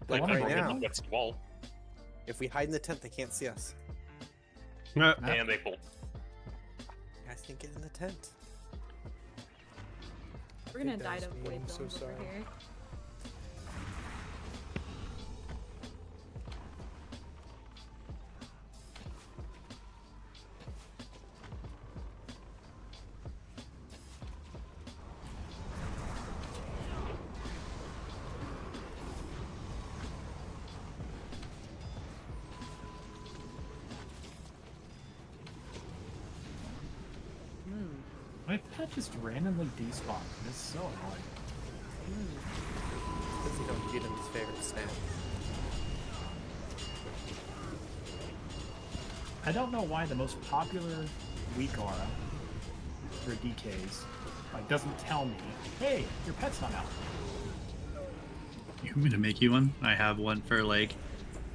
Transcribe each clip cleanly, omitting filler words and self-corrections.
Like wanna right go now, Against the wall, if we hide in the tent, they can't see us. and they bolt. You guys can get in the tent. We're gonna That die was to me, void I'm so zones over sorry. here. My pet just randomly despawned. It's so annoying. Because you don't get him his favorite snack. I don't know why the most popular weak aura for DKs like doesn't tell me, hey, your pet's not out. You want me to make you one? I have one for like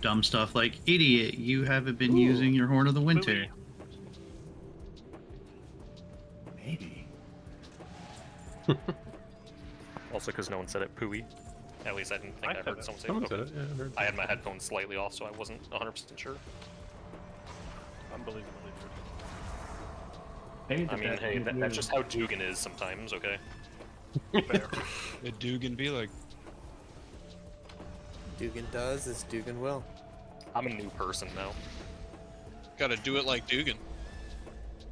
dumb stuff like idiot, you haven't been using your Horn of the Winter. Maybe. Also, because no one said it, pooey. At least I didn't think I heard someone say Someone it. said it. Yeah, I heard. I had my headphones slightly off, so I wasn't 100% sure. Unbelievably Maybe I mean, hey, that's just how Dugan is sometimes, okay? fair. It Dugan be like. Dugan does as Dugan will. I'm a new person now. Gotta do it like Dugan.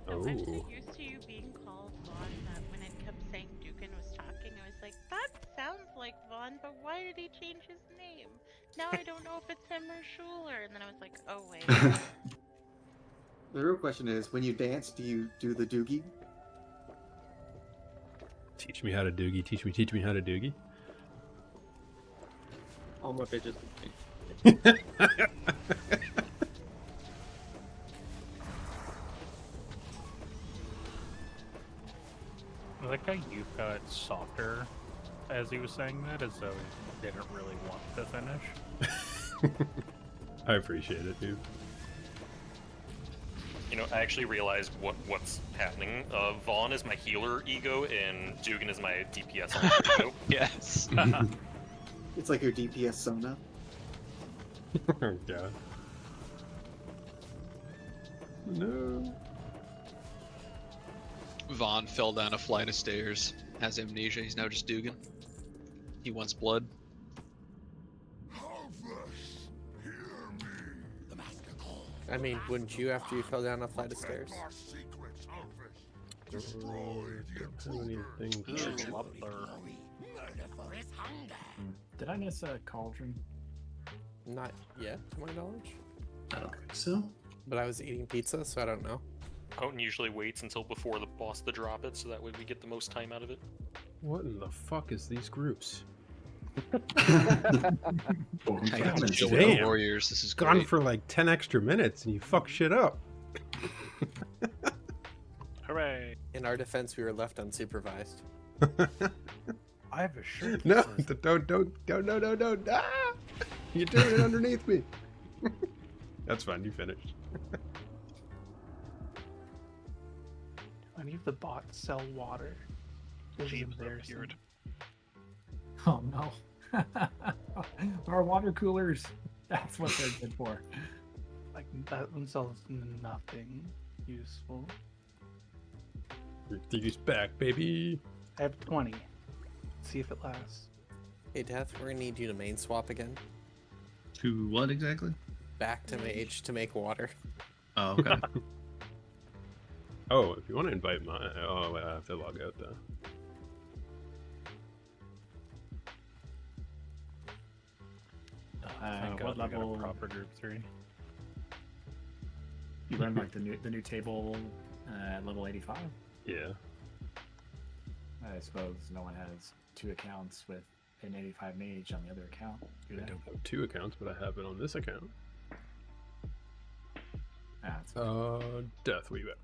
Oh. I'm so used to you being called Vaughn that when it kept saying Dugan was talking, I was like, that sounds like Vaughn, but why did he change his name? Now I don't know if it's him or Schuler. And then I was like, oh wait. The real question is, when you dance, do you do the doogie? Teach me how to doogie. Teach me how to doogie. All my bitches. I like how you got softer as he was saying that, as though he didn't really want to finish. I appreciate it, dude. You know, I actually realized what's happening. Vaughn is my healer ego, and Dugan is my DPS ego. Yes. It's like your DPS Sona. Oh god. No. Vaughn fell down a flight of stairs, has amnesia, he's now just Dugan. He wants blood. I mean, wouldn't you after you fell down a flight of stairs? Don't have anything. Did I miss a cauldron? Not yet, to my knowledge. I don't think so. But I was eating pizza, so I don't know. Houghton usually waits until before the boss to drop it, so that way we get the most time out of it. What in the fuck is these groups? Hang out and chill with the Damn. warriors, this is Gone great. for like 10 extra minutes and you fuck shit up. Hooray! In our defense, we were left unsupervised. I have a shirt. No, that says, don't. Ah! You're doing it underneath me. That's fine, you finished. any of the bots sell water? This is embarrassing. Oh no. Our water coolers. That's what they're good for. Like, that one sells nothing useful. Reduce back, baby. I have 20. See if it lasts. Hey, Death, we're gonna need you to main swap again. To what exactly? Back to mage to make water. Oh, okay. Oh, if you want to invite my... Oh, wait, I have to log out though. Thank What God we got a level? proper group 3. You learned like the new table, level 85. Yeah. I suppose no one has two accounts with an 85 mage on the other account. Do I they? don't have 2 accounts, but I have it on this account. It's Death, where you at?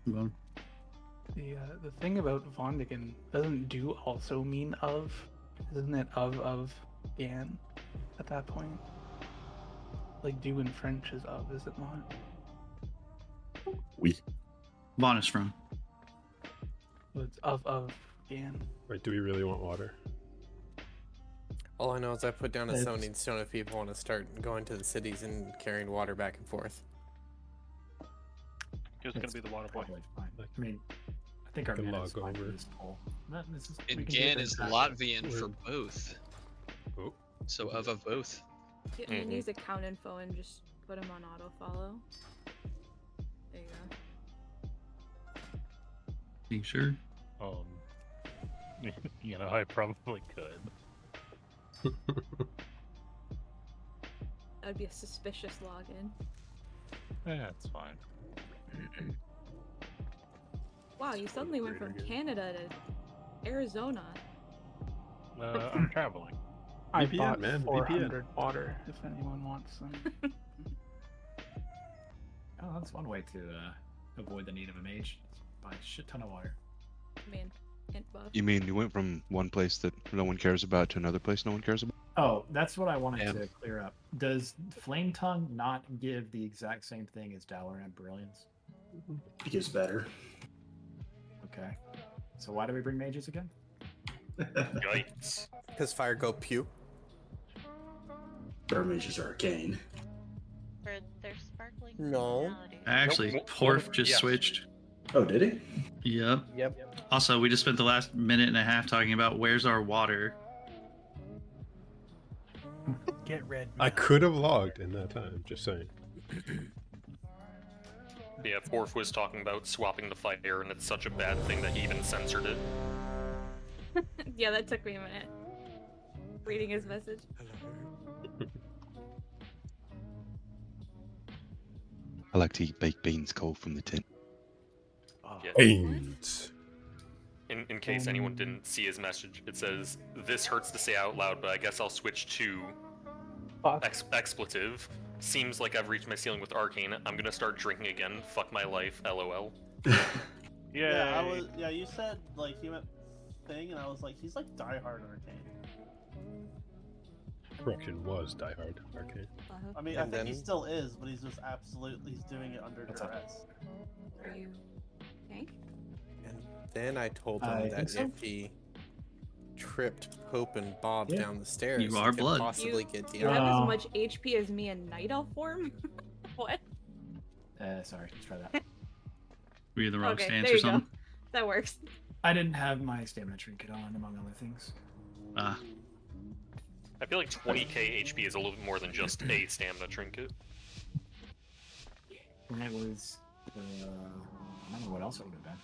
Well, The thing about Vonnegut doesn't do also mean of, isn't it of Gan at that point? Like do in French is of, is it not? oui. Vaughn is from. Well, it's of Gan. Right, do we really want water? All I know is I put down a It's- zoning stone if people want to start going to the cities and carrying water back and forth. Who's gonna be the water boy? Probably fine. I mean, I think our Can mana is log fine for over. this poll. This is, we And can do Gan it is in Latvian We're- for both. Oh. So of both. You can use account info and just put them on auto follow. There you go. You sure? You know, I probably could. That would be a suspicious login. Yeah, it's fine. Wow, you suddenly went from Canada to Arizona. I'm traveling. I VPN, bought man, 400 water if anyone wants some. Oh, that's one way to avoid the need of a mage. Buy a shit ton of water. Man, hint buff. You mean you went from one place that no one cares about to another place no one cares about? Oh, that's what I wanted Yeah. to clear up. Does Flame Tongue not give the exact same thing as Dalaran Brilliance? It gives better. Okay. So why do we bring mages again? Yikes. Because fire go pew. Our mages are arcane. For their sparkling No. personality. Actually, Nope. Porf just Yeah. switched. Oh, did he? Yep. Yep. Also, we just spent the last minute and a half talking about where's our water. Get red. I could have logged in that time. Just saying. Yeah, Porf was talking about swapping the fire, and it's such a bad thing that he even censored it. Yeah, that took me a minute. Reading his message. I like to eat baked beans cold from the tin. Yeah. Beans. In case anyone didn't see his message, it says, "This hurts to say out loud, but I guess I'll switch to Fuck. expletive. Seems like I've reached my ceiling with Arcane. I'm gonna start drinking again. Fuck my life. LOL." Yeah, I was. Yeah, you said like he went thing, and I was like, he's like diehard Arcane. Correction was Die Hard Arcane. I mean, And I think he then- still is, but he's just absolutely he's doing it under What's up? duress. Are you Hank? And then I told him I think that so. if he tripped Pope and Bob Yeah. down the stairs, You he are could blood. possibly get You have DM'd. as much HP as me in Night Elf form? What? Sorry, let's try that. Were you the wrong Okay, stance there or you go. something? That works. I didn't have my stamina trinket on, among other things. Ah, I feel like 20k HP is a little bit more than just a stamina trinket. And it was, I don't know what else it would have been.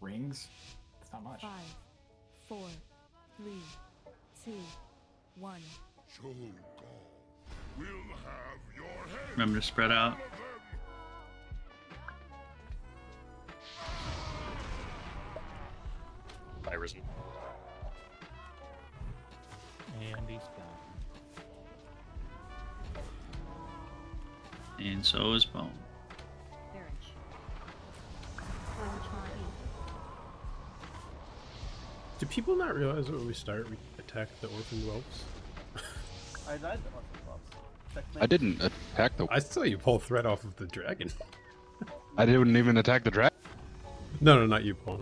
Rings? It's not much. 5, 4, 3, 2, 1. remember to spread out. By Risen. And he's gone. And so is Bone. Do people not realize that when we start, we attack the orphan whelps? I died to Orphan Clubs. I didn't attack the. I saw you pull thread off of the dragon. I didn't even attack the dragon. No, not you, Paul.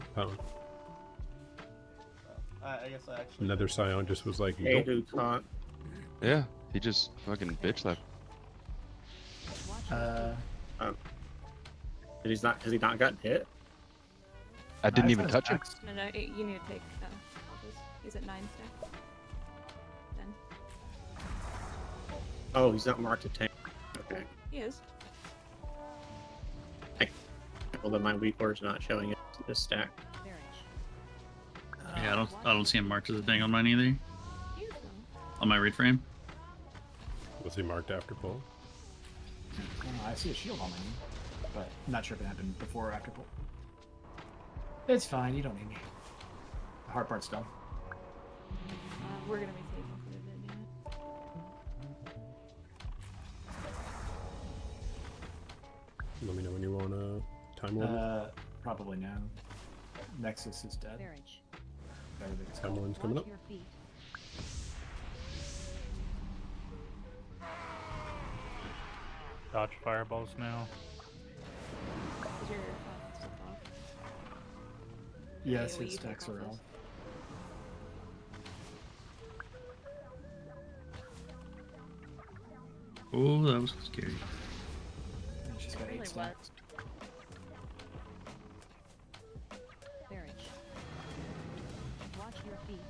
I guess I actually. Another Scion just was like, Hey, nope. who can't? Yeah, he just fucking bitch slapped. Has he not gotten hit? I didn't even touch him. No, you need to take he's at 9 stack. 10. Oh, he's not marked a tank. Okay. He is. Well, then my weak word's not showing it in this stack. Yeah, I don't see him marked as a thing on mine either. He is though. On my read frame. Was he marked after pull? I see a shield on my knee, but I'm not sure if it happened before or after pull. It's fine, you don't need me. The hard part's done. We're gonna be taking for the bit, Let me know when you want a time order. Probably now. Nexus is dead. Everything's Time order's coming up. Dodge fireballs now. Is your stuff off? Yes, AoE his stacks are focus. off. Oh, that was scary. She's got 8 Really stacks. Barrage. Watch your feet.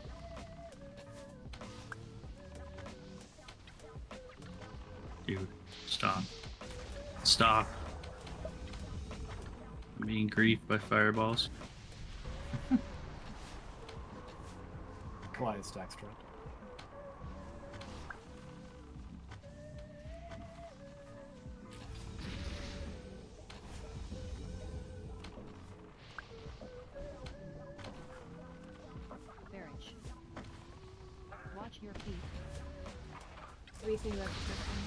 Dude, stop. Stop. I'm being griefed by fireballs. Goliath stacks dropped. Barrage. Watch your feet. Everything that's different.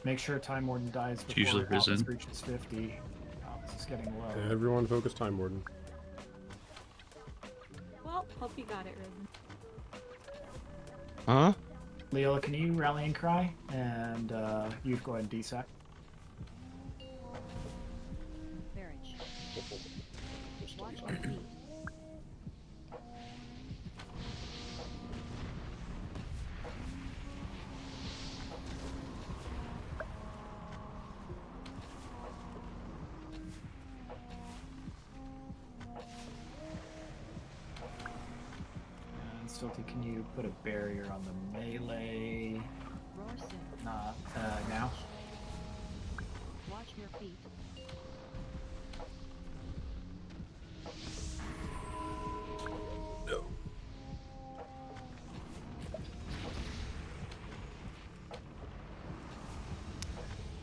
Make sure Time Warden dies before usually Alice risen. reaches 50. Alice is getting low. Everyone focus Time Warden. Well, hope you got it, Risen. Huh? Leola, can you rallying cry? And you go ahead and desack. Barrage. Watch your feet. And Stilty, can you put a barrier on the melee? Roar soon. Not now. Watch your feet. No.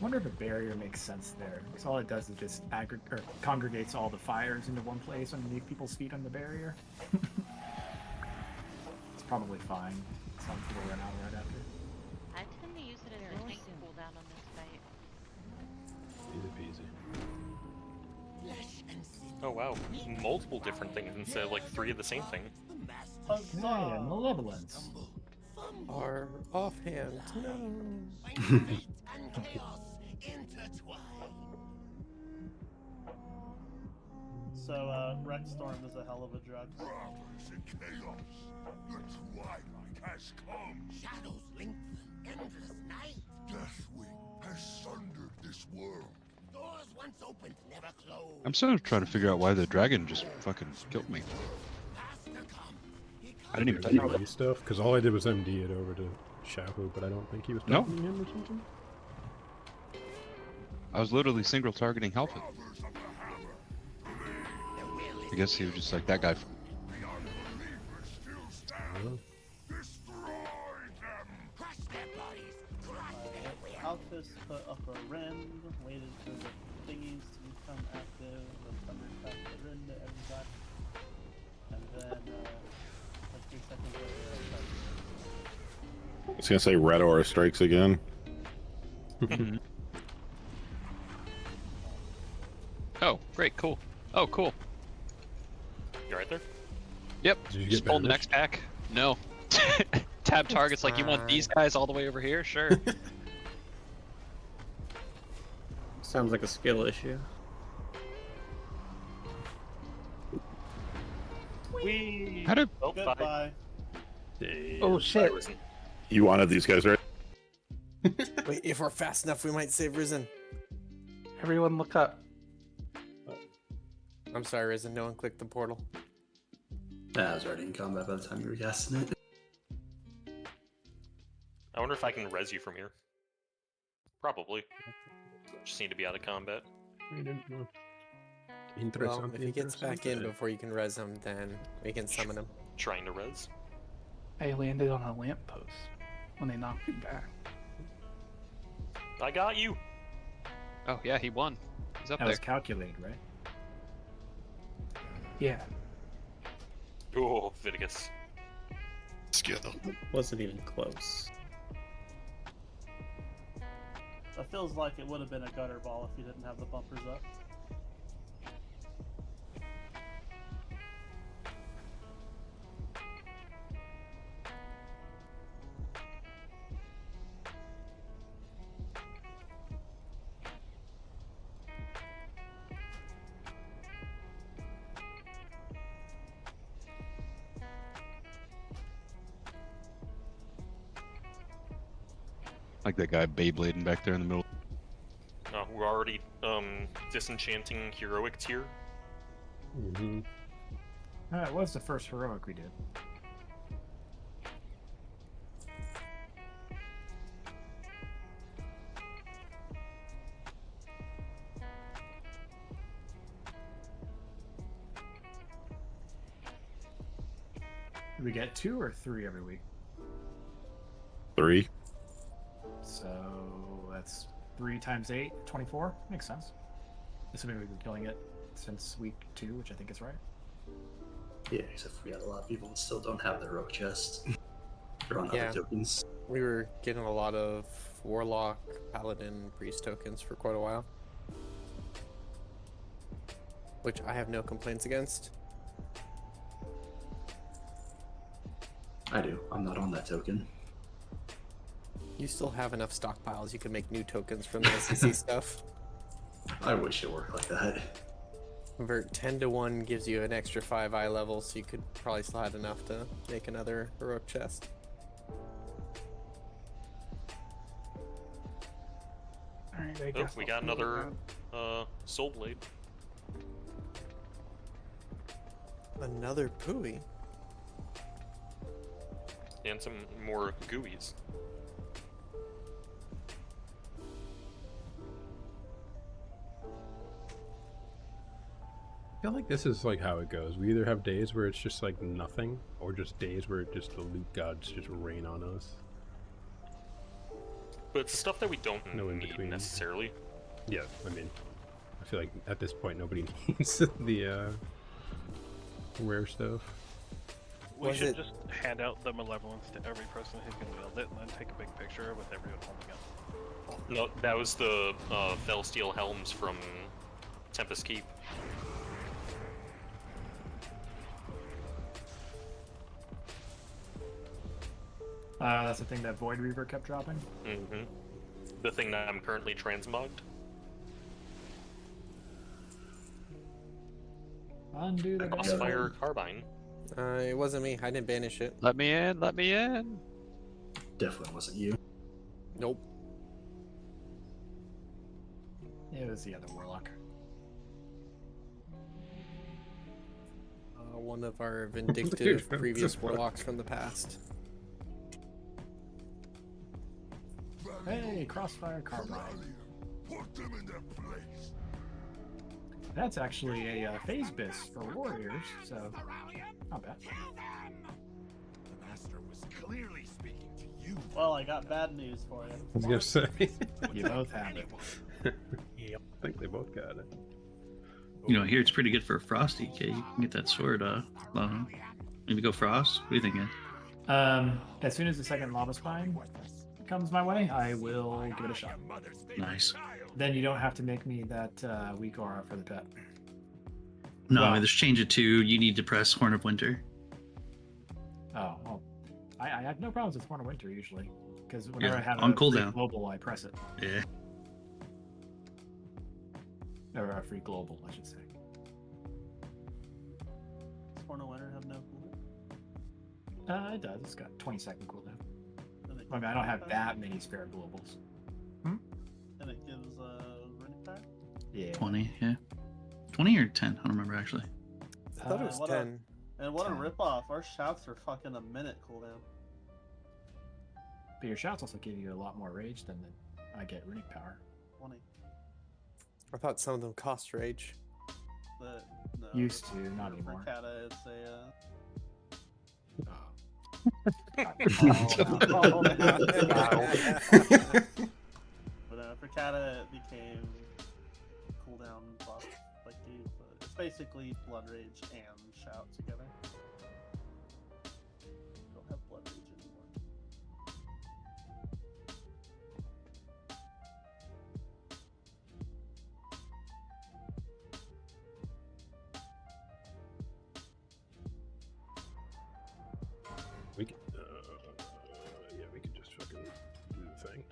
I wonder if a barrier makes sense there, because all it does is just congregates all the fires into one place underneath people's feet on the barrier. It's probably fine. Some people run out right after. I tend to use it as a tank cooldown on this fight. Easy peasy. Oh wow, multiple different things instead of like 3 of the same thing. Yeah, malevolence. Our offhand. No. So, Rexstorm is a hell of a drug. Chaos. The twilight has come. Shadows lengthen, endless night. Deathwing has sundered this world. Doors once opened, never closed. I'm still trying to figure out why the dragon just fucking killed me. I didn't even Did touch MD stuff because all I did was MD it over to Shahu, but I don't think he was No. targeting him or something. I was literally single targeting Helpit. I guess he was just like that guy. Alphys put up a rend, waited for the thingies to become active, the thundercraft the rend to everybody, and then like 3 seconds later, I was gonna say red aura strikes again. Oh, great, cool. Oh, cool. You right there? Yep. Did you Just get pulled the banished? next pack. No. Tab targets like you want these guys all the way over here? Sure. Sounds like a skill issue. We. How did? Oh, goodbye. Oh shit. You wanted these guys, right? Wait, if we're fast enough, we might save Risen. Everyone look up. I'm sorry, Risen. No one clicked the portal. I was already in combat by the time you were casting it. I wonder if I can res you from here. Probably. Just need to be out of combat. Well, if he gets back in before you can res him, then we can summon him. Trying to res. I landed on a lamppost when they knocked me back. I got you. Oh yeah, he won. He's up That there. was calculated, right? Yeah. Oh, Viticus. Skill. Wasn't even close. That feels like it would have been a gutter ball if you didn't have the bumpers up. Like that guy Beyblading back there in the middle. We're already disenchanting heroic tier. Mm-hmm. It was the first heroic we did. Do we get 2 or 3 every week? 3. So that's 3 times 8, 24. Makes sense. Assuming we've been killing it since week 2, which I think is right. Yeah, except we got a lot of people that still don't have the heroic chest. They're on Yeah. other tokens. We were getting a lot of Warlock, Paladin, Priest tokens for quite a while. Which I have no complaints against. I do. I'm not on that token. You still have enough stockpiles, you can make new tokens from the SEC stuff. I wish it worked like that. Convert 10 to 1 gives you an extra 5 eye levels, so you could probably still have enough to make another heroic chest. Alright, I Oh, guess we I'll got do another that. soul blade. Another Pooey? And some more gooeys. I feel like this is like how it goes. We either have days where it's just like nothing, or just days where just the loot gods just rain on us. But it's stuff that we don't No in need between. necessarily. Yeah, I mean, I feel like at this point nobody needs the rare stuff. We Was should it- just hand out the malevolence to every person who can wield it, and then take a big picture with everyone holding it. No, that was the Fell Steel Helms from Tempest Keep. That's the thing that Void Reaver kept dropping. Mm-hmm. The thing that I'm currently transmogged. Undo the Crossfire Carbine. It wasn't me, I didn't banish it. Let me in, let me in. Definitely wasn't you. Nope. It was the other Warlock. One of our vindictive previous warlocks from the past. Hey, Crossfire Carbine. Put them in their place. That's actually a phase bis for warriors, so not bad. The master was clearly speaking to you. Well, I got bad news for you. I was gonna say. You both have it. Yep. I think they both got it. You know, here it's pretty good for Frosty. Okay, you can get that sword. Maybe go Frost. What are you thinking? As soon as the second Lava Spine comes my way, I will give it a shot. Nice. Then you don't have to make me that weak aura for the pet. No, Well- let's change it to you need to press Horn of Winter. Oh, well, I have no problems with Horn of Winter usually, because whenever Yeah, I have on a free cooldown. global, I press it. Yeah. Or a free global, I should say. Does Horn of Winter have no cooldown? It does. It's got 20-second cooldown. And it I mean, I gives don't have runic that many spare globals. power? And it gives runic power? Yeah. 20, yeah. 20 or 10? I don't remember actually. I thought it was what 10. And what 10. a ripoff! Our shouts are fucking a minute cooldown. But your shouts also give you a lot more rage than I get runic power. 20. I thought some of them cost rage. But no. Used to, not for anymore. Kata, it's a But for Kata, it became cooldown buff like you. But it's basically Blood Rage and Shout together. Don't have Blood Rage anymore. We can, yeah, we can just fucking do the thing.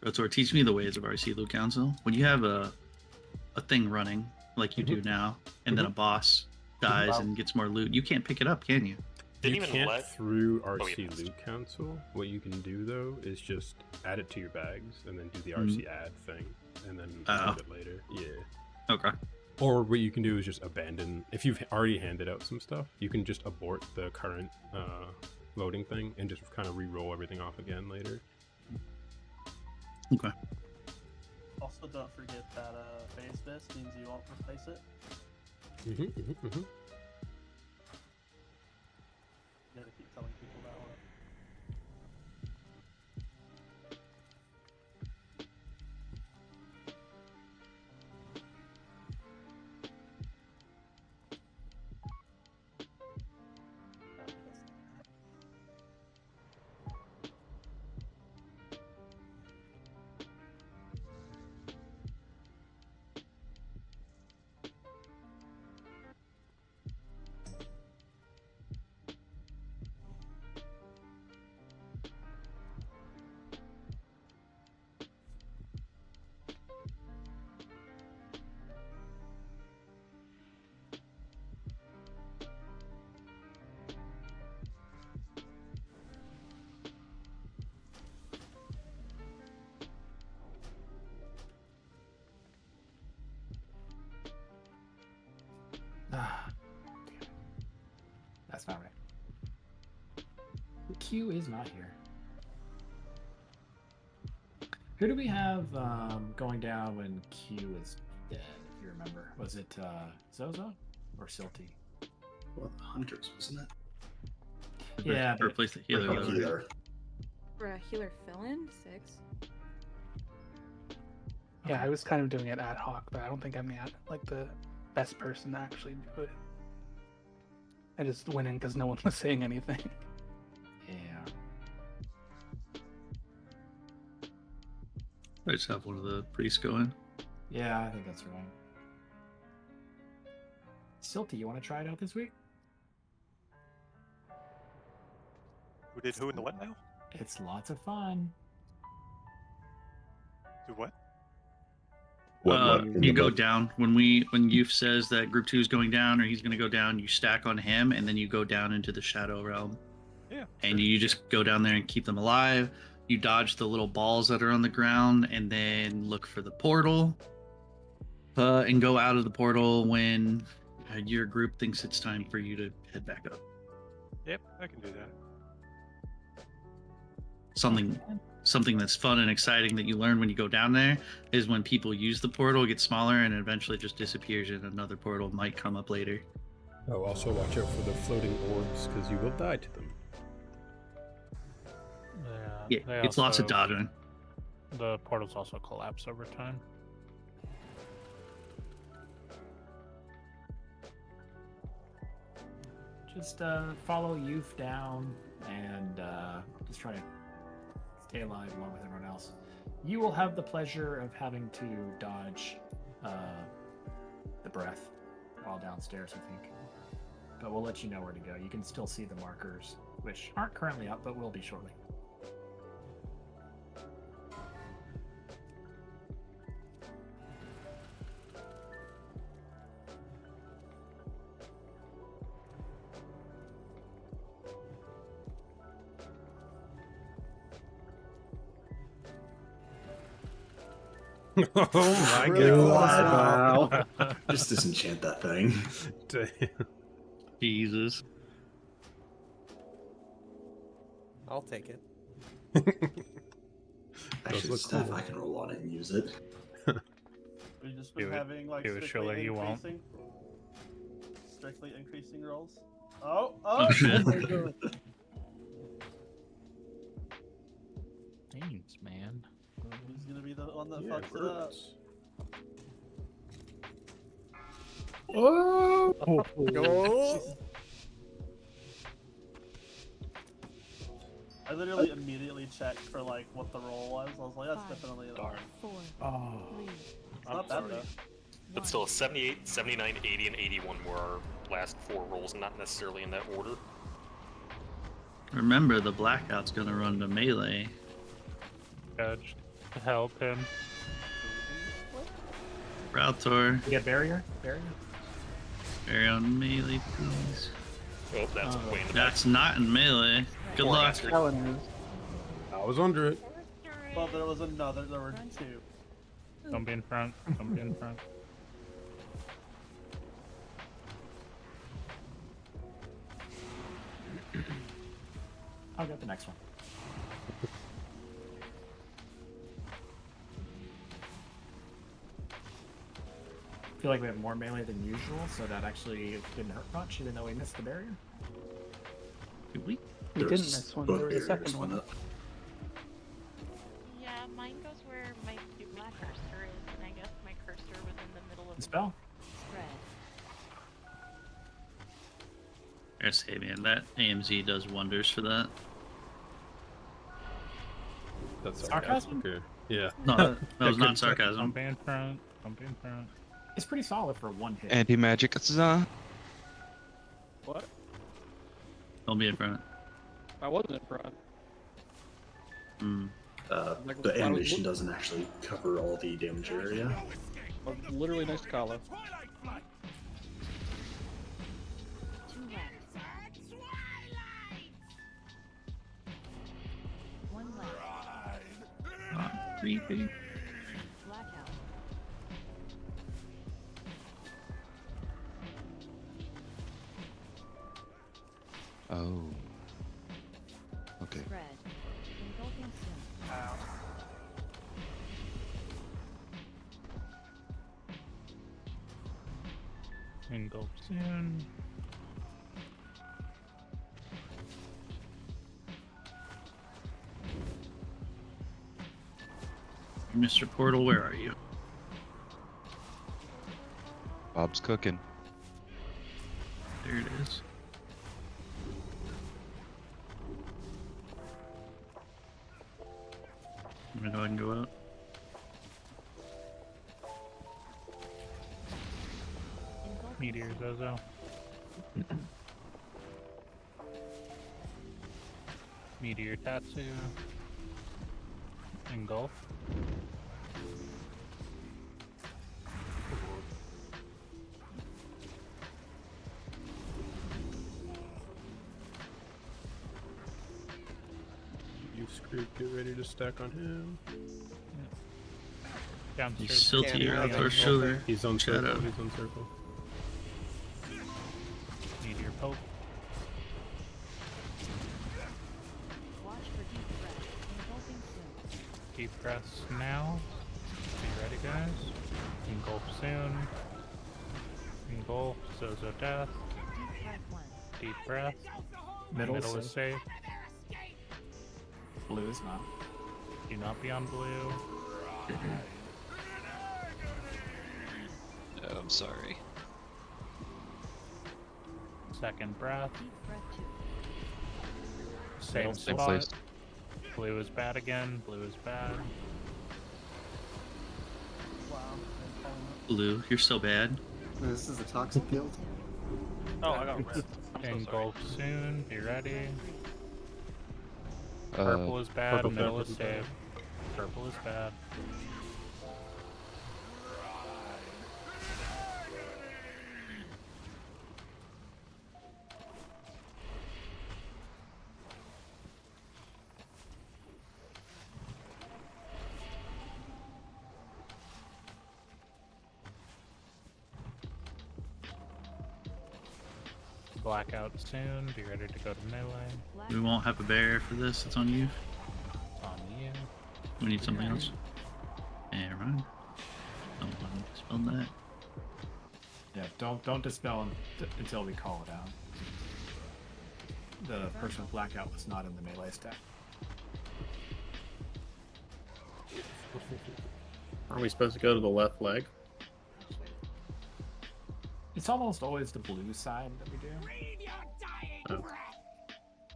Rotor, teach me the ways of RC Loot Council. When you have a thing running, like you do now, and then a boss dies and gets more loot, you can't pick it up, can you? Didn't You even can't let- through Oh, RC yeah. Loot Council. What you can do though is just add it to your bags and then do the RC add thing, and then load it later. Yeah. Okay. Or what you can do is just abandon. If you've already handed out some stuff, you can just abort the current loading thing and just kind of re-roll everything off again later. Okay. Also, don't forget that phase miss means you won't replace it. You gotta keep telling people that one. That's not right. Q is not here. Who do we have going down when Q is dead, if you remember? Was it Zozo or Silty? Well, the hunters, wasn't it? Yeah, but replace the healer. Or healer. For a healer fill-in, 6. Yeah, I was kind of doing it ad hoc, but I don't think I'm the best person to actually do it. I just went in because no one was saying anything. Yeah. I just have one of the priests go in. Yeah, I think that's right. Silty, you want to try it out this week? Who did who in the what now? It's lots of fun. Do what? You go down when Youth says that group 2 is going down or he's going to go down. You stack on him and then you go down into the shadow realm. Yeah. And you just go down there and keep them alive. You dodge the little balls that are on the ground and then look for the portal. And go out of the portal when your group thinks it's time for you to head back up. Yep, I can do that. Something that's fun and exciting that you learn when you go down there is when people use the portal, it gets smaller and eventually just disappears and another portal might come up later. Oh, also watch out for the floating orbs because you will die to them. Yeah, it's lots of dodging. The portals also collapse over time. Just follow Youth down and just try to stay alive along with everyone else. You will have the pleasure of having to dodge the breath while downstairs, I think. But we'll let you know where to go. You can still see the markers, which aren't currently up, but will be shortly. Oh my god! Wow. Just disenchant that thing. Damn. Jesus. I'll take it. Actually, staff, I can roll on it and use it. We've just been having like strictly increasing rolls. Oh shit. my God. Thanks, man. Who's gonna be the one that fucks it up? Oh! I literally immediately checked for like what the roll was. I was like, that's definitely a darn. Oh. It's not bad though. But still, 78, 79, 80, and 81 were our last 4 rolls, not necessarily in that order. Remember, the blackout's gonna run to melee. Judge, help him. Raltor. You get barrier? Barrier? Barrier on melee, please. Oh, that's way in the back. That's not in melee. Good Or luck. master. I was under it. Well, there was another. There were two. Don't be in front. Don't be in front. I'll get the next one. I feel like we have more melee than usual, so that actually didn't hurt much, even though we missed the barrier. Did we? We didn't miss one. There was a second one. Yeah, mine goes where my stupid cursor is, and I guess my cursor was in the middle of the spell. Spread. I say, man, that AMZ does wonders for that. That's Sarcasm? Okay. Yeah. No, that was not sarcasm. Don't be in front. Don't be in front. It's pretty solid for one hit. Anti-magic. What? Don't be in front. I wasn't in front. Like, The I was animation doesn't actually cover all the damage area. I was literally next to Kala. Two left. One left. Creepy. Blackout. Oh. Okay. Spread. Engulfing soon. Engulf soon. Mr. Portal, where are you? Bob's cooking. There it is. I'm gonna go ahead and go out. Meteor Zozo. Meteor Tatsu. Engulf. You screwed. Get ready to stack on him. He's still to your outdoor shoulder. He's on Shut circle. up. He's on circle. Meteor Poke. Watch for deep breath. Engulfing soon. Deep breaths now. Be ready, guys. Engulf soon. Engulf. Zozo Death. Deep breath one. Deep breath. Middle is safe. Blue is not. Do not be on blue. Oh, I'm sorry. Second breath. Deep breath two. Same Same spot. place. Blue is bad again. Blue is bad. Wow. Blue, you're so bad. This is a toxic guild. Oh, I got red. I'm so sorry. Engulf soon. Be ready. Uh, Purple is bad. purple Middle bad, is purple bad. safe. Purple is bad. Blackout soon. Be ready to go to melee. We won't have a barrier for this. It's on you. On you. We need something else. And run. Don't want to dispel that. Yeah, don't dispel until we call it out. The person with blackout was not in the melee stack. Are we supposed to go to the left leg? It's almost always the blue side that we do. Oh.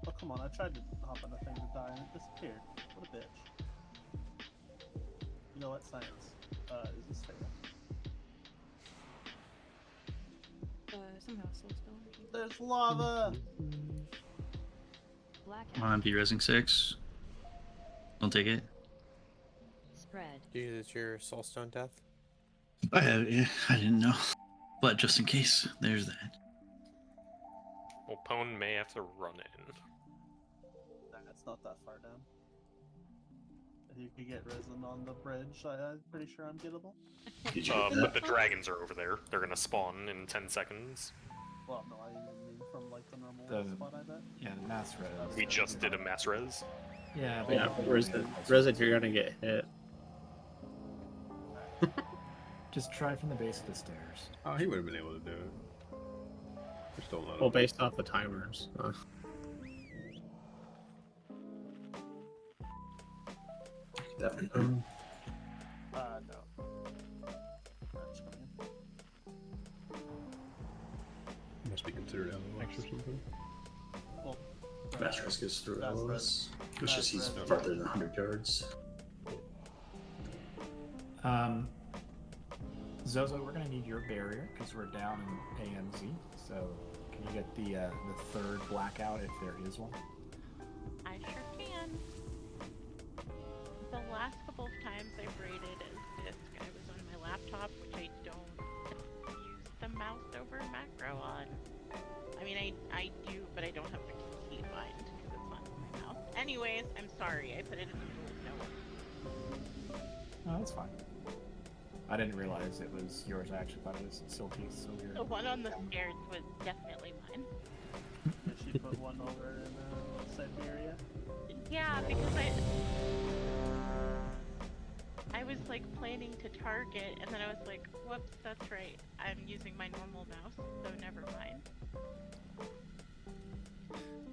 Oh, come on. I tried to hop on the thing to die and it disappeared. What a bitch. You know what? Science. Is this fatal? Somehow slow spell. There's lava! Blackout. I'm deresing 6. Don't take it. Spread. Use your soulstone death. I didn't know, but just in case, there's that. Well, Pone may have to run in. That's not that far down. If you could get risen on the bridge, I'm pretty sure I'm gettable. But the dragons are over there. They're gonna spawn in 10 seconds. Well, no, I mean from like the normal spot, I bet. Yeah, the mass res. We just did a mass res. Yeah, but Yeah, you where's can the res if you're gonna get hit? just try from the base of the stairs. Oh, he would have been able to do it. We're still not. Well, based off the timers. That one. No. That's coming in. Must be considered LOS or something. Well, Mass goes through Mass LOS. res. It's just he's Mass res. farther than 100 yards. Zozo, we're gonna need your barrier because we're down in AMZ. So can you get the third blackout if there is one? I sure can. The last couple of times I've raided as disc, I was on my laptop, which I don't use the mouse over macro on. I mean, I do, but I don't have the keybind because it's on my mouse. Anyways, I'm sorry. I put it in the rules note. No, that's fine. I didn't realize it was yours. I actually thought it was Silty's. So weird. The one on the stairs was definitely mine. Did she put one over in Siberia? Yeah, because I was like planning to target, and then I was like, whoops, that's right. I'm using my normal mouse, so never mind.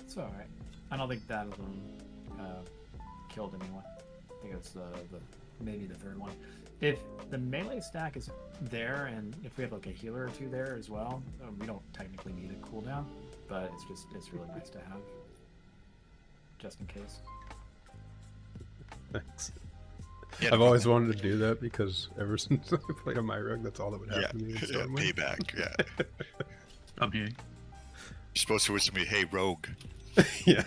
It's alright. I don't think that of them killed anyone. I think it's the maybe the third one. If the melee stack is there, and if we have like a healer or two there as well, we don't technically need a cooldown, but it's really nice to have, just in case. Thanks. Yeah, I've always wanted to do that because ever since I played on my rug, that's all that would happen to me. In Stormwind. payback. Yeah. I'm here. You're supposed to whisper me, "Hey, rogue." Yeah.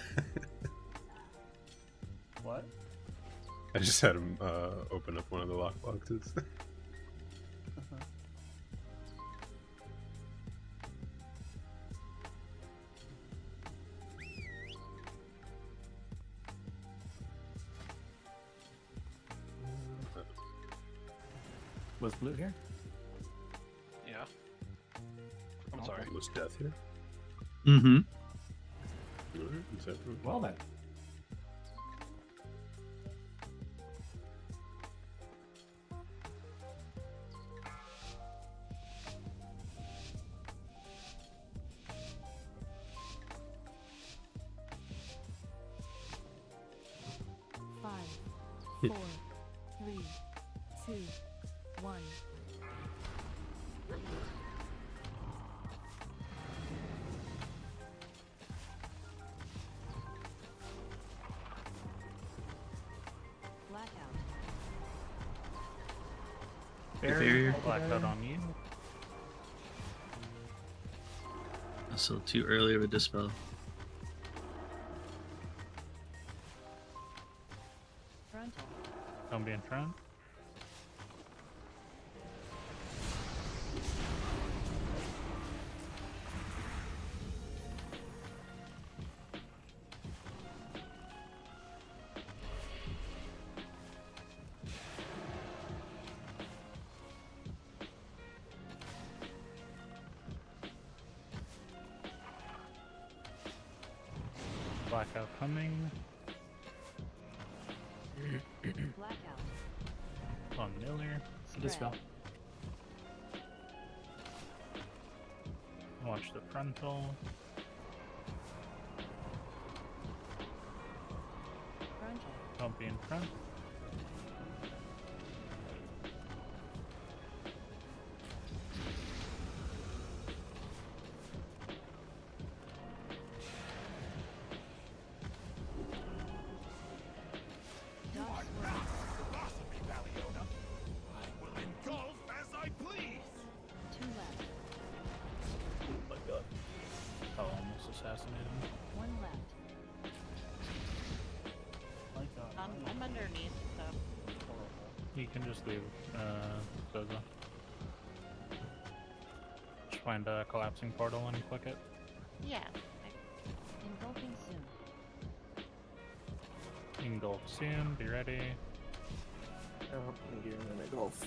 What? I just had him open up one of the lockboxes. Was Blue here? Yeah. I'm sorry. Was Death here? Mm-hmm. Well then. Five, 4, 3, 2, 1. Blackout. Barrier. Blackout on you. So too early of a dispel. Frontal. Don't be in front. Blackout coming. Blackout. On Miller. Dispel. Watch the frontal. Frontal. Don't be in front. Two left. Oh my god. Oh, almost assassinated him. One left. My god. I'm underneath, so. You can just leave Zozo. find a collapsing portal and click it. Yeah. Engulfing soon. Engulf soon, be ready. Oh, you're gonna golf.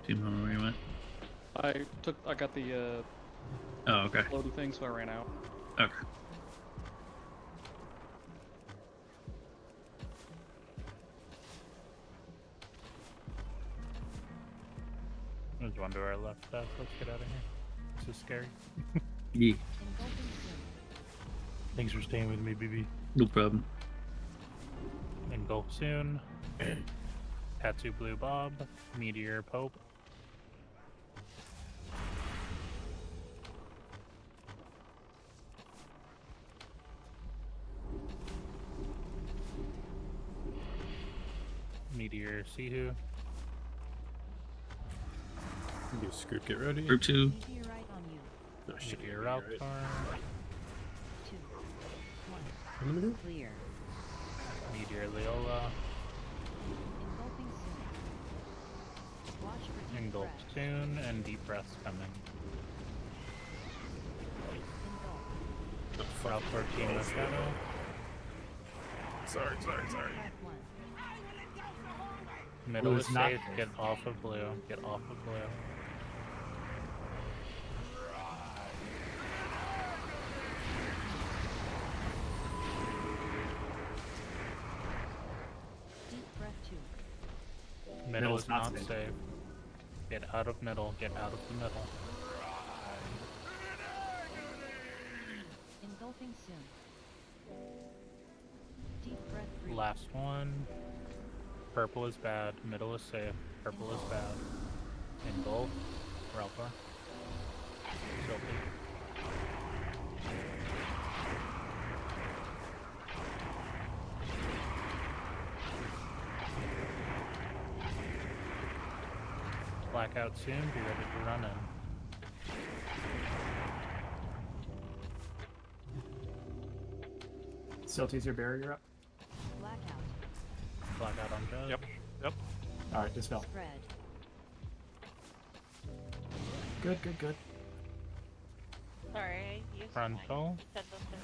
Do you remember where you went? I got the Oh, okay. loading thing, so I ran out. Okay. There's one to our left. Let's get out of here. This is scary. Yeah. Thanks for staying with me, BB. No problem. Engulf soon. Tattoo Blue Bob. Meteor Pope. Meteor Sihu. Do scoop, get ready. Group 2. Meteorite on you. Oh, shit, Meteor you're right. Altar. 2, 1. What am I doing? Clear. Meteor Leola. Engulfing soon. Watch for deep Engulf breath. soon, and deep breaths coming. Engulf. Ralph 14 with Shadow. Sorry. Track 1. Middle Blue is is not safe. safe. Get off of blue. Get off of blue. Deep breath 2. Middle Middle's is not not safe. safe. Get out of middle. Get out of the middle. Engulfing soon. Deep breath 3. Last one. Purple is bad. Middle is safe. Purple is bad. Engulf. Ralpha. Sophie. Blackout soon. Be ready to run in. Silty's your barrier up. Blackout. Blackout on Judge. Yep. Alright, dispel. Spread. Good. Sorry, I used Frontal. mine. Said the third.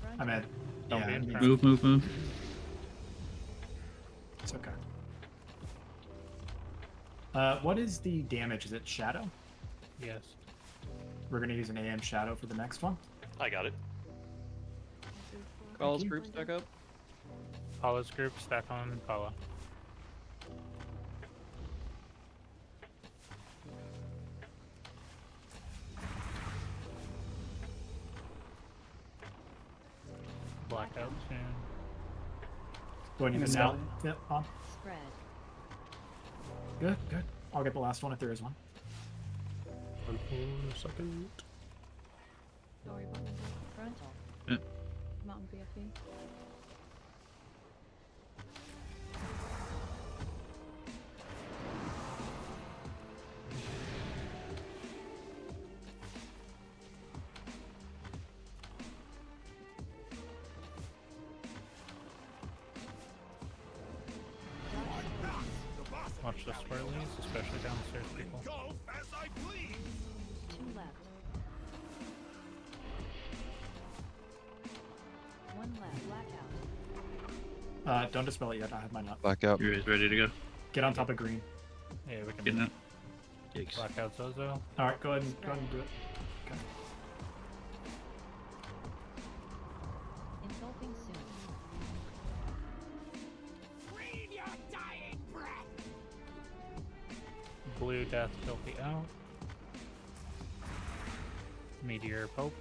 Front. I'm at. Don't be Yeah, in me- front. Move. it's okay. What is the damage? Is it Shadow? Yes. We're gonna use an AM Shadow for the next one. I got it. Call's you. group stack up. Paula's group. Stack on Paula. Blackout soon. Do I need to And sell? Sally. Yep, on. Spread. Good. I'll get the last one if there is one. Hold on a second. Don't worry about it. Frontal. Yeah. Mountain BFE. Watch the swirlies, especially downstairs people. As I please. 2 left. 1 left. Blackout. Don't dispel it yet. I have mine up. Blackout. You guys ready to go? Get on top of green. Yeah, we can Getting do out. Yikes. Blackout Zozo. All right, go ahead and do it. Okay. Engulfing soon. Breathe your dying breath. Blue Death Filthy out. Meteor Pope.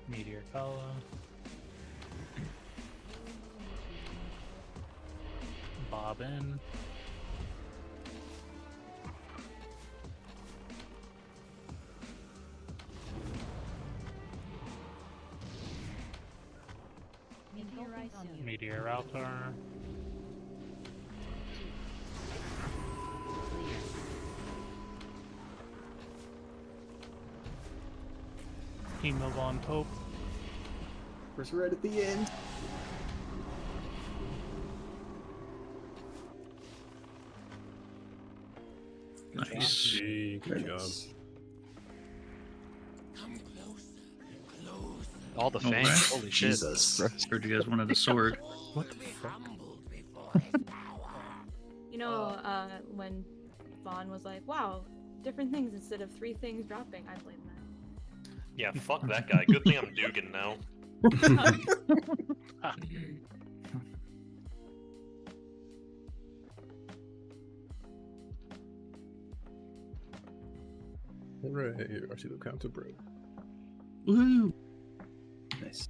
Meteor Kala. Bobbin. Meteorite on you. Meteor Altar. Clear. Team of on top. We're right at the end. Nice. Gee, good job. All the All fangs. right. Holy shit. Jesus. Heard you guys wanted a sword. What the fuck? You know, when Vaughn was like, "Wow, different things instead of 3 things dropping," I blame that. Yeah, fuck that guy. Good thing I'm Dugan now. Right, I see the counter, bro. Woo! Nice.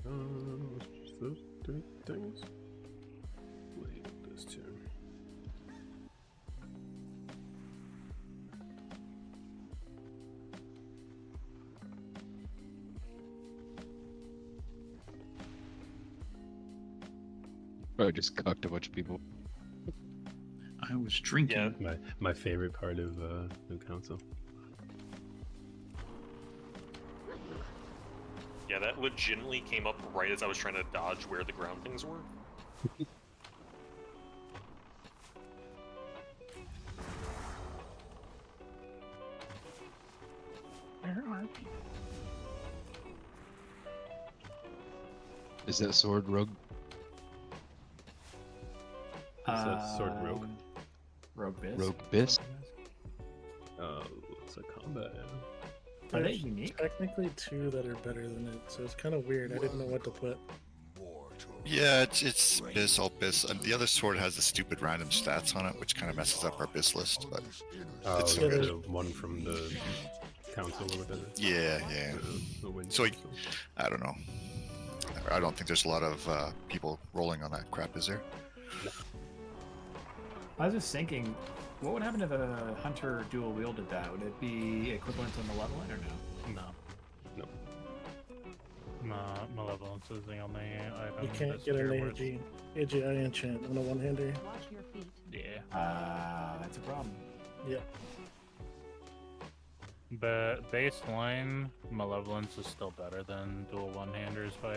It's just those 3 things. Wait, this too. Probably just cucked a bunch of people. I was drinking. My favorite part of New Council. Yeah, that legitimately came up right as I was trying to dodge where the ground things were. Where are we? Is that sword rogue? Is that sword rogue? Rogue Biz. Rogue Biz? It's a combat. Are they There's unique? technically 2 that are better than it, so it's kind of weird. I didn't know what to put. Yeah, it's Bis, all Bis. The other sword has the stupid random stats on it, which kind of messes up our Bis list, but it's Oh, still the good. one from the council or whatever. Yeah, yeah. The wind So, council. I don't know. I don't think there's a lot of people rolling on that crap, is there? I was just thinking, what would happen if a hunter dual wielded that? Would it be equivalent to malevolent or no? No. Nope. Malevolence is the only item. You can't that's get an tier where it's- AGI enchant on a one-hander. Watch your feet. Yeah. That's a problem. Yeah. But baseline, Malevolence is still better than dual one-handers by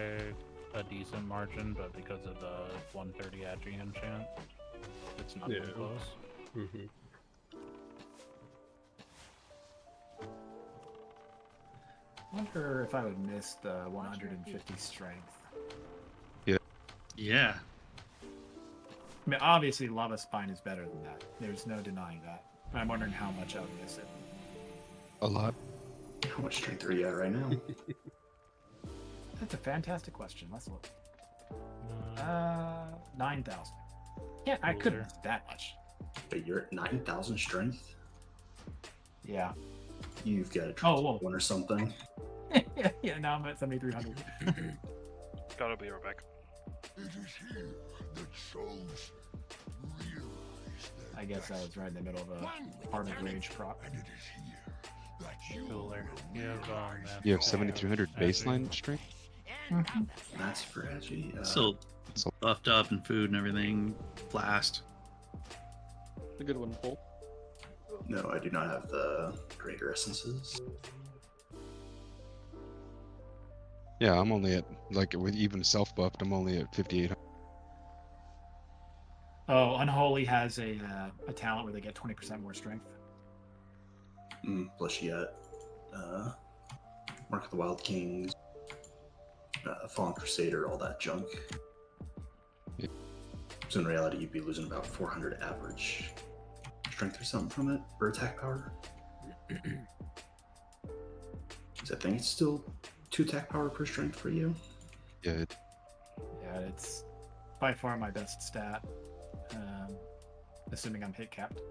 a decent margin, but because of the 130 Agi enchant, it's not even Yeah. close. Mm-hmm. I wonder if I would miss the 150 strength. Yeah. I mean, obviously, Lava Spine is better than that. There's no denying that. But I'm wondering how much I would miss it. A lot. How much strength are you at right now? That's a fantastic question. Let's look. 9,000. Yeah, I couldn't miss that much. But you're at 9,000 strength? Yeah. You've got a triple whoa. one or something. Yeah, now I'm at 7,300. Gotta be Rebecca. It is here that souls realize that I guess I was right in the middle of a Heart of Rage prop. and it is here that you Cooler. You have, You have 7,300 baseline strength? That's for Agi. Still buffed up and food and everything. Blast. A good one, Paul. No, I do not have the greater essences. Yeah, I'm only at, like, with even self-buffed, I'm only at 5,800. Oh, Unholy has a talent where they get 20% more strength. Plus you got Mark of the Wild Kings, Fallen Crusader, all that junk. Yeah. So in reality, you'd be losing about 400 average strength or something from it, or attack power. So I think it's still 2 attack power per strength for you. Yeah. Yeah, it's by far my best stat. Assuming I'm hit capped.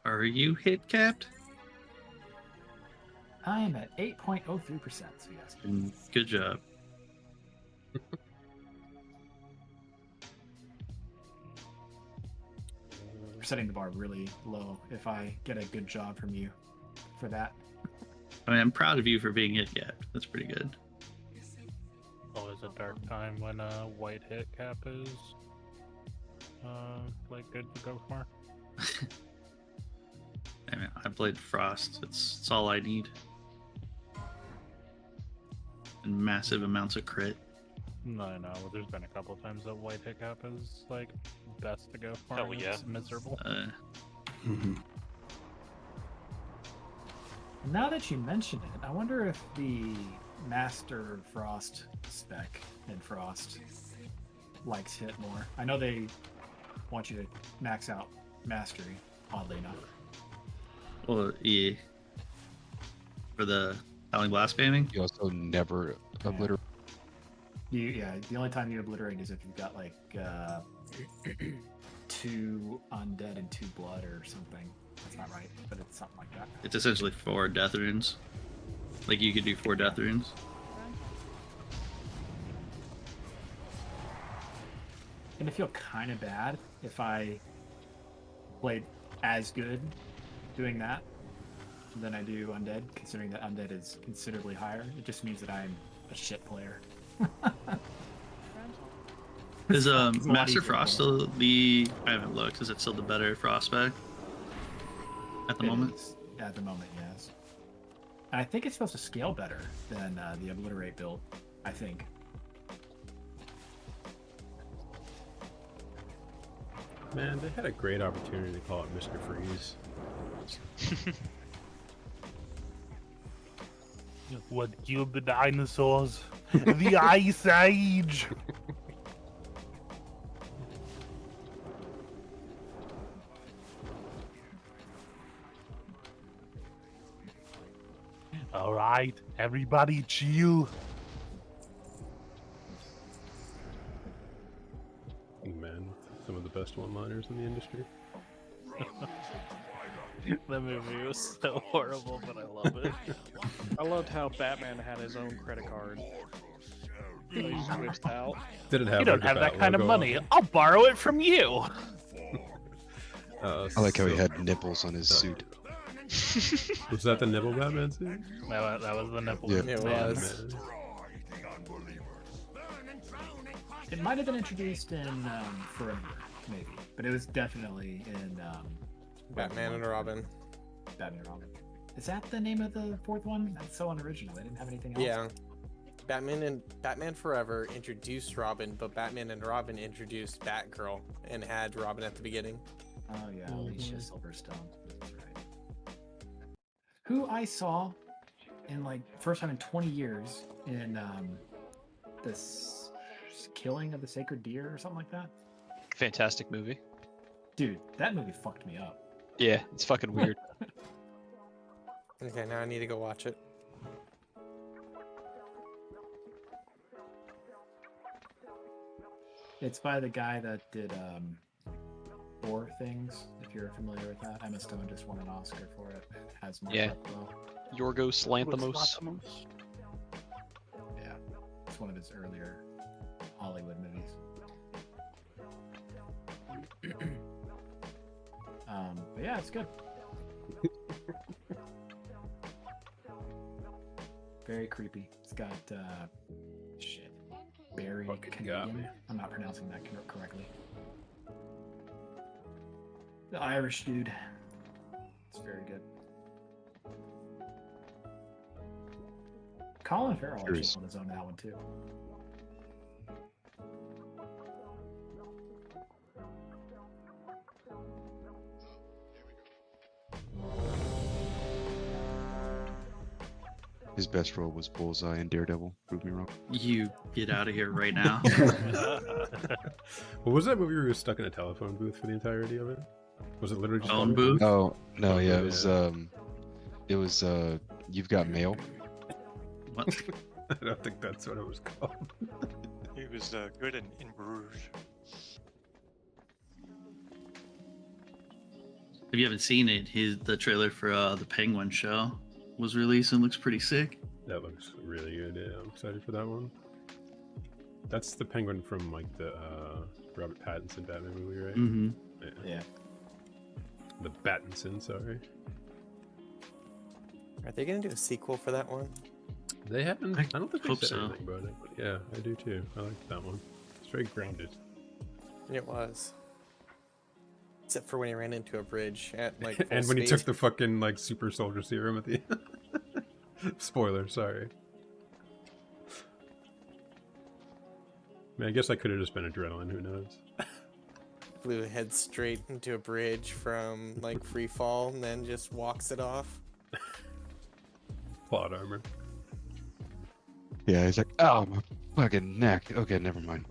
Are you hit capped? I am at 8.03%, so yes. Good job. We're setting the bar really low if I get a good job from you for that. I mean, I'm proud of you for being hit capped. That's pretty good. Always a dark time when white hit cap is like good to go for. I mean, I played Frost. It's all I need. And massive amounts of crit. No, well, there's been a couple times that white hit cap is like best to go for. Hell and yeah. It's miserable. Now that you mention it, I wonder if the Master Frost spec in Frost likes hit more. I know they want you to max out Mastery, oddly enough. Well, yeah. For the Howling Blast spamming? You also never obliterate. The only time you obliterate is if you've got like 2 undead and 2 blood or something. That's not right, but it's something like that. It's essentially 4 death runes. Like you could do 4 death runes. And I feel kind of bad if I played as good doing that than I do undead, considering that undead is considerably higher. It just means that I'm a shit player. Is It's a lot Master easier Frost for still the? I haven't looked. Is it still the better Frost spec at the It moment? is. At the moment, yes. And I think it's supposed to scale better than the Obliterate build. I think. Man, they had a great opportunity to call it Mr. Freeze. What killed the dinosaurs? The Ice Age! Alright, everybody chill. Man, some of the best one-liners in the industry. The movie was so horrible, but I love it. I loved how Batman had his own credit card. So he switched out. Did it have You don't like, have a that Bat kind of logo money. on I'll borrow it from you. I like how he had nipples on his suit. Was that the nipple Batman suit? That was the nipple. Yeah. It Man. was. It might have been introduced in Forever, maybe, but it was definitely in Batman and Robin. Batman and Robin. Is that the name of the 4th one? That's so unoriginal. They didn't have anything else. Yeah. Batman Forever introduced Robin, but Batman and Robin introduced Batgirl and had Robin at the beginning. Oh yeah, Alicia Silverstone. That's right. Who I saw in like first time in 20 years in this Killing of the Sacred Deer or something like that. Fantastic movie. Dude, that movie fucked me up. Yeah, it's fucking weird. Okay, now I need to go watch it. It's by the guy that did Four Things, if you're familiar with that. Emma Stone just won an Oscar for it. It has Mark Yeah. Ruffalo. Yorgos Lanthimos. Yeah, it's one of his earlier Hollywood movies. But yeah, it's good. Very creepy. It's got shit. Barry Fucking got me. Canadian. I'm not pronouncing that correctly. The Irish dude. It's very good. Colin Farrell actually Curious. on his own that one too. His best role was Bullseye in Daredevil. Prove me wrong. You get out of here right now. What was that movie where he was stuck in a telephone booth for the entirety of it? Was it literally just Phone telephone? booth? Oh no, Oh, yeah, yeah. it was You've Got Mail. What? I don't think that's what it was called. He was good in Bruges. If you haven't seen it, the trailer for the Penguin show was released and looks pretty sick. That looks really good. Yeah, I'm excited for that one. That's the Penguin from like the Robert Pattinson Batman movie, right? Mm-hmm. Yeah. The Pattinson, sorry. Are they gonna do a sequel for that one? They haven't. I don't think they hope said so. anything about it. But yeah, I do too. I like that one. It's very grounded. It was. Except for when he ran into a bridge at like And full when he speed. took the fucking like super soldier serum at the end. Spoiler, sorry. I mean, I guess I could have just been adrenaline. Who knows? Flew head straight into a bridge from like free fall and then just walks it off. Plot armor. Yeah, he's like, oh, my fucking neck. Okay, never mind.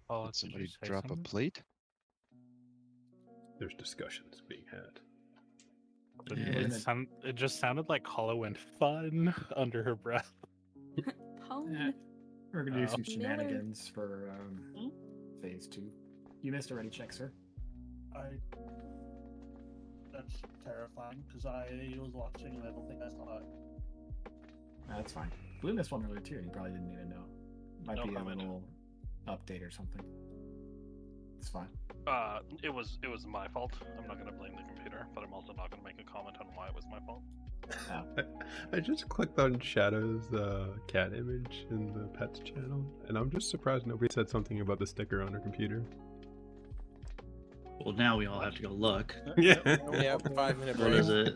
Oh, Did somebody drop a plate? There's discussions being had. It just sounded like Hollow and fun under her breath. Pwn. We're gonna do some Oh. shenanigans for phase 2. You missed a ready check, sir. That's terrifying because I was watching and I don't think I saw it. That's fine. Blue missed one earlier too, and he probably didn't even know. Might No be a comment. little update or something. It's fine. It was my fault. I'm not gonna blame the computer, but I'm also not gonna make a comment on why it was my fault. I just clicked on Shadow's cat image in the pets channel, and I'm just surprised nobody said something about the sticker on her computer. Well, now we all have to go look. Yeah. Yeah, 5 minute What break. is it?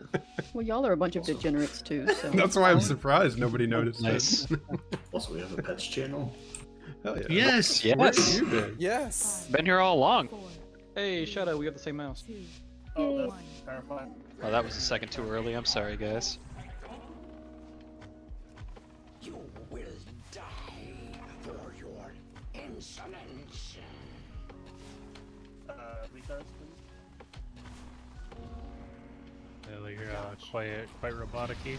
Well, y'all are a bunch of degenerates too. So That's why I'm surprised nobody noticed Nice. it. Also, we have a pets channel. Hell yeah. Yes. Where have Yes. you been? Yes. Been here all along. Hey, Shadow, we got the same mouse. Oh, that's terrifying. Oh, that was a second too early. I'm sorry, guys. You will die for your insolence. Retards, please. You're quite robotic-y.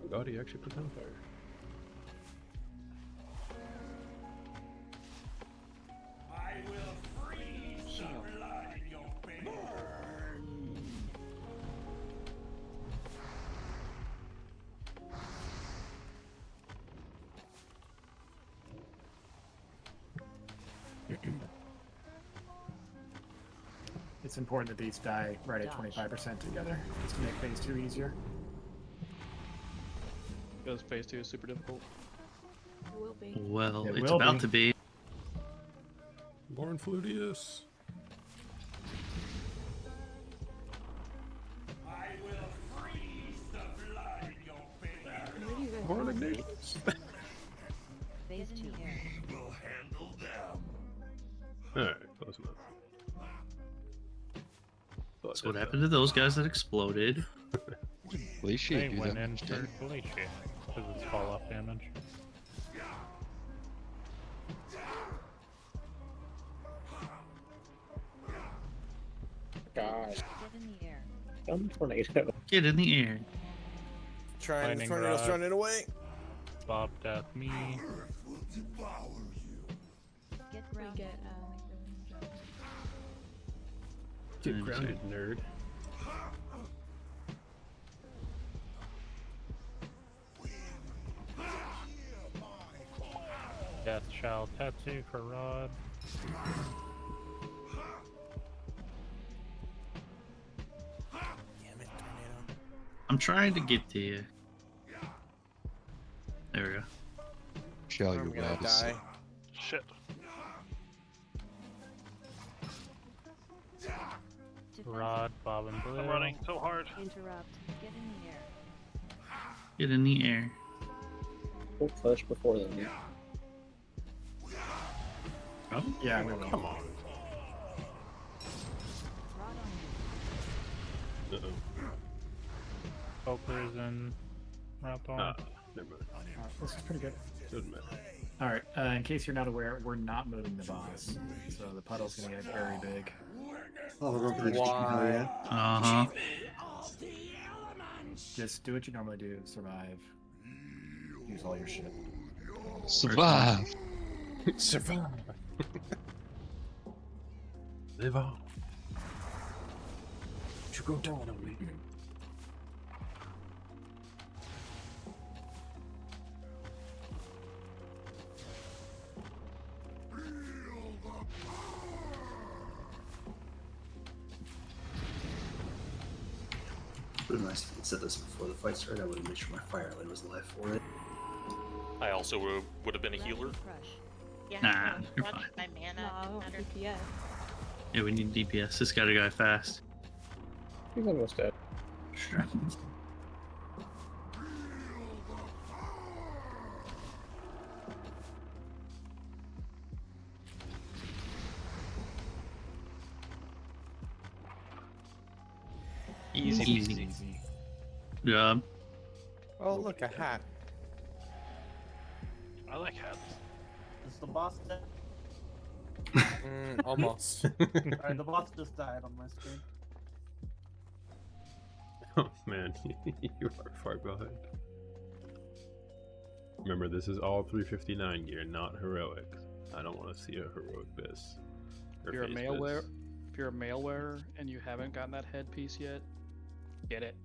Oh god, he actually put down fire. I will freeze the blood in your veins. It's important that these die right at 25% together, just to make phase 2 easier. Because phase 2 is super difficult. It will be. Well, It it's will about be. to be. Born Fludius. I will freeze the blood in your veins. Where do you guys Born go? Ignatius. Phase 2 air. We'll handle them. Alright, close enough. So what happened to those guys that exploded? Leashy, They do went that in instead. for Felicia because it's fall off damage. God. Get in the air. Dumb tornado. Get in the air. Trying, the Lightning tornado's rod. running away. Bob Death me. Will devour you. Get We grounded. get Get grounded, nerd. Death shall tattoo for Rod. Damn it, tornado. I'm trying to get to you. There we go. Shall I'm you gonna rad die. Shit. Rod, Bob, and Blue. I'm running so hard. Interrupt. Get in the air. Get in the air. Full flesh before them. Oh? Yeah, we will. Come on. Rod on you. Uh-oh. Poker is in route on. Never mind. This is pretty good. Doesn't matter. Alright, in case you're not aware, we're not moving the boss. So the puddle's gonna get very big. Oh, we're going for Why? Uh huh. Just do what you normally do. Survive. Use all your shit. Survive. Survive. Live on. You go down on me. It would have been nice if you'd said this before the fight started. I would have made sure my firelight was alive for it. I also would have been a healer. Yeah, Nah, no, you're watch fine. my mana. No, matter. DPS. Yeah, we need DPS. This gotta go fast. He's almost dead. Sure. Easy Easy. peasy. Yeah. Oh, look, a hat. I like hats. Is the boss dead? Almost. Alright, the boss just died on my screen. Oh man, you are far behind. Remember, this is all 359 gear, not heroics. I don't want to see a heroic bis. If you're a maleware, if you're a maleware and you haven't gotten that headpiece yet, get it.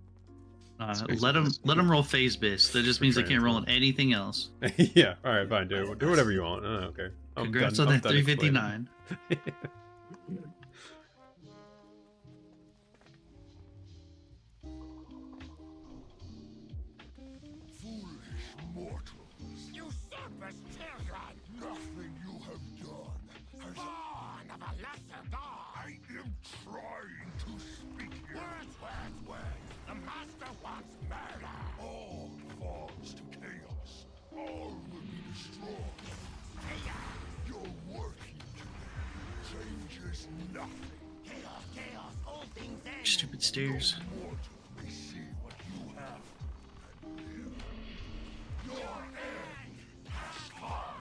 Let them roll phase bis. That just means they can't roll on anything else. Yeah, alright, fine. Do whatever you want. I don't care. Congrats on that 359. Foolish mortals. Usurpers children. Nothing you have done has... Born of a lesser god. I am trying to speak here. Words. The master wants murder. All falls to chaos. All will be destroyed. Your working today changes nothing. Chaos, all things end. Stupid stairs. Mortal may see what you have. And live. Your end has come.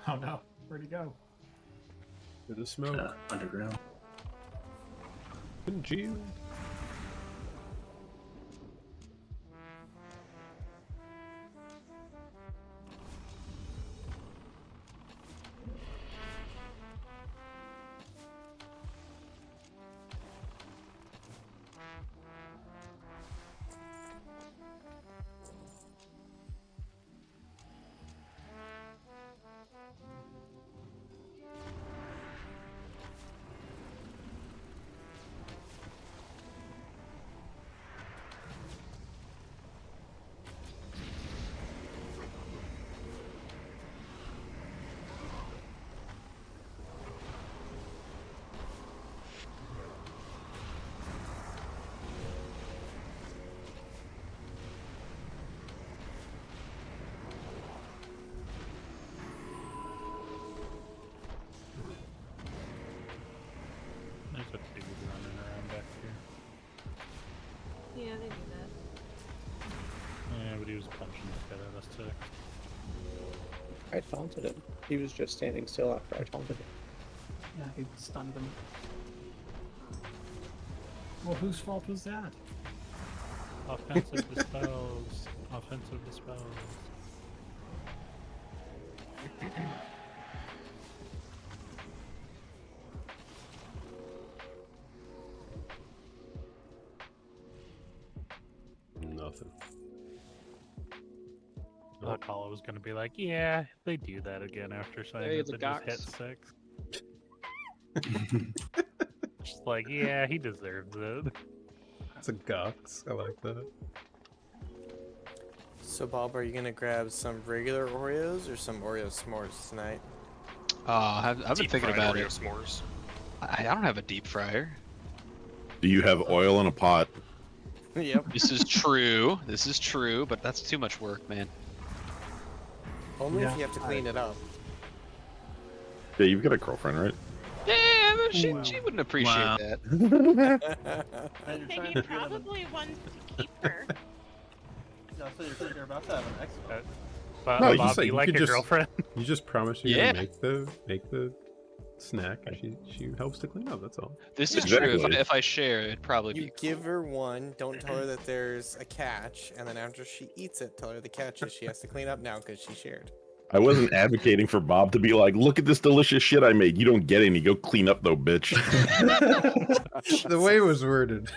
Oh no, where'd he go? To the smoke. Underground. Couldn't you? There's a dude running around back here. Yeah, they do that. Yeah, but he was punching the shit out of us too. I taunted him. He was just standing still after I taunted him. Yeah, he stunned them. Well, whose fault was that? Offensive dispels. Offensive dispels. Nothing. I thought Hollow was gonna be like, yeah, they do that again after saying Hey, that the they just hit Gox. 6. Just like, yeah, he deserves it. That's a Gox. I like that. So, Bob, are you gonna grab some regular Oreos or some Oreo s'mores tonight? I've been Deep thinking fried about Oreo it. s'mores. I don't have a deep fryer. Do you have oil in a pot? Yep. This is true. This is true, but that's too much work, man. Only Yeah, if you have to clean it up. Yeah, you've got a girlfriend, right? Yeah, but she wouldn't appreciate Wow. that. I think he probably wants to keep her. Yeah, so you're about to have an expo. But No, you Bob, just say you like could your just, girlfriend? You just promise you're Yeah. gonna make the snack, and she helps to clean up. That's all. This is true. If I share, it'd probably You be. give her one, don't tell her that there's a catch, and then after she eats it, tell her the catch is she has to clean up now because she shared. I wasn't advocating for Bob to be like, look at this delicious shit I made. You don't get any. Go clean up though, bitch. The way it was worded.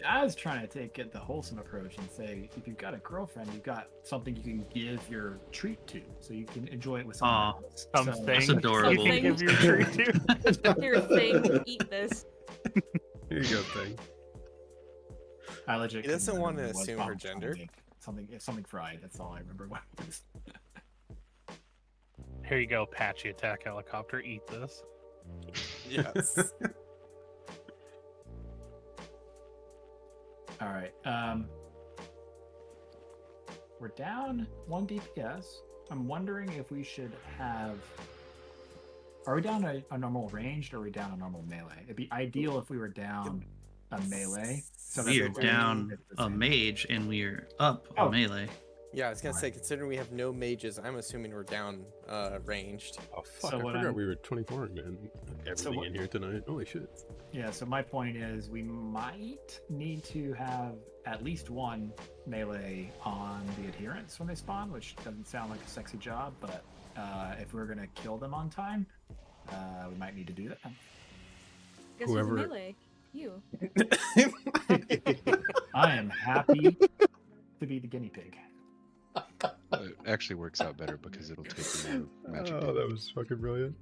I was trying to get the wholesome approach and say, if you've got a girlfriend, you've got something you can give your treat to, so you can enjoy it with someone else. Something. That's adorable. You can give your treat to. Here, thing, eat this. Here you go, thing. I legit. He doesn't couldn't want to remember what assume her Bob gender. told me. Something fried. That's all I remember. What it was. Here you go, Patchy Attack Helicopter. Eat this. Yes. All right. We're down 1 DPS. I'm wondering if we should have. Are we down a normal ranged or are we down a normal melee? It'd be ideal if we were down a melee. So We are that down a mage and we are up a melee. Yeah, I was gonna say, considering we have no mages, I'm assuming we're down ranged. Oh fuck! So I what forgot I'm- we were 24 man. Everything in here tonight. Holy shit! Yeah, so my point is we might need to have at least one melee on the adherents when they spawn, which doesn't sound like a sexy job, but if we're gonna kill them on time, we might need to do that. Guess Whoever- who's melee? You. I am happy to be the guinea pig. It actually works out better because it'll take more magic. Oh, that was fucking brilliant.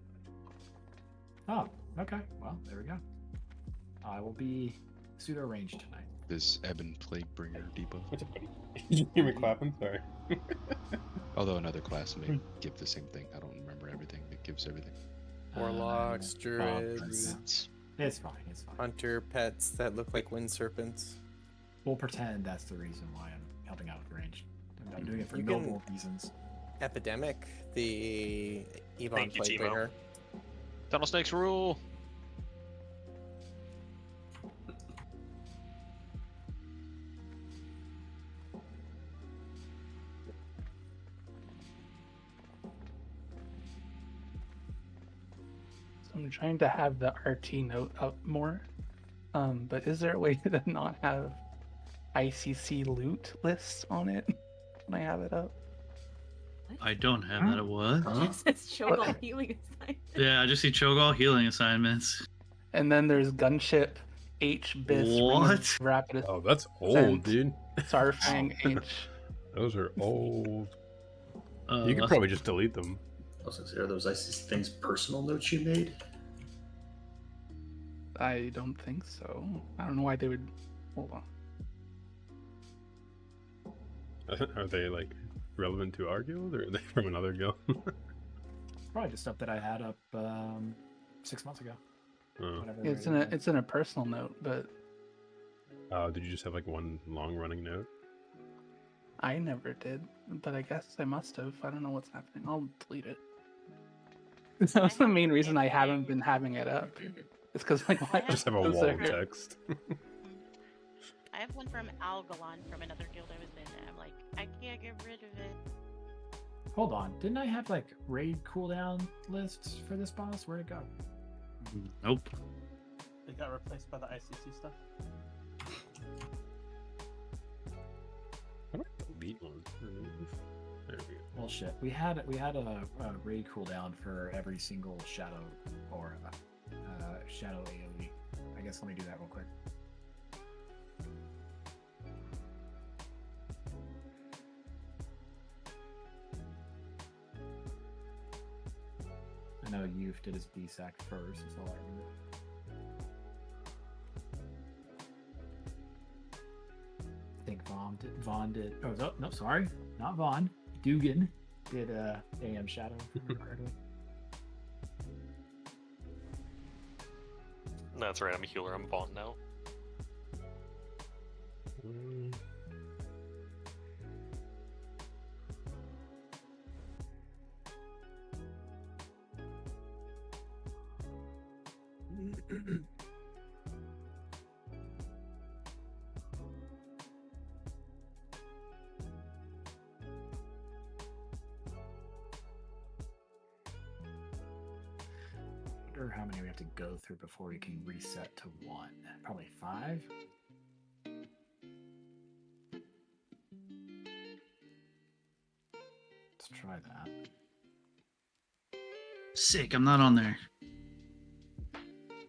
Oh, okay. Well, there we go. I will be pseudo ranged tonight. This Ebon Plague Bringer debuff. Did you hear me clapping? Sorry. Although another class may give the same thing. I don't remember everything. It gives everything. Warlocks, druids, It's fine. It's fine. hunter pets that look like wind serpents. We'll pretend that's the reason why I'm helping out with ranged. I'm doing it for You noble can- reasons. Epidemic, the Ebon Thank you, Timo. Plaguebringer. Tunnel snakes rule. I'm trying to have the RT note up more, but is there a way to not have ICC loot lists on it when I have it up? I don't have that at what? It says show all healing assignment. Yeah, I just see Cho'Gall healing assignments. And then there's Gunship H Bis What? Rapid Oh, that's old, Ascent, dude. Sarfang H. Those are old. Uh, You could probably just delete them. I was gonna say, are those ICC things personal notes you made? I don't think so. I don't know why they would. Hold on. Are they like relevant to our guild, or are they from another guild? Probably just stuff that I had up 6 months ago. Oh. Whatever It's it in a is. it's in a personal note, but Did you just have like one long running note? I never did. But I guess I must have. I don't know what's happening. I'll delete it. That's the main reason I haven't been having it up. It's because like why Just have a is wall there- of text. I have one from Algalon from another guild I was in, and I'm like, I can't get rid of it. Hold on. Didn't I have like raid cooldown lists for this boss? Where'd it go? Nope. It got replaced by the ICC stuff. How do I delete one? There we go. Well, shit. We had a raid cooldown for every single shadow or shadow AoE. I guess let me do that real quick. I know Youth did his BSAC first. That's all I remember. I think Vaughn did. Oh no, sorry, not Vaughn. Dugan did AM Shadow. If I remember correctly. That's right, I'm a healer. I'm Vaughn now. wonder how many we have to go through before we can reset to 1. Probably 5. Let's try that. Sick, I'm not on there.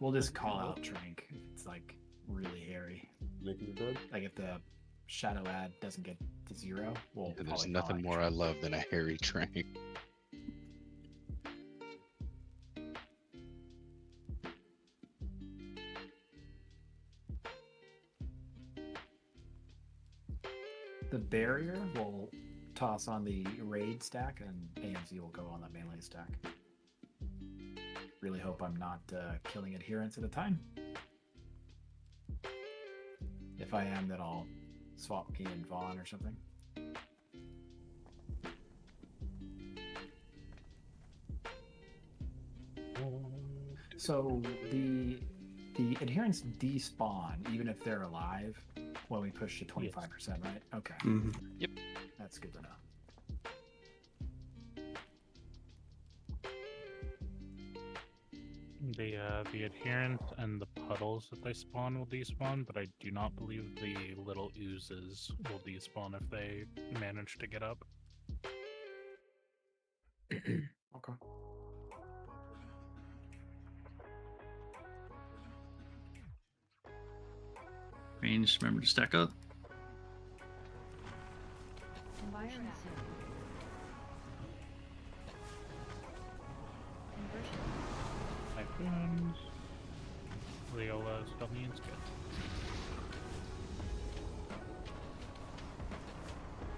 We'll just call out Drink if it's like really hairy. Making it dead? Like if the shadow ad doesn't get to 0, we'll Yeah, there's probably nothing more I love than a hairy train. The barrier will toss on the raid stack, and AMZ will go on the melee stack. Really hope I'm not killing adherents at a time. If I am, then I'll swap me and Vaughn or something. So the adherents despawn even if they're alive when we push to 25%, right? Okay. Yep. That's good to know. The adherent and the puddles that they spawn will despawn, but I do not believe the little oozes will despawn if they manage to get up. Okay. Range, remember to stack up. Conversion soon. Conversion. Typhoons. Leola still needs good.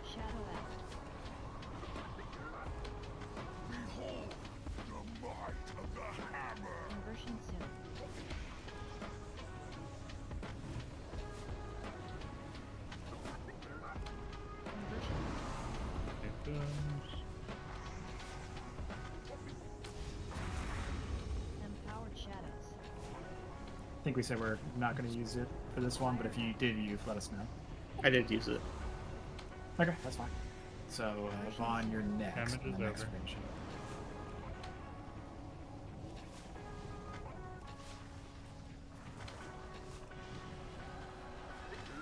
Shadow out. Behold the might of the hammer. Conversion soon. Typhoons. Empowered shadows. I think we said we're not going to use it for this one, but if you did use, let us know. I did use it. Okay, that's fine. So, Vaughn, you're next. Damage in is the next over. range.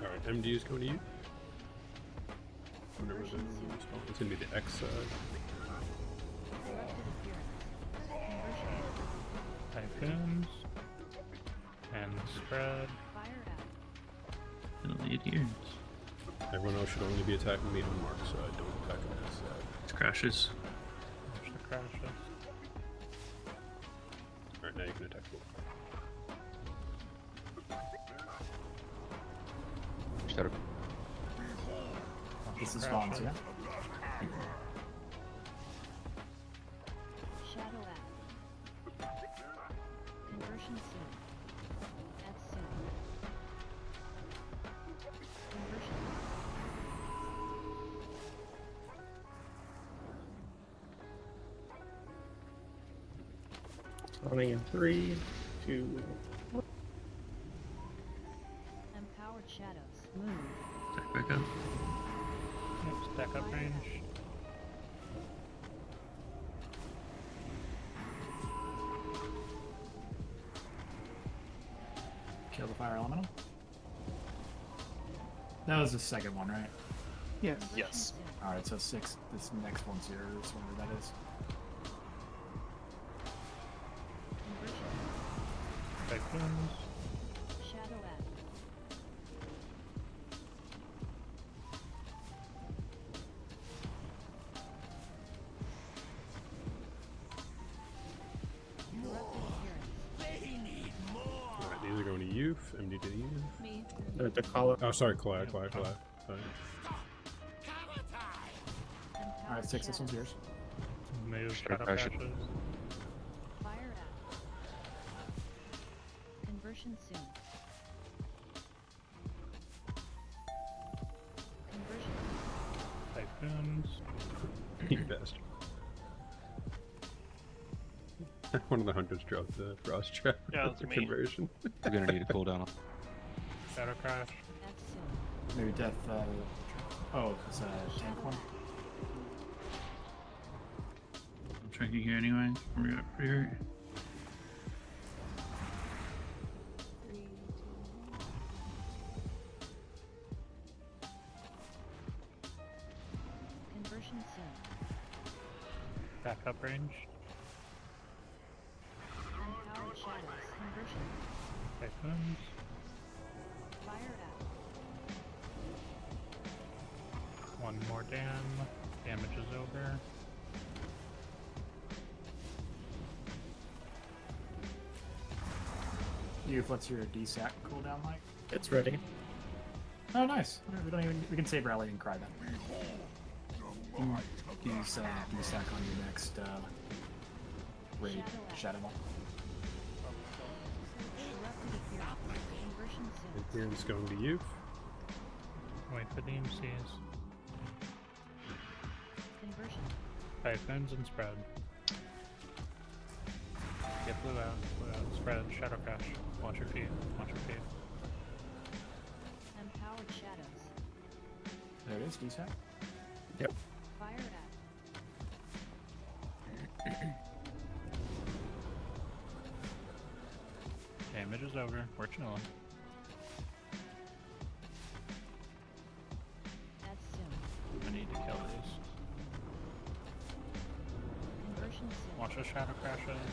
Alright, MD is going to you. Whenever the spawn. It's going to be the X side. Typhoons. And spread. Fire out. Kill the adherents. Everyone else should only be attacking me on Mark's side. Don't attack on this side. It crashes. Watch the crashes. Alright, now you can attack both. Shadow. This is Vaughn's, yeah? Shadow out. Conversion soon. At soon. Conversion. Spawning in 3, 2. Empowered shadows. Move. Stack back up. Yep, stack up range. Kill the fire elemental. That was the second one, right? Yes. Yes. Alright, so 6. This next one's yours, whatever that is. Typhoons. Shadow out. Corrupted appearance. Alright, these are going to you. MD to you. Me. To call it. Oh, sorry, Collide. Sorry. Alright, 6. This one's yours. Move Shadow shadow crashes. crashes. Fire out. Conversion soon. Conversion. Typhoons. You bastard. One of the hunters dropped the frost trap Yeah, that's for me. conversion. We're gonna need a cooldown. Shadow crash. At soon. Maybe death. Oh, it's a tank one. I'm tracking here anyway. We're pretty hurt. Backup range. Empowered shadows. Conversion. Typhoons. Fire out. One more damage is over. What's your DSAC cooldown like? It's ready. Oh, nice. We can save rally and cry then. Use DSAC on your next raid Shadow Ball. Adherence going to you. Wait for the MCs. Conversion. Typhoons and spread. Get blue out, spread, shadow crash. Watch your feet, watch your feet. Empowered shadows. There it is, DSAC. Yep. Fire out. Damage is over, we're chilling. Add soon. We need to kill these. Conversion soon. Watch the shadow crashes.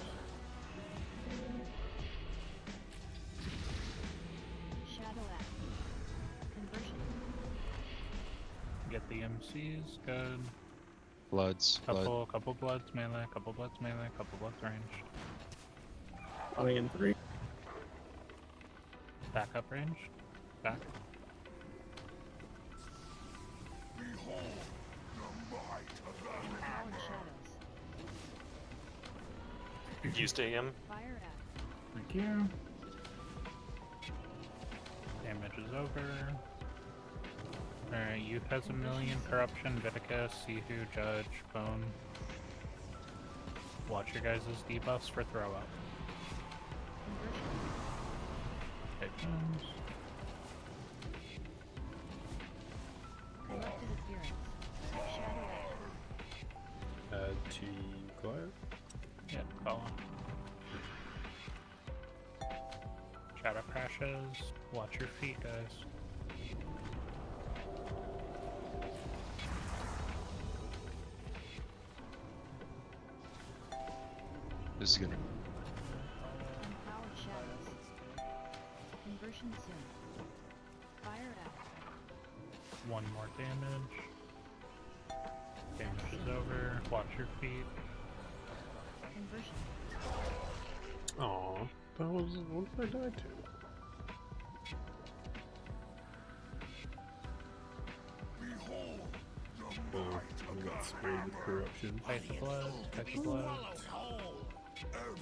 Shadow out. Conversion. Get the MCs, good. Bloods. Couple bloods melee, couple bloods ranged. 20 and 3. Backup range. Back. Empowered shadows. Used AM. Fire out. Thank you. Damage is over. Alright, Youth has a million. Corruption, Vitica, Sihu, Judge, Bone. Watch your guys' debuffs for throw up. Typhoons. Corrupted appearance. Shadow out. Add to Goliath. Yep, call him. Shadow crashes. Watch your feet, guys. This is gonna. Empowered shadows. Conversion soon. Fire out. One more damage. Damage is over. Watch your feet. Conversion. Aw, that was what did I die to? Oh, I got sprayed with corruption. Fight the blood. Fight the blood.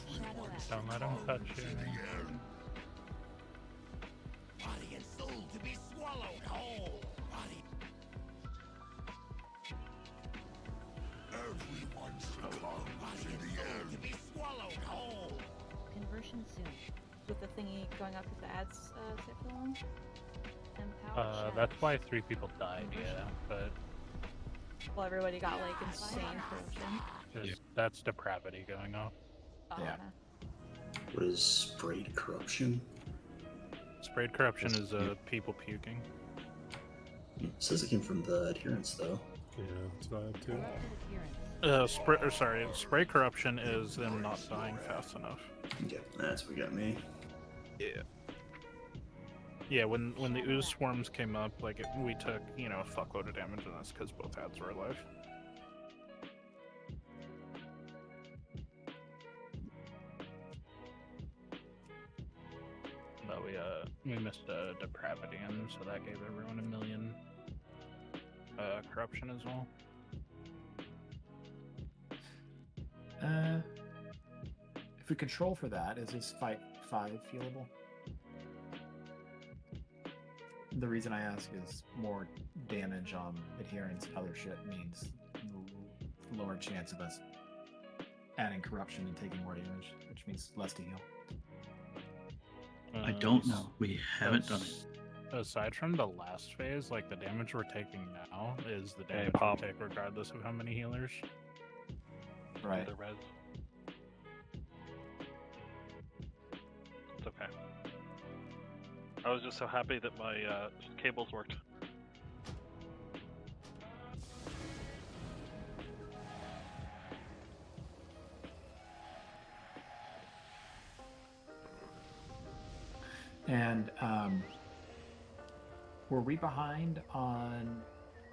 Shadow out. Don't let him touch you. Body and soul to be swallowed whole. Body. Everyone succumbs in the end. To be swallowed whole. Conversion soon. With the thingy going up with the ads set for long. Empowered shadows. That's why 3 people died, yeah, but Well, everybody got like insane corruption. that's depravity going off. Oh, Yeah. okay. What is sprayed corruption? Sprayed corruption is people puking. It says it came from the adherence, though. Yeah, that's what I have too. Corrupted appearance. Spray corruption is them not dying fast enough. Yeah, that's what got me. Yeah. Yeah, when the ooze swarms came up, like we took, a fuckload of damage, and that's because both ads were alive. But we missed a depravity in, so that gave everyone a million corruption as well. If we control for that, is this fight 5 feelable? The reason I ask is more damage on adherence and other shit means lower chance of us adding corruption and taking more damage, which means less to heal. I don't know. We haven't done it. Aside from the last phase, like the damage we're taking now is the Hey, damage Pop. we take regardless of how many healers. Right. The res. It's okay. I was just so happy that my cables worked. And were we behind on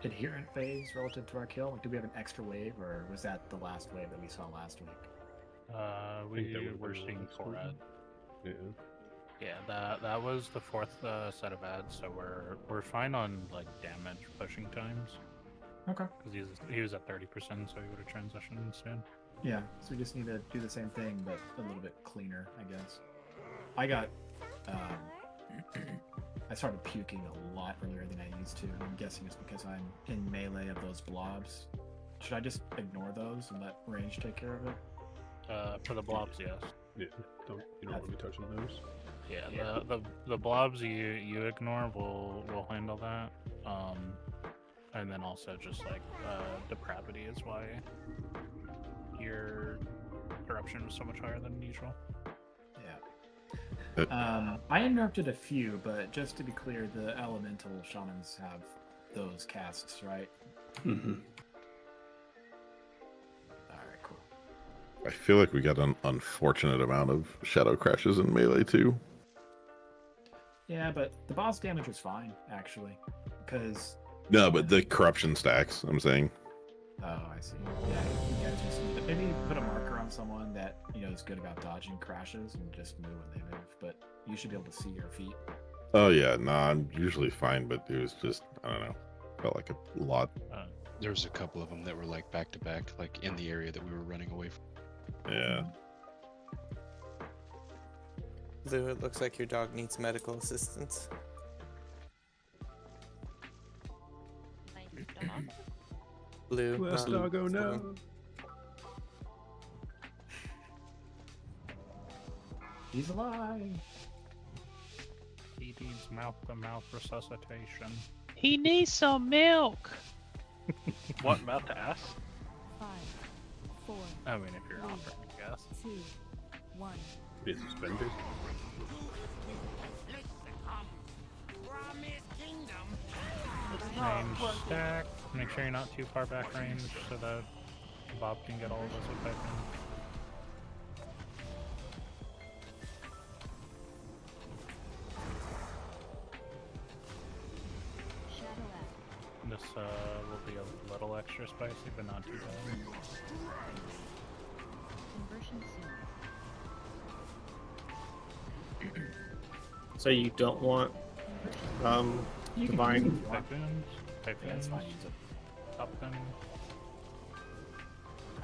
adherent phase relative to our kill? Like, do we have an extra wave, or was that the last wave that we saw last week? We were seeing 4 ads. Yeah. Yeah, that was the 4th set of ads, so we're fine on like damage pushing times. Okay. Because he was at 30%, so he would have transitioned soon. Yeah, so we just need to do the same thing, but a little bit cleaner, I guess. I got, I started puking a lot earlier than I used to. I'm guessing it's because I'm in melee of those blobs. Should I just ignore those and let range take care of it? For the blobs, yes. Yeah, you don't want to be touching those. Yeah, the blobs you ignore, we'll handle that. And then also just like depravity is why your corruption was so much higher than usual. Yeah. I interrupted a few, but just to be clear, the elemental shamans have those casts, right? Mm-hmm. Alright, cool. I feel like we got an unfortunate amount of shadow crashes in melee too. Yeah, but the boss damage was fine, actually. Because... No, but the corruption stacks, I'm saying. Oh, I see. Yeah, you guys just need to maybe put a marker on someone that, is good about dodging crashes and just move when they move. But you should be able to see your feet. Oh yeah, I'm usually fine, but it was just, I don't know, felt like a lot. There was a couple of them that were like back to back, like in the area that we were running away from. Yeah. Lou, it looks like your dog needs medical assistance. Lou, Last not doggo, no. Lou. He's alive. He needs mouth-to-mouth resuscitation. He needs some milk. What, mouth to ass? 5, 4. I mean, if you're offering, I guess. 2, 1. Be suspended. Range stack. Make sure you're not too far back range so that Bob can get all of us effect in. This will be a little extra spicy, but not too bad. Conversion soon. So you don't want divine. Typhoons. Yeah, that's fine. Top gun.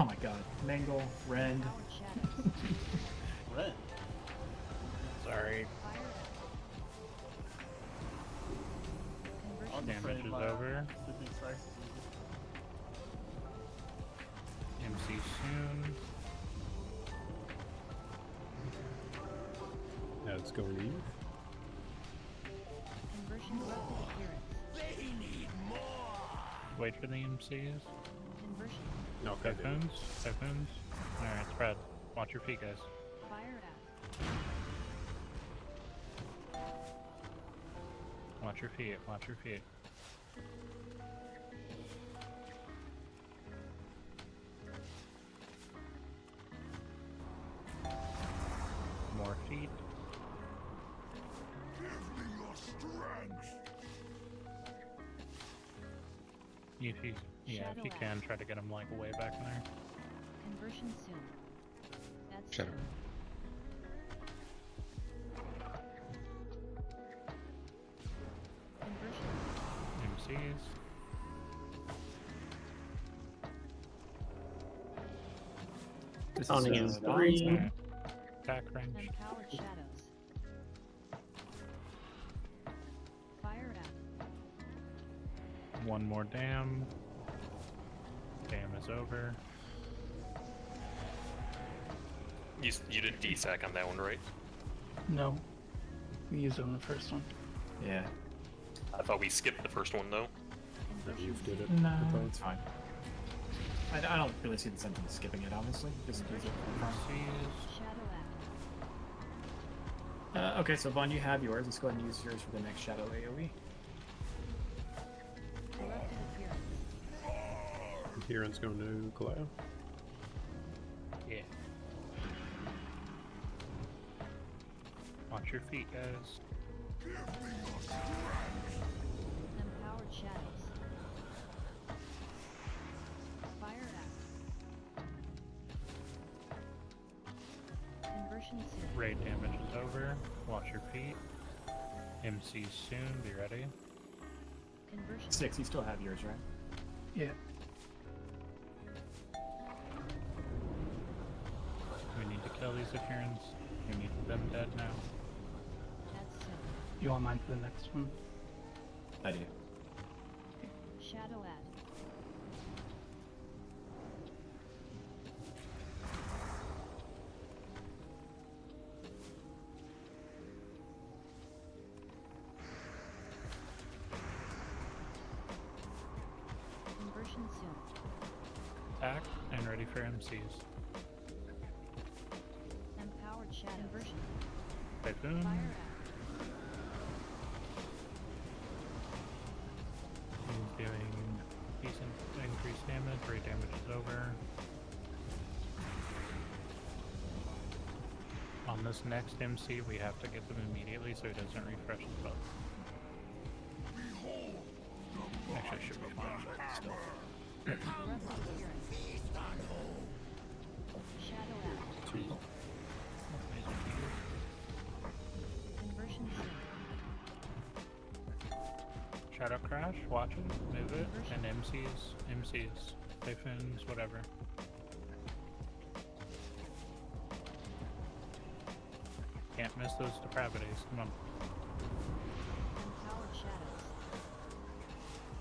Oh my god. Mangle, Rend. Red. Sorry. I'm Damage afraid is my over. sleeping strikes is easy. MC soon. That's going Eve. Conversion rapid appearance. They need more. Wait for the MCs. Conversion. Okay. Typhoons. Alright, spread. Watch your feet, guys. Fire out. Watch your feet. Watch your feet. More feet. Give me your strength. If you can, try to get him like way back in there. Conversion soon. That's Shadow. Conversion. MCs. This Counting is, in 3. Alright. Attack range. Empowered shadows. Fire out. One more dam. Dam is over. You did DSAC on that one, right? No. We used it on the first one. Yeah. I thought we skipped the first one though. You did it. No, it's fine. I don't really see the sense in skipping it, honestly. Just use it for fun. Shadow out. Okay, so Vaughn, you have yours. Let's go ahead and use yours for the next Shadow AoE. Corrupted appearance. Adherence going to Kaleo. Yeah. Watch your feet, guys. Empowered shadows. Fire act. Conversion soon. Raid damage is over. Watch your feet. MC soon. Be ready. Conversion. 6, you still have yours, right? Yeah. We need to kill these adherents. We need them dead now. That's soon. You want mine for the next one? I do. Shadow add. Conversion soon. Attack and ready for MCs. Empowered shadow. Conversion. Typhoon. Fire act. He's doing decent increased damage. Raid damage is over. On this next MC, we have to get them immediately so he doesn't refresh the buff. Actually, I should be fine, but still. Shadow act. Conversion soon. Shadow Crash, watch it, move it, and MCs, Typhoons, whatever. Can't miss those depravities, come on. Empowered shadows.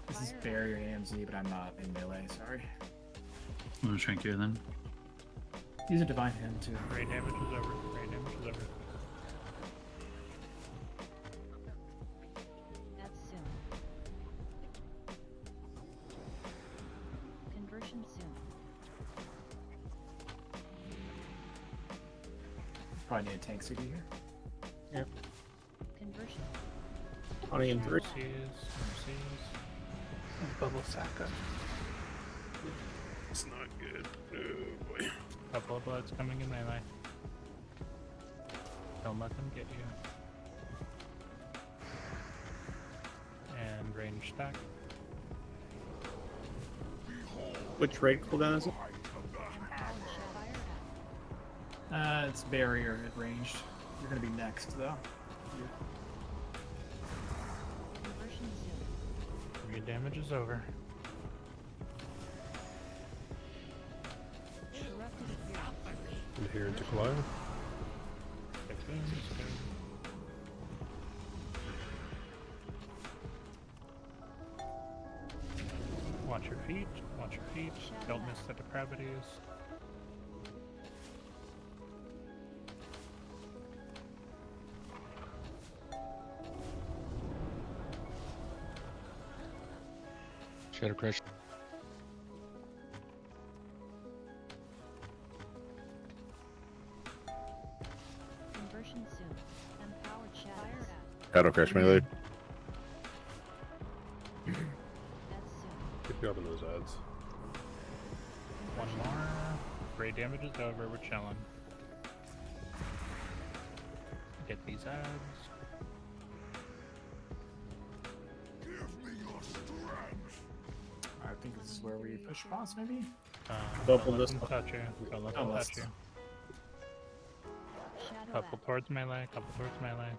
This is barrier AMZ, but I'm not in melee, sorry. I'm gonna shrink here then. Use a divine hand too. Raid damage is over, raid damage is over. That's soon. Conversion soon. Probably need a tank CD here. Yep. Conversion. 20 and 3. MCs. Bubble Saka. It's not good. Oh boy. Couple of bloods coming in melee. Don't let them get you. And range stack. Which raid cooldown is it? It's barrier at ranged. You're gonna be next though. Conversion soon. Raid damage is over. Corrupted appearance. Adherent to Kalaya. Typhoons, go. Watch your feet, watch your feet. Don't miss the depravities. Shadow Crash. Conversion soon. Empowered shadows. Shadow Crash melee. That's soon. Keep grabbing those ads. One more. Raid damage is over, we're chilling. Get these ads. I think this is where we push boss, maybe? Don't let them touch you. Don't let them Almost. touch you. Shadow Couple act. towards melee, couple towards melee.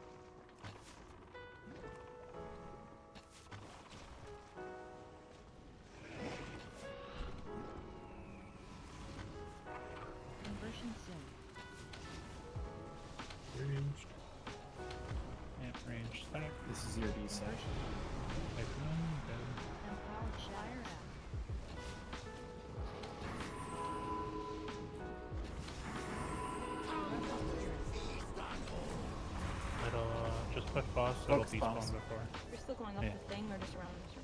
Conversion soon. Ranged. Yep, range stack. This is your D section. Typhoon, go. Empowered shadow act. Little, just push boss, so it'll Focus be boss. spawn before. You're still going up Yeah. the thing or just around this or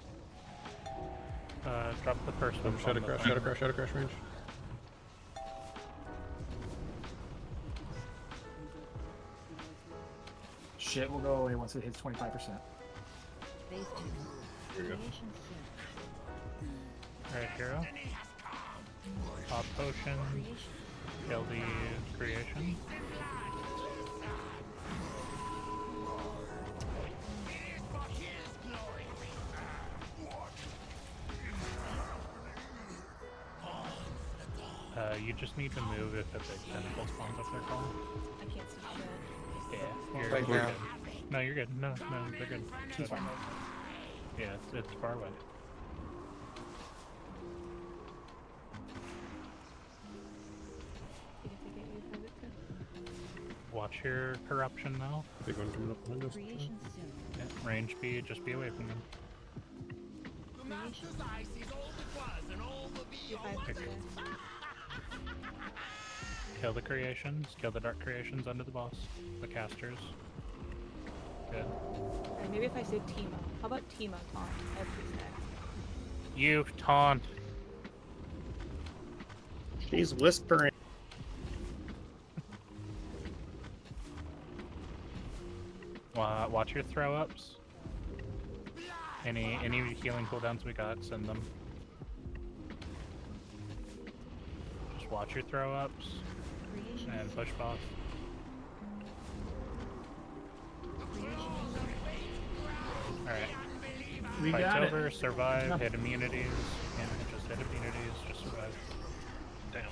Drop the first one. Shadow on the Crash, thing. Shadow Crash, Shadow Crash range. Shit will go away once it hits 25%. Phase 2. Here we go. Creation soon. Alright, hero. Pop potion. Creation. Kill the creation. You just need to move if a big tentacle spawns up there, Colin. I can't see shit. Yeah, Right you're now. good. No, you're good. No, they're good. She's fine. Yeah, it's far away. See if we get you for it. Watch your corruption now. Big one coming up behind us. Creation soon. Yeah, range B, just be away from them. The master's eye sees all that was and all the beyond. Kill the creations, kill the dark creations under the boss. The casters. Good. Alright, maybe if I say Timo. How about Timo taunt? I have 3 stacks. You taunt. She's whispering. Watch your throw ups. Any healing cooldowns we got, send them. Just watch your throw ups and push boss. Alright. We Fight's got over, it. survive, No. hit immunities. You can't just hit immunities, just survive. Damn.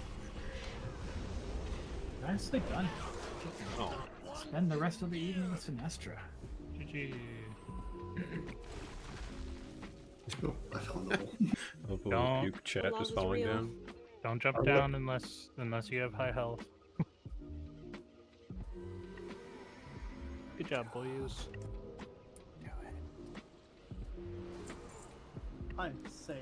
Nicely done. Oh. Spend the rest of the evening with Sinestra. GG. Oh, I fell in the hole. Hopefully Don't- puke chat Love just is falling real. down. Don't jump down unless you have high health. Good job, boys. I'm safe.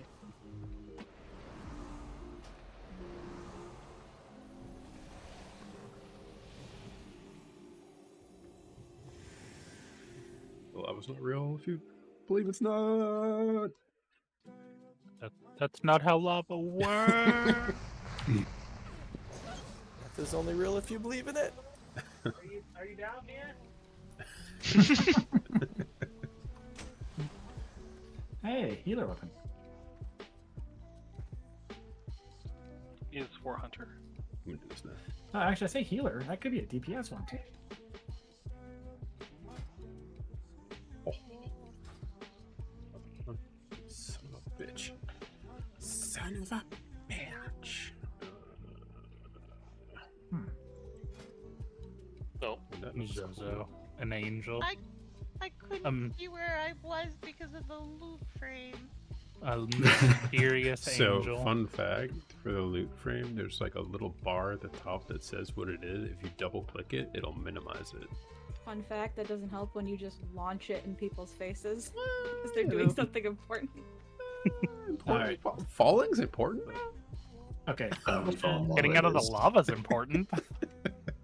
The lava's not real if you believe it's not. That's not how lava works. Death is only real if you believe in it. Are you down here? Hey, healer weapon. Is War Hunter. I'm gonna do this now. Oh, actually, I say healer. That could be a DPS one too. Son of a bitch. Son of a bitch. Oh, Zozo, an angel. I couldn't see where I was because of the loop frame. A mysterious So, angel. fun fact for the loot frame, there's like a little bar at the top that says what it is. If you double click it, it'll minimize it. Fun fact, that doesn't help when you just launch it in people's faces. Because they're doing something important. Important. Falling's important. Okay. Getting out of the lava's important.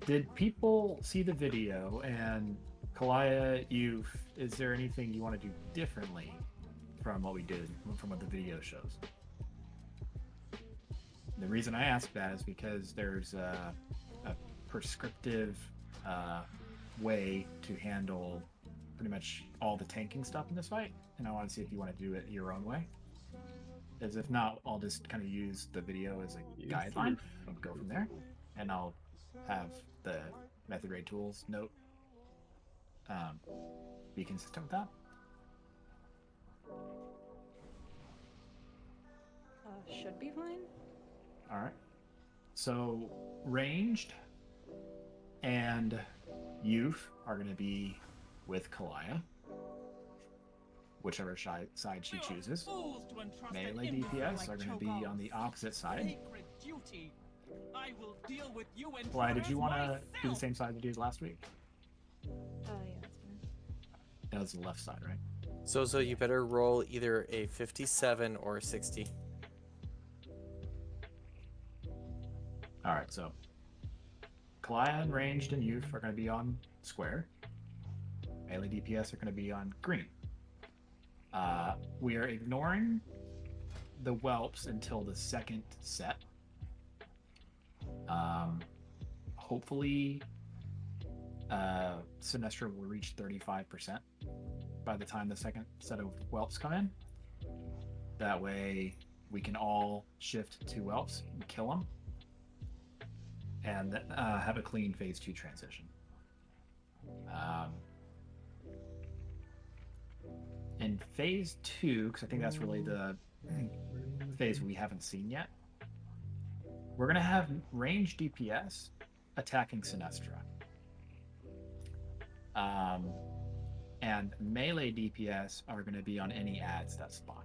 Did people see the video? And Kalaya, is there anything you want to do differently from what we did, from what the video shows? The reason I ask that is because there's a prescriptive way to handle pretty much all the tanking stuff in this fight, and I want to see if you want to do it your own way. As if not, I'll just kind of use the video as a guideline and go from there, and I'll have the method raid tools note be consistent with that. Should be fine. All right. So ranged and youth are going to be with Kalaya, whichever side she chooses. Melee DPS are going to be on the opposite side. Kalaya, did you want to do the same side that you did last week? Yeah, that's fine. That was the left side, right? So you better roll either a 57 or a 60. All right, so Kalaya and ranged and youth are going to be on square. Melee DPS are going to be on green. We are ignoring the whelps until the second set. Hopefully, Sinestra will reach 35% by the time the second set of whelps come in. That way, we can all shift to whelps and kill them, and have a clean phase 2 transition. In phase 2, because I think that's really the phase we haven't seen yet, We're gonna have range DPS attacking Sinestra. And melee DPS are going to be on any ads that spawn.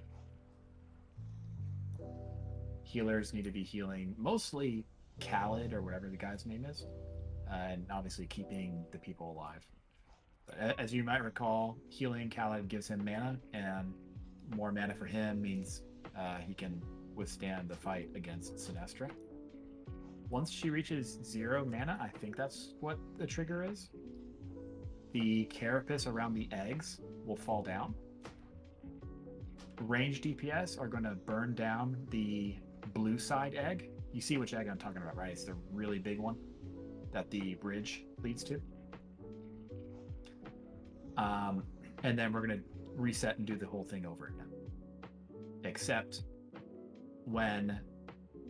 Healers need to be healing mostly Khalid or whatever the guy's name is, and obviously keeping the people alive. But as you might recall, healing Khalid gives him mana, and more mana for him means he can withstand the fight against Sinestra. Once she reaches 0 mana, I think that's what the trigger is, the carapace around the eggs will fall down. Range DPS are going to burn down the blue side egg. You see which egg I'm talking about, right? It's the really big one that the bridge leads to. And then we're going to reset and do the whole thing over again. Except when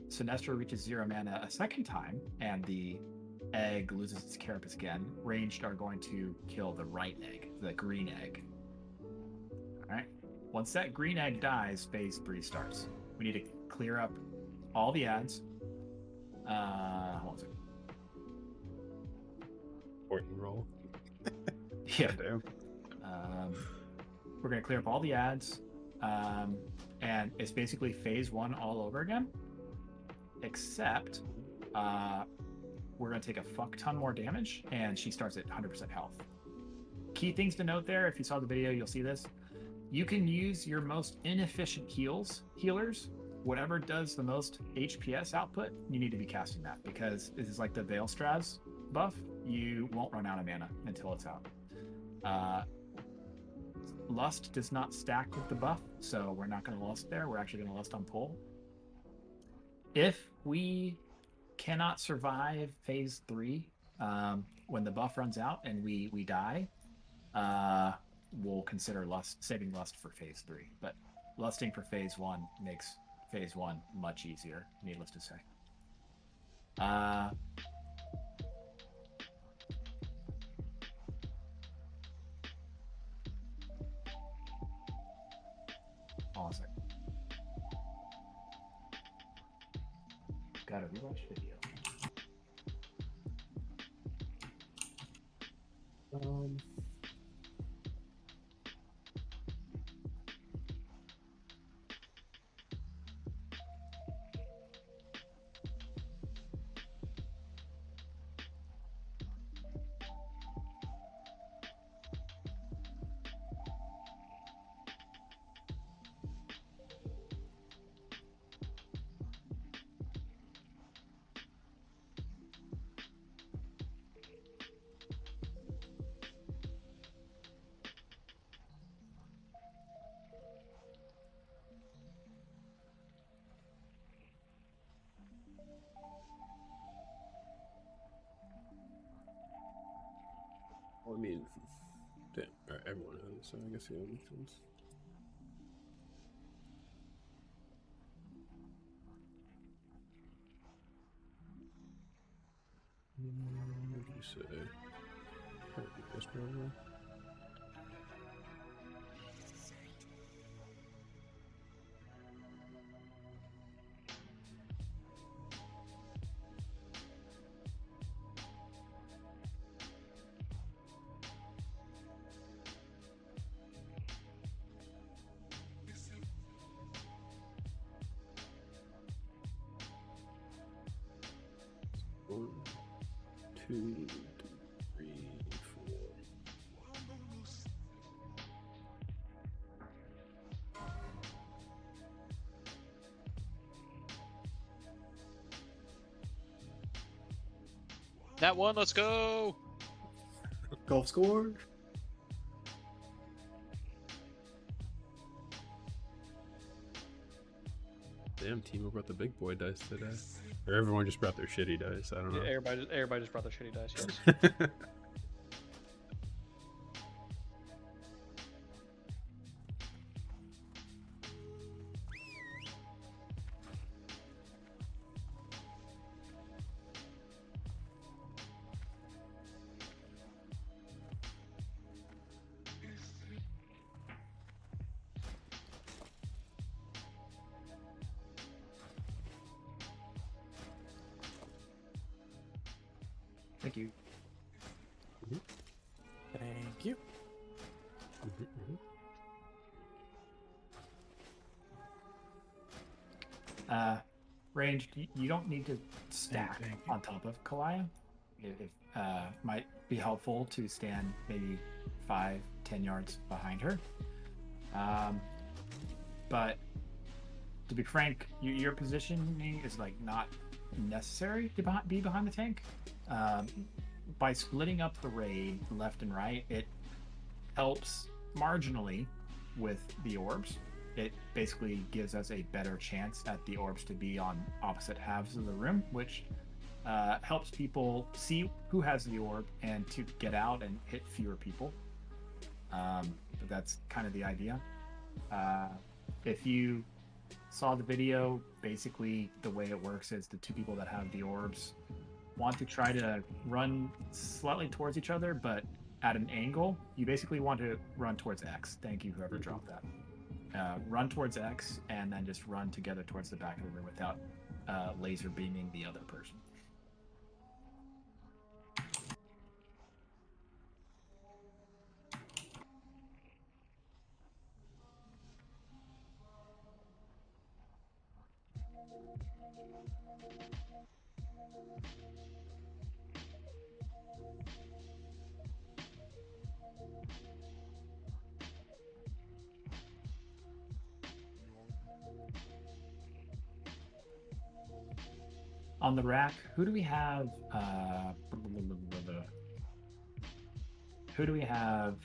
Sinestra reaches 0 mana a second time and the egg loses its carapace again, ranged are going to kill the right egg, the green egg. Alright. Once that green egg dies, phase 3 starts. We need to clear up all the ads. Hold on a second. Important roll. Yeah. Damn. We're going to clear up all the ads. And it's basically phase 1 all over again. Except we're going to take a fuck ton more damage, and she starts at 100% health. Key things to note there, if you saw the video, you'll see this. You can use your most inefficient healers. Whatever does the most HPS output, you need to be casting that, because this is like the Veil Straz buff. You won't run out of mana until it's out. Lust does not stack with the buff, so we're not going to lust there. We're actually going to lust on pull. If we cannot survive phase 3 when the buff runs out and we die, we'll consider saving lust for phase 3. But lusting for phase 1 makes phase 1 much easier, needless to say. Hold on a second. Gotta rewatch video. Well, I mean, damn, alright, everyone has, so I guess yeah, that makes sense. What did you say? Yes, probably. One, two, three, four. That one, let's go! Golf score. Damn, Timo brought the big boy dice today. Or everyone just brought their shitty dice, I don't know. Yeah, everybody just brought their shitty dice, yes. Thank you. Thank you. Ranged, you don't need to stack on top of Kalaya. It might be helpful to stand maybe 5-10 yards behind her. But to be frank, your positioning is like not necessary to be behind the tank. By splitting up the raid left and right, it helps marginally with the orbs. It basically gives us a better chance at the orbs to be on opposite halves of the room, which helps people see who has the orb and to get out and hit fewer people. But that's kind of the idea. If you saw the video, basically the way it works is the two people that have the orbs want to try to run slightly towards each other, but at an angle. You basically want to run towards X. Thank you, whoever dropped that. Run towards X and then just run together towards the back of the room without laser beaming the other person. On the rack, who do we have? Who do we have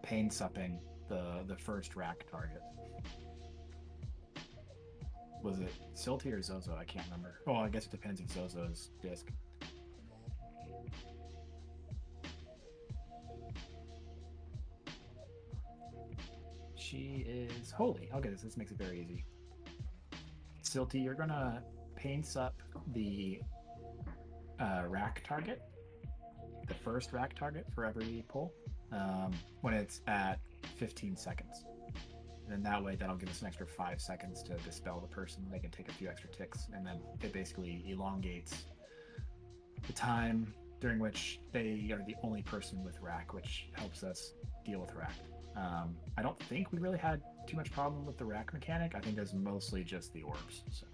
pain supping the first rack target? Was it Silty or Zozo? I can't remember. Oh, I guess it depends if Zozo's disc. She is Holy. Okay, this makes it very easy. Silty, you're gonna pain sup the rack target, the first rack target for every pull, when it's at 15 seconds. And then that way, that'll give us an extra 5 seconds to dispel the person. They can take a few extra ticks, and then it basically elongates the time during which they are the only person with rack, which helps us deal with rack. I don't think we really had too much problem with the rack mechanic. I think it's mostly just the orbs. So.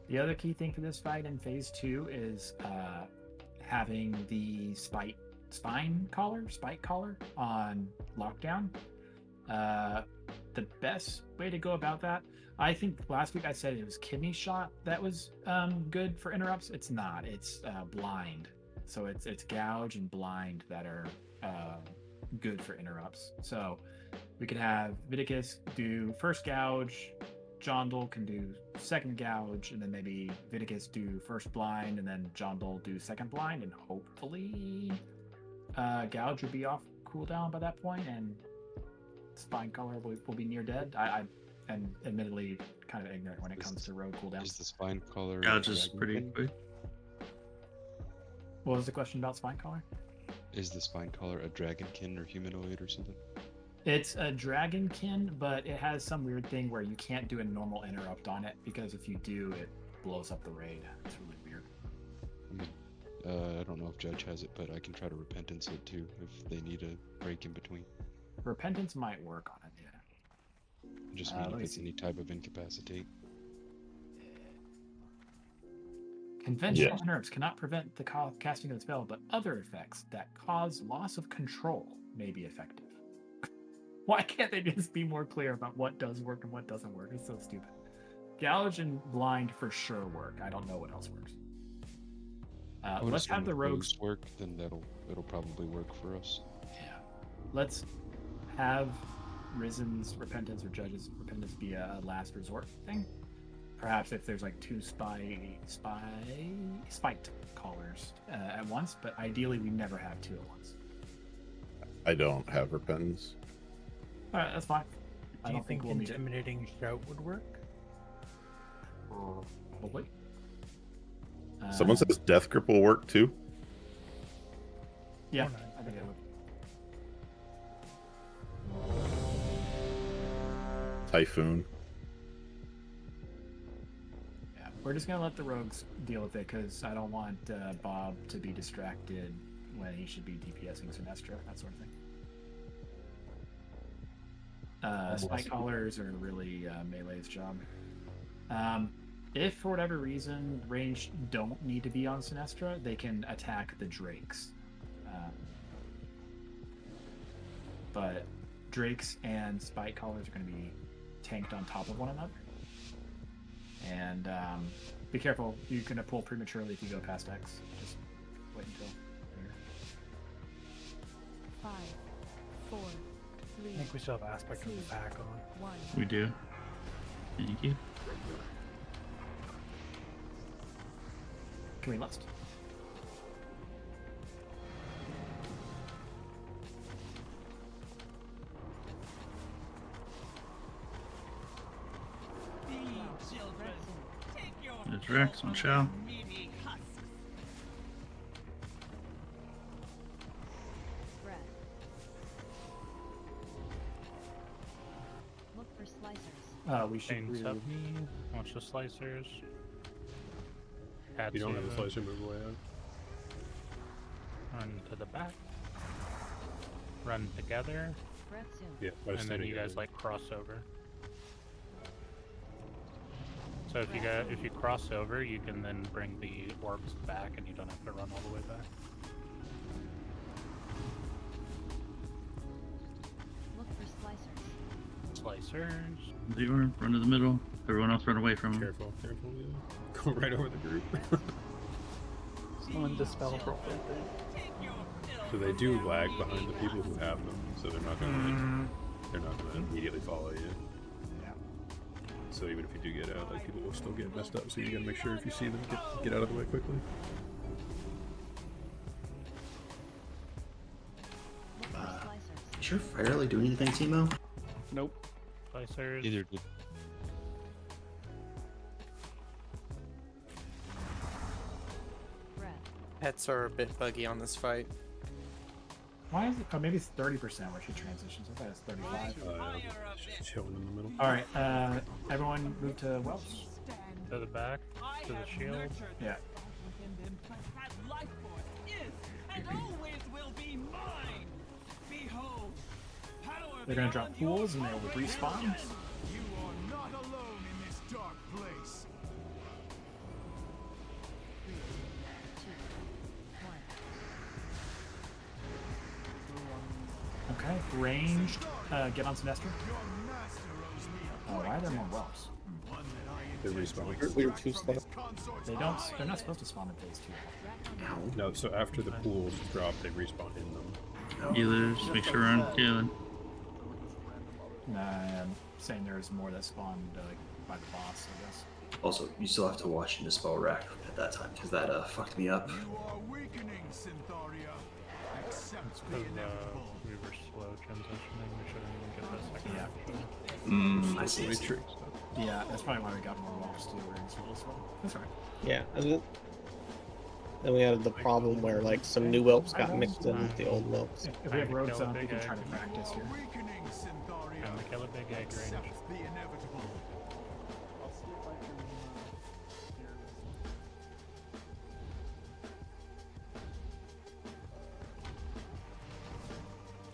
The other key thing for this fight in phase 2 is having the spike collar on lockdown. The best way to go about that, I think last week I said it was kidney shot that was good for interrupts. It's not. It's blind. So it's gouge and blind that are good for interrupts. So we could have Viticus do first gouge, Jondal can do second gouge, and then maybe Viticus do first blind, and then Jondal do second blind, and hopefully gouge will be off cooldown by that point, and spine color will be near dead. I am admittedly kind of ignorant when it comes to road cooldown. Is the spine color gouge is pretty quick. What was the question about spine color? Is the spine color a dragonkin or humanoid or something? It's a dragonkin, but it has some weird thing where you can't do a normal interrupt on it, because if you do, it blows up the raid. It's really weird. I mean, I don't know if Judge has it, but I can try to repentance it too if they need a break in between. Repentance might work on it, yeah. I just mean if it's any type of incapacitate. Conventional interrupts cannot prevent the casting of the spell, but other effects that cause loss of control may be effective. Why can't they just be more clear about what does work and what doesn't work? It's so stupid. Gouge and blind for sure work. I don't know what else works. Let's have the rogues work. Then it'll probably work for us. Yeah. Let's have Risen's repentance or Judge's repentance be a last resort thing. Perhaps if there's like two spiked callers at once, but ideally we never have two at once. I don't have repentance. All right, that's fine. I Do you don't think think we'll need it. intimidating shout would work? Probably. Someone says death grip will work too. Yeah, I think it would. Typhoon. Yeah, we're just gonna let the rogues deal with it because I don't want Bob to be distracted when he should be DPSing Sinestra, that sort of thing. Spike callers are really Melee's job. If for whatever reason range don't need to be on Sinestra, they can attack the drakes. But drakes and spike callers are going to be tanked on top of one another. And be careful, you're going to pull prematurely if you go past X. Just wait until later. 5, 4, 3. I think we still have aspect of the pack on. 1. We do. Thank you. Can we lust? There's Rex on Shao. Look for slicers. We should Chains really... up me. Watch the slicers. You don't have a slicer, move away out. Run to the back. Run together. Yeah, And then you guys like cross over. So if you cross over, you can then bring the orbs back, and you don't have to run all the way back. Look for slicers. Slicers. Zero, run to the middle. Everyone else run away from him. Careful, careful. Yeah. Go right over the group. Someone dispel roll. So they do lag behind the people who have them, so they're not gonna immediately follow you. Yeah. So even if you do get out, like people will still get messed up. So you gotta make sure if you see them, get out of the way quickly. Is your fire really doing anything, Timo? Nope. Slicers. Neither did. Pets are a bit buggy on this fight. Why is it? Oh, maybe it's 30% where she transitions. I thought it's 35. She's chilling in the middle. All right, everyone move to Welsh. To the back. To the shield. Yeah. They're gonna drop pools and they will respawn. You are not alone in this dark place. Okay, ranged. Get on Sinestra. Oh, why are there more whelps? They respawn. We were too slow. They don't. They're not supposed to spawn in phase 2. No, so after the pools drop, they respawn in them. Healers, make sure I'm healing. Nah, I'm saying there's more that spawned by the boss, I guess. Also, you still have to watch and dispel rack at that time because that fucked me up. You are weakening, Syntharia. Accept the Because inevitable. we were slow transitioning. We shouldn't even get that second Yeah. option. I see. Matrix. Yeah, that's probably why we got more whelps too. We're in slow. That's right. Yeah, and then we had the problem where like some new whelps got mixed in with the old whelps. If we have Time to rogues kill a up, we big can egg. try to practice here. Weakening, Syntharia. Time to kill a big egg range. Accept the inevitable.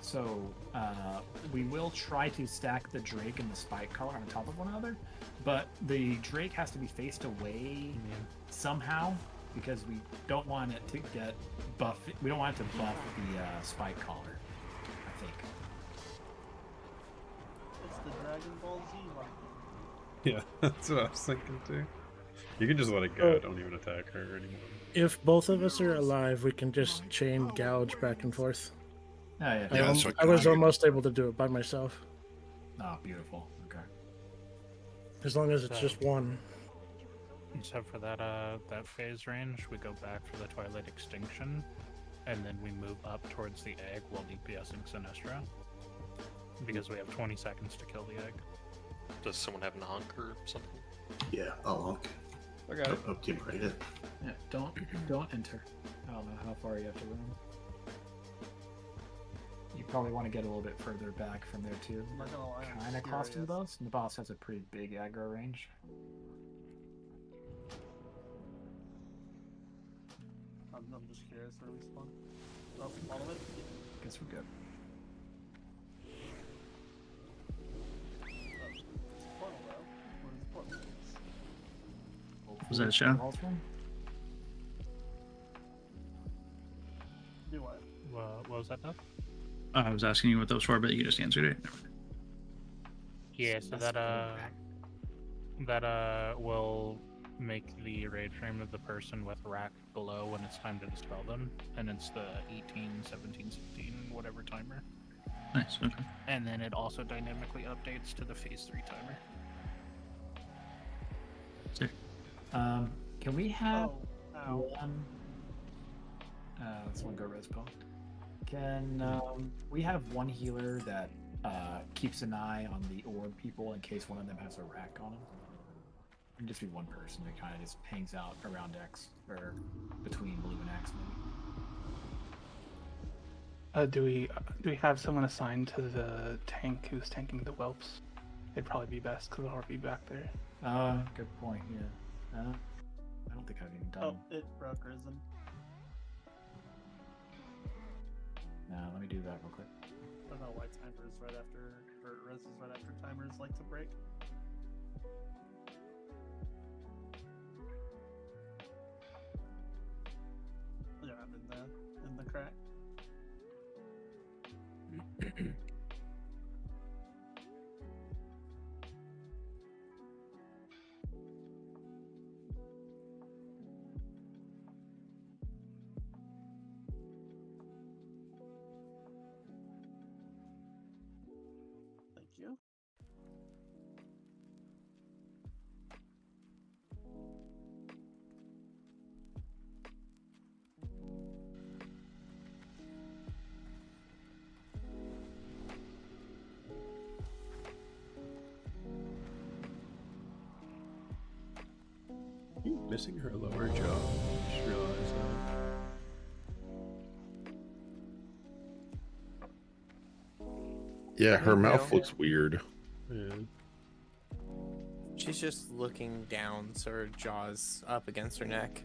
So we will try to stack the Drake and the Spike color on top of one another, but the Drake has to be faced away somehow because we don't want it to get buff. We don't want it to buff the Spike collar, I think. It's the Dragon Ball Z one. Yeah, that's what I was thinking too. You can just let it go. Don't even attack her anymore. If both of us are alive, we can just chain gouge back and forth. Oh, yeah. I was almost able to do it by myself. Oh, beautiful. Okay. As long as it's just one. So for that that phase range, we go back for the Twilight Extinction, and then we move up towards the egg while DPSing Sinestra. Because we have 20 seconds to kill the egg. Does someone have knock or something? Yeah, I'll honk. Okay. Okay, right it. Yeah, don't enter. I don't know how far you have to run. You probably want to get a little bit further back from there too. I'm not gonna lie, I'm Kind of close to the curious. boss. And the boss has a pretty big aggro range. I'm just curious where we spawn. Oh, all of it? Guess we're good. Portal though. Where's the portal? Was that a show? Do what? What was that, Doug? I was asking you what those were, but you just answered it. Yeah, so that will make the rage frame of the person with rack below when it's time to dispel them, and it's the 18, 17, 16, whatever timer. Nice. Okay. And then it also dynamically updates to the phase 3 timer. Sick. Can we have Ow. one? Let's one go res Paul. Can we have one healer that keeps an eye on the orb people in case one of them has a rack on them? It can just be one person that kind of just hangs out around X or between blue and X, maybe. Do we have someone assigned to the tank who's tanking the whelps? It'd probably be best because I'll be back there. Good point. Yeah. I don't think I've even done. Oh, it broke Risen. Nah, let me do that real quick. I don't know why timers right after, or Res is right after timers like to break. Yeah, I'm in the crack. Thank you. Keep missing her lower jaw. Just realized that. Yeah, her You mouth know, looks weird. Yeah. she's just looking down, so her jaw's up against her neck.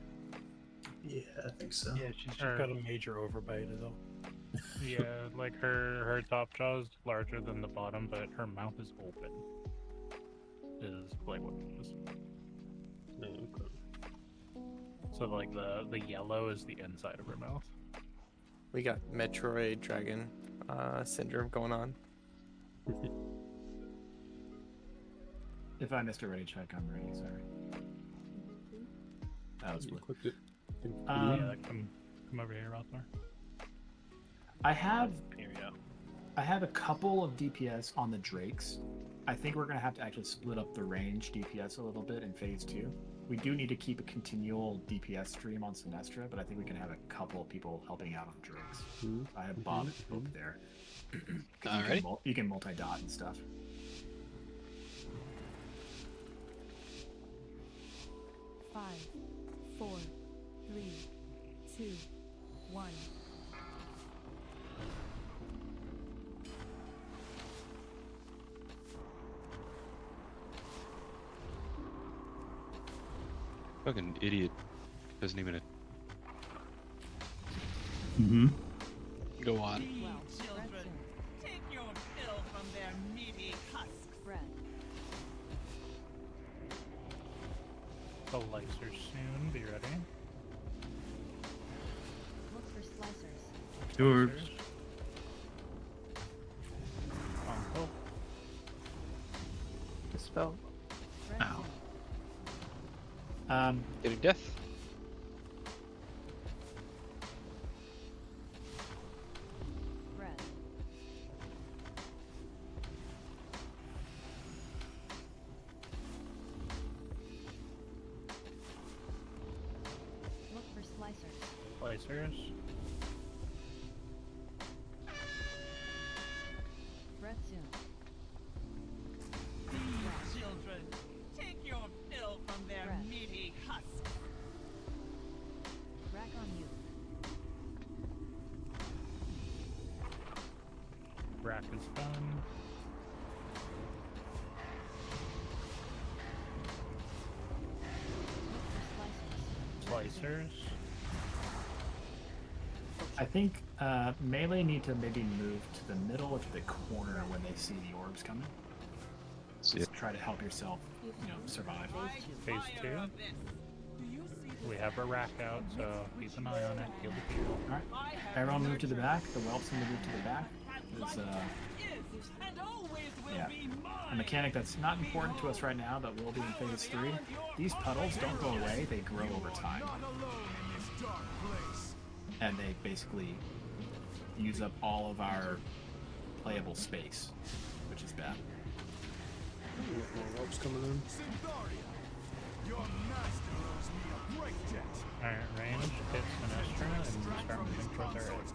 Yeah, I think so. Yeah, she's got a major overbite though. Yeah, like her top jaw is larger than the bottom, but her mouth is open. Is like what it is. Okay. So like the yellow is the inside of her mouth. We got Metroid Dragon syndrome going on. If I missed a ready check, I'm ready. Sorry. That was You blue. clicked it. Yeah, come over here, Rothmar. I have Here we go. I have a couple of DPS on the Drakes. I think we're gonna have to actually split up the range DPS a little bit in phase 2. We do need to keep a continual DPS stream on Sinestra, but I think we can have a couple of people helping out on Drakes. I have Bob over there. 'Cause Alrighty. you can multi-dot and stuff. Five, 4, 3, 2, 1. Fucking idiot. Doesn't even. Mm-hmm. Go on. Children, take your fill from their meaty husks. Breath. The lights are soon. Be ready. Look for slicers. Yours. Uncle. Dispel. Ow. Getting death. Breath. Slicers. Breath soon. These children, take your fill from their Breath. meaty husk. Rack on you. Rack is done. Slicers. I think melee need to maybe move to the middle or to the corner when they see the orbs coming. Just try to help yourself, survive. Phase 2. We have a rack out, so keep an eye on it. Heal the people. Alright. Everyone move to the back. The whelps need to move to the back. There's a mechanic that's not important to us right now that will be in phase 3. These puddles don't go away, they grow over time. And they basically use up all of our playable space, which is bad. More whelps coming in. Alright, range, hit Sinestra, and start moving towards our edge.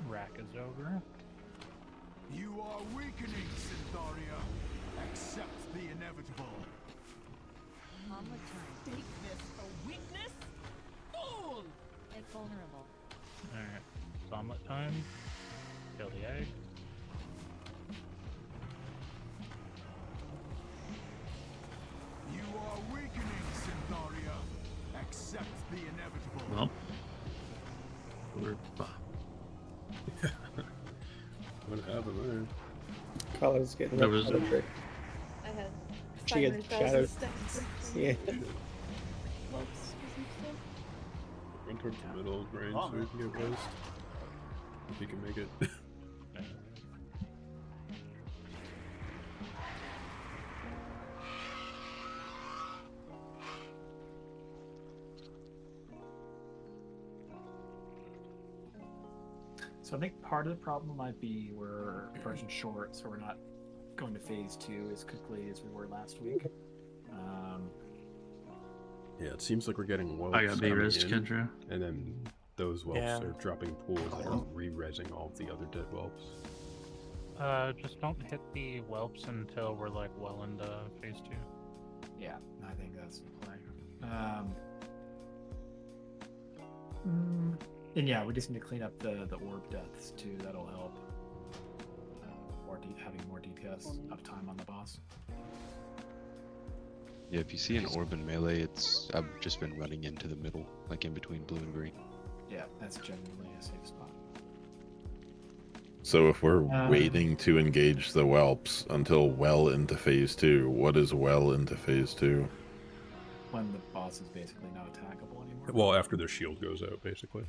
Rack is over. You are weakening, Syntharia. Accept the inevitable. Omelet time. Take this for weakness? Fool! Egg vulnerable. Alright, it's omelet time. Kill the egg. You are weakening, Syntharia. Accept the inevitable. Well, we're What happened there? Color's getting That rid was of it. trick. I had She gets 500,000 shadowed. steps. Yeah. Whoops, Run towards the middle range so we can get west. If you can make it. So I think part of the problem might be we're version short, so we're not going to phase 2 as quickly as we were last week. Yeah, it seems like we're getting whelps I got coming B-res, in, Kendra. and then those whelps Yeah. are dropping pools that are re-resing all of the other dead whelps. Just don't hit the whelps until we're like well into phase 2. Yeah, I think that's the play. And yeah, we just need to clean up the orb deaths too. That'll help. Having more DPS uptime on the boss. Yeah, if you see an orb in melee, I've just been running into the middle, like in between blue and green. Yeah, that's generally a safe spot. So if we're waiting to engage the whelps until well into phase 2, what is well into phase 2? When the boss is basically not attackable anymore. Well, after their shield goes out, basically.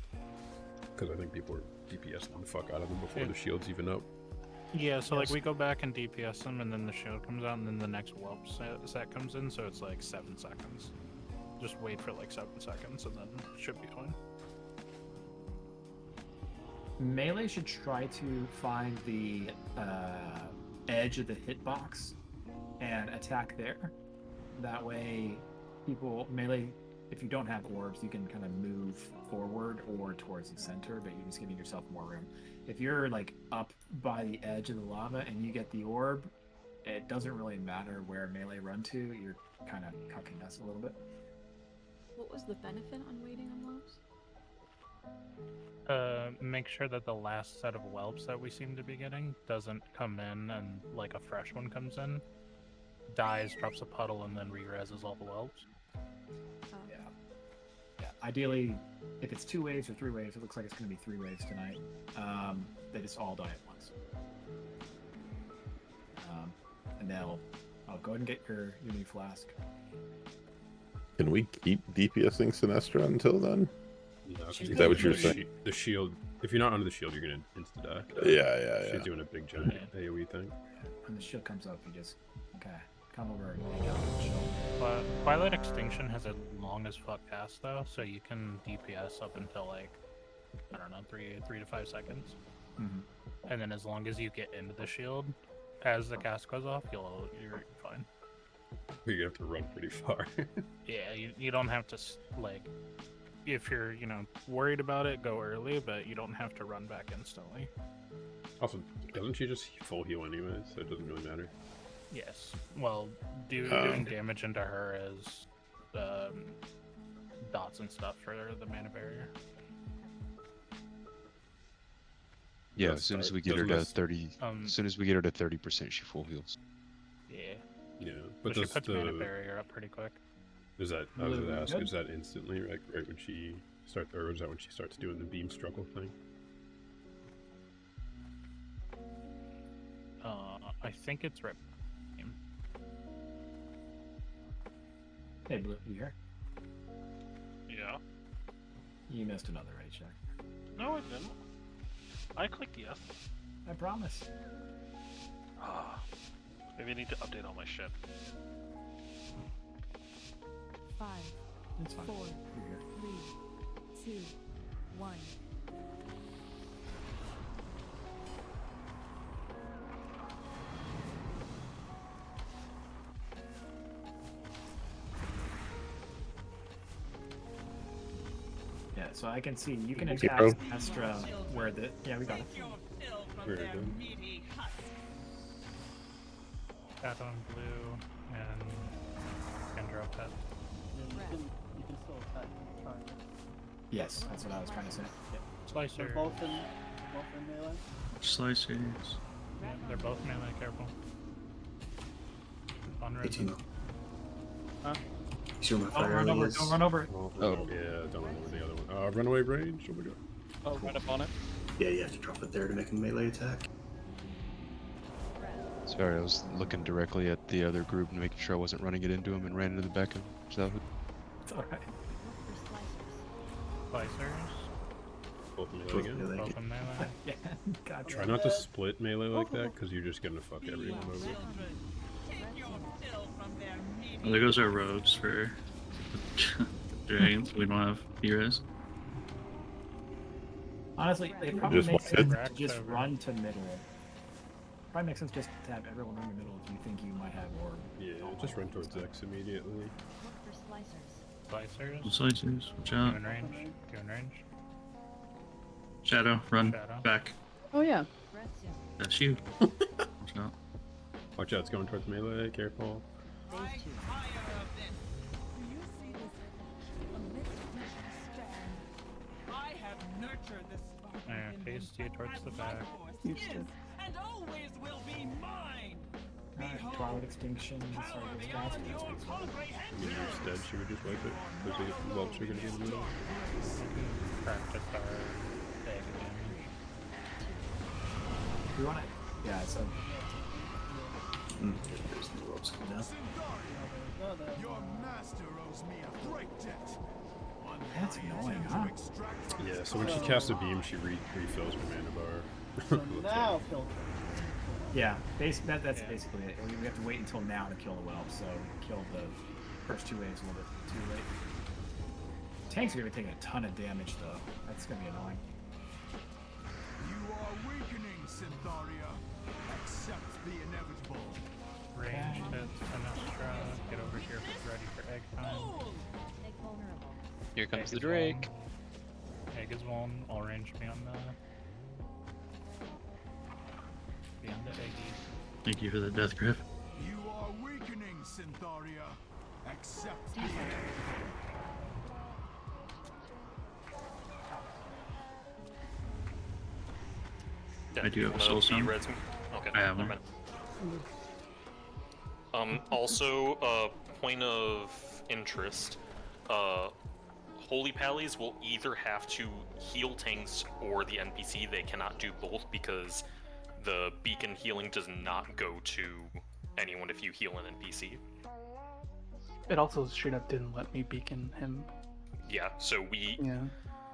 Because I think people are DPSing the fuck out of them before the shield's even up. Yeah, so like we go back and DPS them, and then the shield comes out, and then the next whelp set comes in, so it's like 7 seconds. Just wait for like 7 seconds, and then it should be fine. Melee should try to find the edge of the hitbox and attack there. That way, melee, if you don't have orbs, you can kind of move forward or towards the center, but you're just giving yourself more room. If you're like up by the edge of the lava and you get the orb, it doesn't really matter where melee run to. You're kind of cucking us a little bit. What was the benefit on waiting on whelps? Make sure that the last set of whelps that we seem to be getting doesn't come in and like a fresh one comes in, dies, drops a puddle, and then re-reses all the whelps. Yeah, ideally, if it's 2 waves or 3 waves, it looks like it's going to be 3 waves tonight. They just all die at once. And I'll go ahead and get your new flask. Can we keep DPSing Sinestra until then? Yeah, Is that what you're saying? The shield. If you're not under the shield, you're gonna insta die. Yeah. She's doing a big giant AoE thing. When the shield comes up, you just come over and hang out and chill. But Twilight Extinction has a long as fuck cast though, so you can DPS up until like I don't know, 3 to 5 seconds. Mhm. And then as long as you get into the shield, as the cast goes off, you're fine. You have to run pretty far. Yeah, you don't have to like, if you're worried about it, go early, but you don't have to run back instantly. Also, doesn't she just full heal anyways? So it doesn't really matter. Yes. Well, doing damage into her as dots and stuff for the mana barrier. Yeah, as soon as we get her to 30, as soon as we get her to 30%, she full heals. Yeah. Yeah, But but she does puts the mana barrier up pretty quick. is that I was gonna ask, Good. is that instantly right when she starts, or is that when she starts doing the beam struggle thing? I think it's right. Hey, Blue, you here? Yeah. You missed another raid check. No, I didn't. I clicked yes. I promise. Ah. Maybe I need to update all my shit. 5, It's fine. 4, You're here. 3, 2, 1. Yeah, so I can see you can Okay, attack bro. Astra where the we got it. Very good. Cat on blue and Kendra pet. You can still attack Charlie. Yes, that's what I was trying to say. Slicer. They're both in melee. Slicers. Yeah, they're both melee. Careful. On 18. Huh? You see where my Don't fire run ally over it, is? don't run over it. Oh, Oh. yeah, don't run over the other one. Runaway range. Oh my god. Oh, right up on it. Yeah, you have to drop it there to make a melee attack. Sorry, I was looking directly at the other group and making sure I wasn't running it into him and ran into the back of South. It's alright. Slicers. Both melee Both again. melee. Both in melee. Yeah, God. Try not to split melee like that, because you're just gonna fuck everyone over. Well, there goes our rogues for dragons. We don't have heroes. Honestly, it probably Just makes one sense hit? to just run to middle. Probably makes sense just to have everyone in the middle if you think you might have orb. Yeah, just run towards X immediately. Look for slicers. Slicers. Slicers, watch Two out. in range. Two in range. Shadow, run Shadow. back. Oh yeah. Breath soon. That's you. Watch out. Watch out, it's going towards melee. Careful. Phase 2. I have nurtured this spark Yeah, within phase them, 2 towards as the my back. force Used is, to. and always will be mine. Alright, Behold, Twilight Extinction, power sorry, those beyond guys. your I mean, comprehension. instead, should we just wipe it? Because the whelps are gonna be in the middle. Practice our egg damage. We want it. Yeah, so There's the ropes coming down. Your master owes me a great debt. that's annoying, huh? Yeah, so when she casts a beam, she refills her mana bar. So now kill. Yeah, that's Yeah. basically it. We have to wait until now to kill the whelp, so kill the first two waves a little bit too late. Tanks are gonna be taking a ton of damage though. That's gonna be annoying. You are weakening, Syntharia. Accept the inevitable. Range hits Sinestra. Get over here if it's ready for egg time. Egg vulnerable. Here comes Egg the is Drake. vuln. Egg is vuln. All range beyond the eggy. Thank you for the death grip. You are weakening, Syntharia. Accept the inevitable. I do have a Wanna soul be stone. red- Okay, I have never one. mind. Also, point of interest, Holy Pallies will either have to heal tanks or the NPC. They cannot do both because the beacon healing does not go to anyone if you heal an NPC. It also straight up didn't let me beacon him. Yeah, so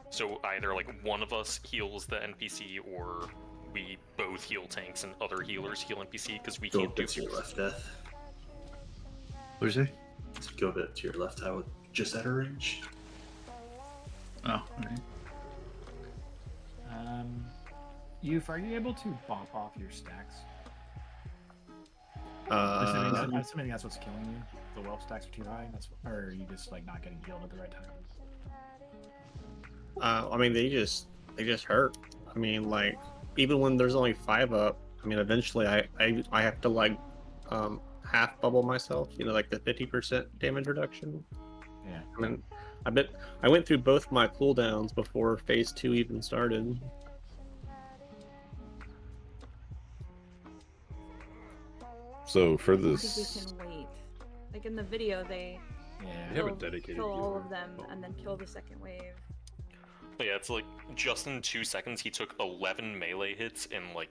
so either like one of us heals the NPC or we both heal tanks and other healers heal NPC because we Go a can't do bit to your both. left, Death. What did you say? Go a bit to your left, I would just at her range. Oh, alright. Youth, are you able to bop off your stacks? Uh, I'm assuming that's what's killing you. The whelp stacks are too high. Or are you just like not getting healed at the right time? I mean, they just hurt. I mean, like even when there's only 5 up, I mean, eventually I have to like half bubble myself. You know, like the 50% damage reduction. Yeah. I mean, I went through both my cooldowns before phase 2 even started. So for I think we this, can wait. Like in the video, they They have a dedicated kill all healer. of them and then kill the second wave. But yeah, it's like just in 2 seconds he took 11 melee hits and like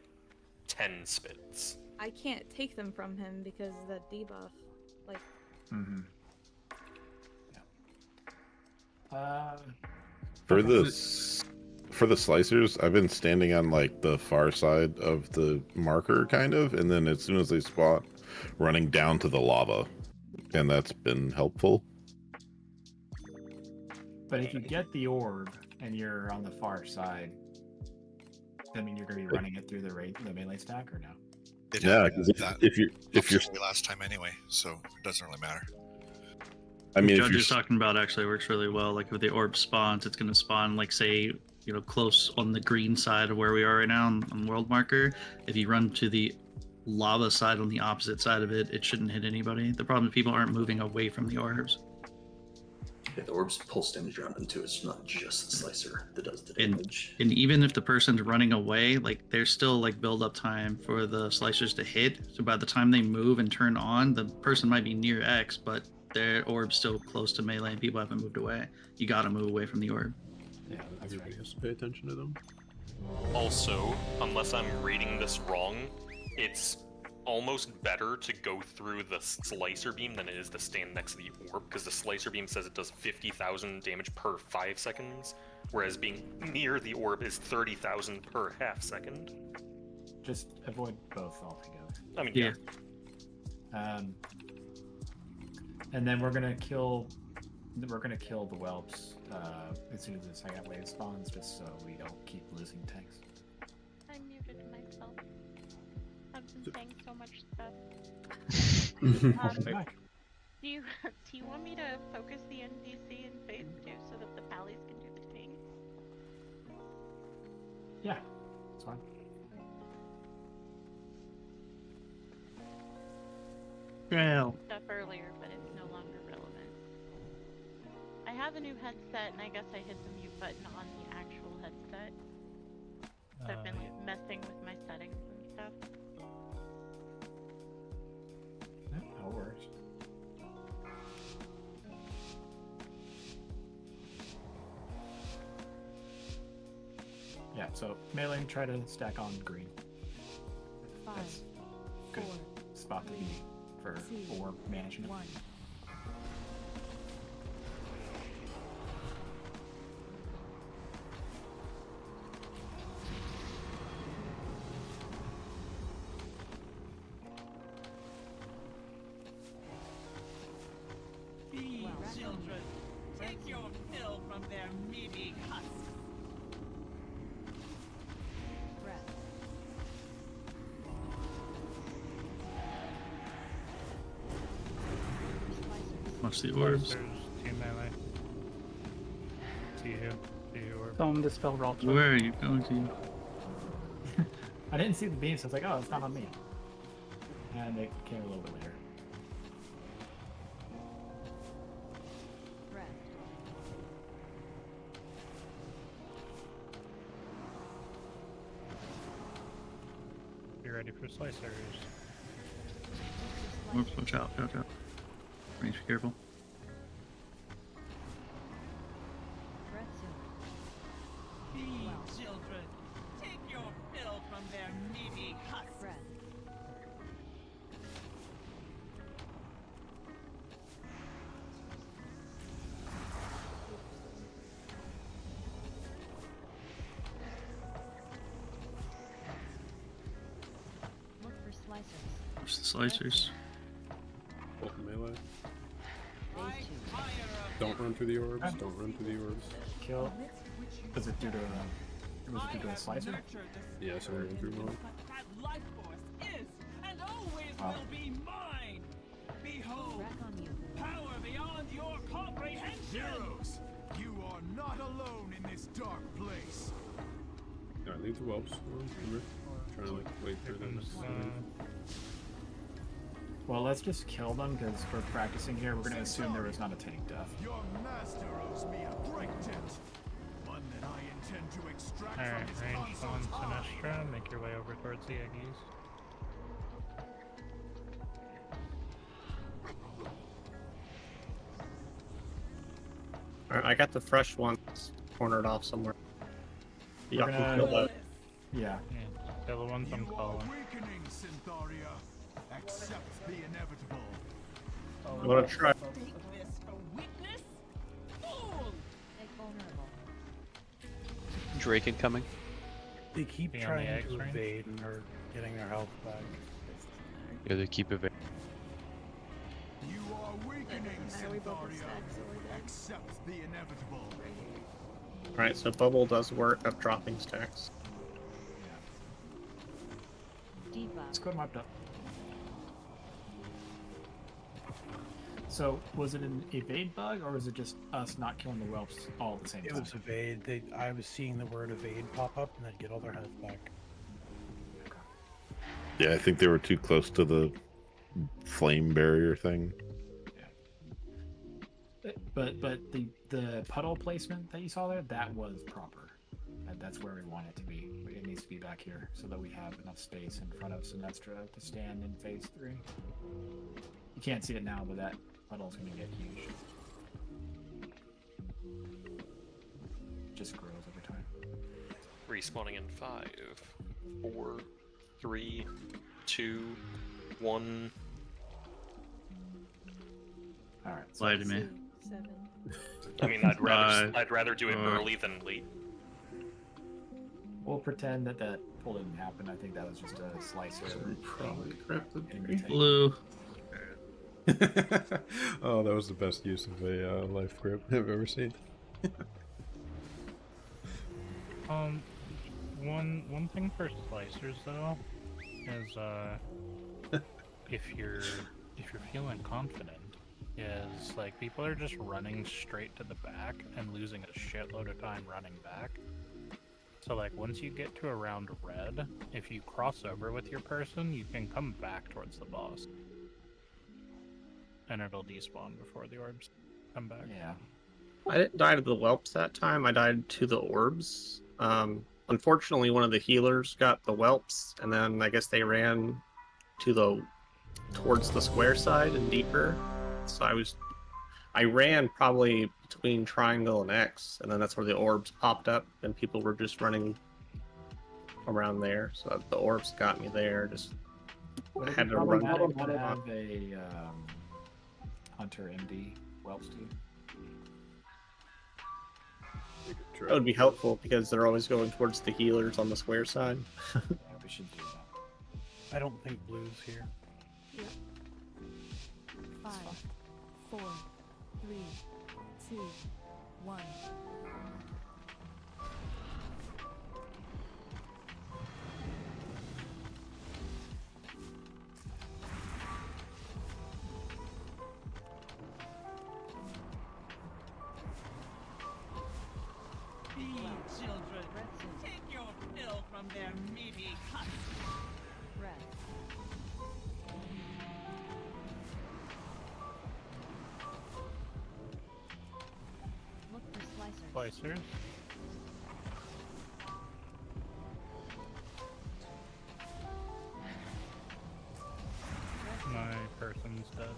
10 spits. I can't take them from him because the debuff. Like, Mm-hmm. Yeah. for this, for the slicers, I've been standing on like the far side of the marker, kind of, and then as soon as they spot, running down to the lava, and that's been helpful. But if you get the orb and you're on the far side, I mean, you're going to be running it through the melee stack, or no? Yeah, because if you're last time anyway, so it doesn't really matter. I mean, What if Judge you're is talking about actually works really well. Like if the orb spawns, it's going to spawn, like say, you know, close on the green side of where we are right now on world marker. If you run to the lava side on the opposite side of it, it shouldn't hit anybody. The problem is people aren't moving away from the orbs. Yeah, the orbs pulse damage around them too. It's not just the slicer that does the damage. And even if the person's running away, like there's still like build up time for the slicers to hit. So by the time they move and turn on, the person might be near X, but their orb's still close to melee and people haven't moved away. You gotta move away from the orb. Yeah, everybody has to pay attention to them. Also, unless I'm reading this wrong, it's almost better to go through the slicer beam than it is to stand next to the orb, because the slicer beam says it does 50,000 damage per 5 seconds, whereas being near the orb is 30,000 per half second. Just avoid both altogether. I mean, yeah. And then we're gonna kill the whelps as soon as the second wave spawns, just so we don't keep losing tanks. I muted myself. I've been saying so much stuff. Do you want me to focus the NPC in phase 2 so that the pallies can do the thing? Yeah, it's fine. Well. Stuff earlier, but it's no longer relevant. I have a new headset, and I guess I hit the mute button on the actual headset. So I've been like messing with my settings and stuff. No worries. Yeah, so melee, try to stack on green. That's good spot to be for orb management. Be children, take your fill from their meaty husks. Watch the orbs. There's team melee. See you. See you orb. Tell him to spell Ralts. Where are you going to? I didn't see the beam, so I was like, oh, it's not on me. And it came a little bit later. Be ready for slicers. Orbs, watch out, watch out. Range, be careful. Be children, take your fill from their meaty husks. Look for slicers. Watch the slicers. Both melee. Phase 2. Don't run through the orbs. Don't run through the orbs. Kill. Does it do to Was it through a slicer? Yeah, so we're going through mode. That life force is and always Wow. will be mine. Behold, power beyond your comprehension. Heroes, you are not alone in this dark place. Alright, leave the whelps. Remember? Trying to like wait for them. Well, let's just kill them because for practicing here, we're going to assume there was not a tank death. Your master owes me a great debt. One that I intend to extract Alright, from his range on consort's eye. Sinestra, make your way over towards the Aggies. Alright, I got the fresh ones cornered off somewhere. We're Y'all can gonna- kill that. Yeah. Yeah, kill the ones I'm calling. Weakening, Syntharia. Accept the inevitable. I'm gonna try. Take this for weakness? Fool! Egg vulnerable. Drake incoming. They keep Be on the trying X to range. evade and are getting their health back. Yeah, they keep evading. You are weakening, We both have Syntharia. stacks, so we're good. Accept the inevitable. Alright, so bubble does work of dropping stacks. Debuff. Let's go wiped up. So, was it an evade bug, or was it just us not killing the whelps all at the same It time? was evade. I was seeing the word evade pop up and then get all their health back. Yeah, I think they were too close to the flame barrier thing. But the puddle placement that you saw there, that was proper. That's where we want it to be. It needs to be back here so that we have enough space in front of Sinestra to stand in phase 3. You can't see it now, but that puddle's going to get huge. Just grows over time. Respawning in 5, 4, 3, 2, 1. Alright. Lie to me. 7. I mean, I'd rather do it early than late. We'll pretend that pull didn't happen. I think that was just a slicer. Probably correct. Blue. Oh, that was the best use of a life grip I've ever seen. One thing for slicers though is if you're feeling confident, is like people are just running straight to the back and losing a shitload of time running back. So like once you get to around red, if you cross over with your person, you can come back towards the boss. And it'll despawn before the orbs come back. Yeah. I didn't die to the whelps that time. I died to the orbs. Unfortunately, one of the healers got the whelps, and then I guess they ran towards the square side and deeper. So I ran probably between triangle and X, and then that's where the orbs popped up, and people were just running around there. So the orbs got me there. I had to run. Problematic to have a Hunter MD whelps too. That would be helpful because they're always going towards the healers on the square side. Yeah, we should do that. I don't think blue's here. 5, 4, 3, 2, 1. Be children, take your fill from their meaty husks. Red. Look for slicers. Slicers. My person's dead.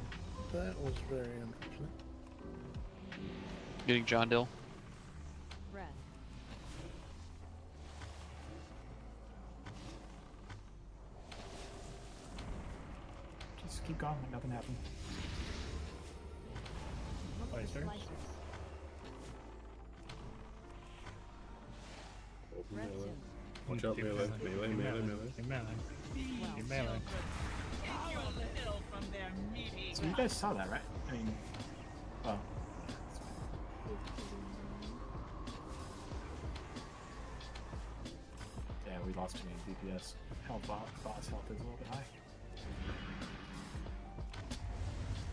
That was very unfortunate. Getting John Dill. Red. Just keep going, like nothing happened. Look for Slicers. slicers. Open Red melee. 2. Watch out, Keep melee, melee, melee, melee. Keep melee. Be Keep melee. children, take your fill from their meaty So you guys saw that, right? I mean, well, we've also gained DPS. Health boss health is a little bit high.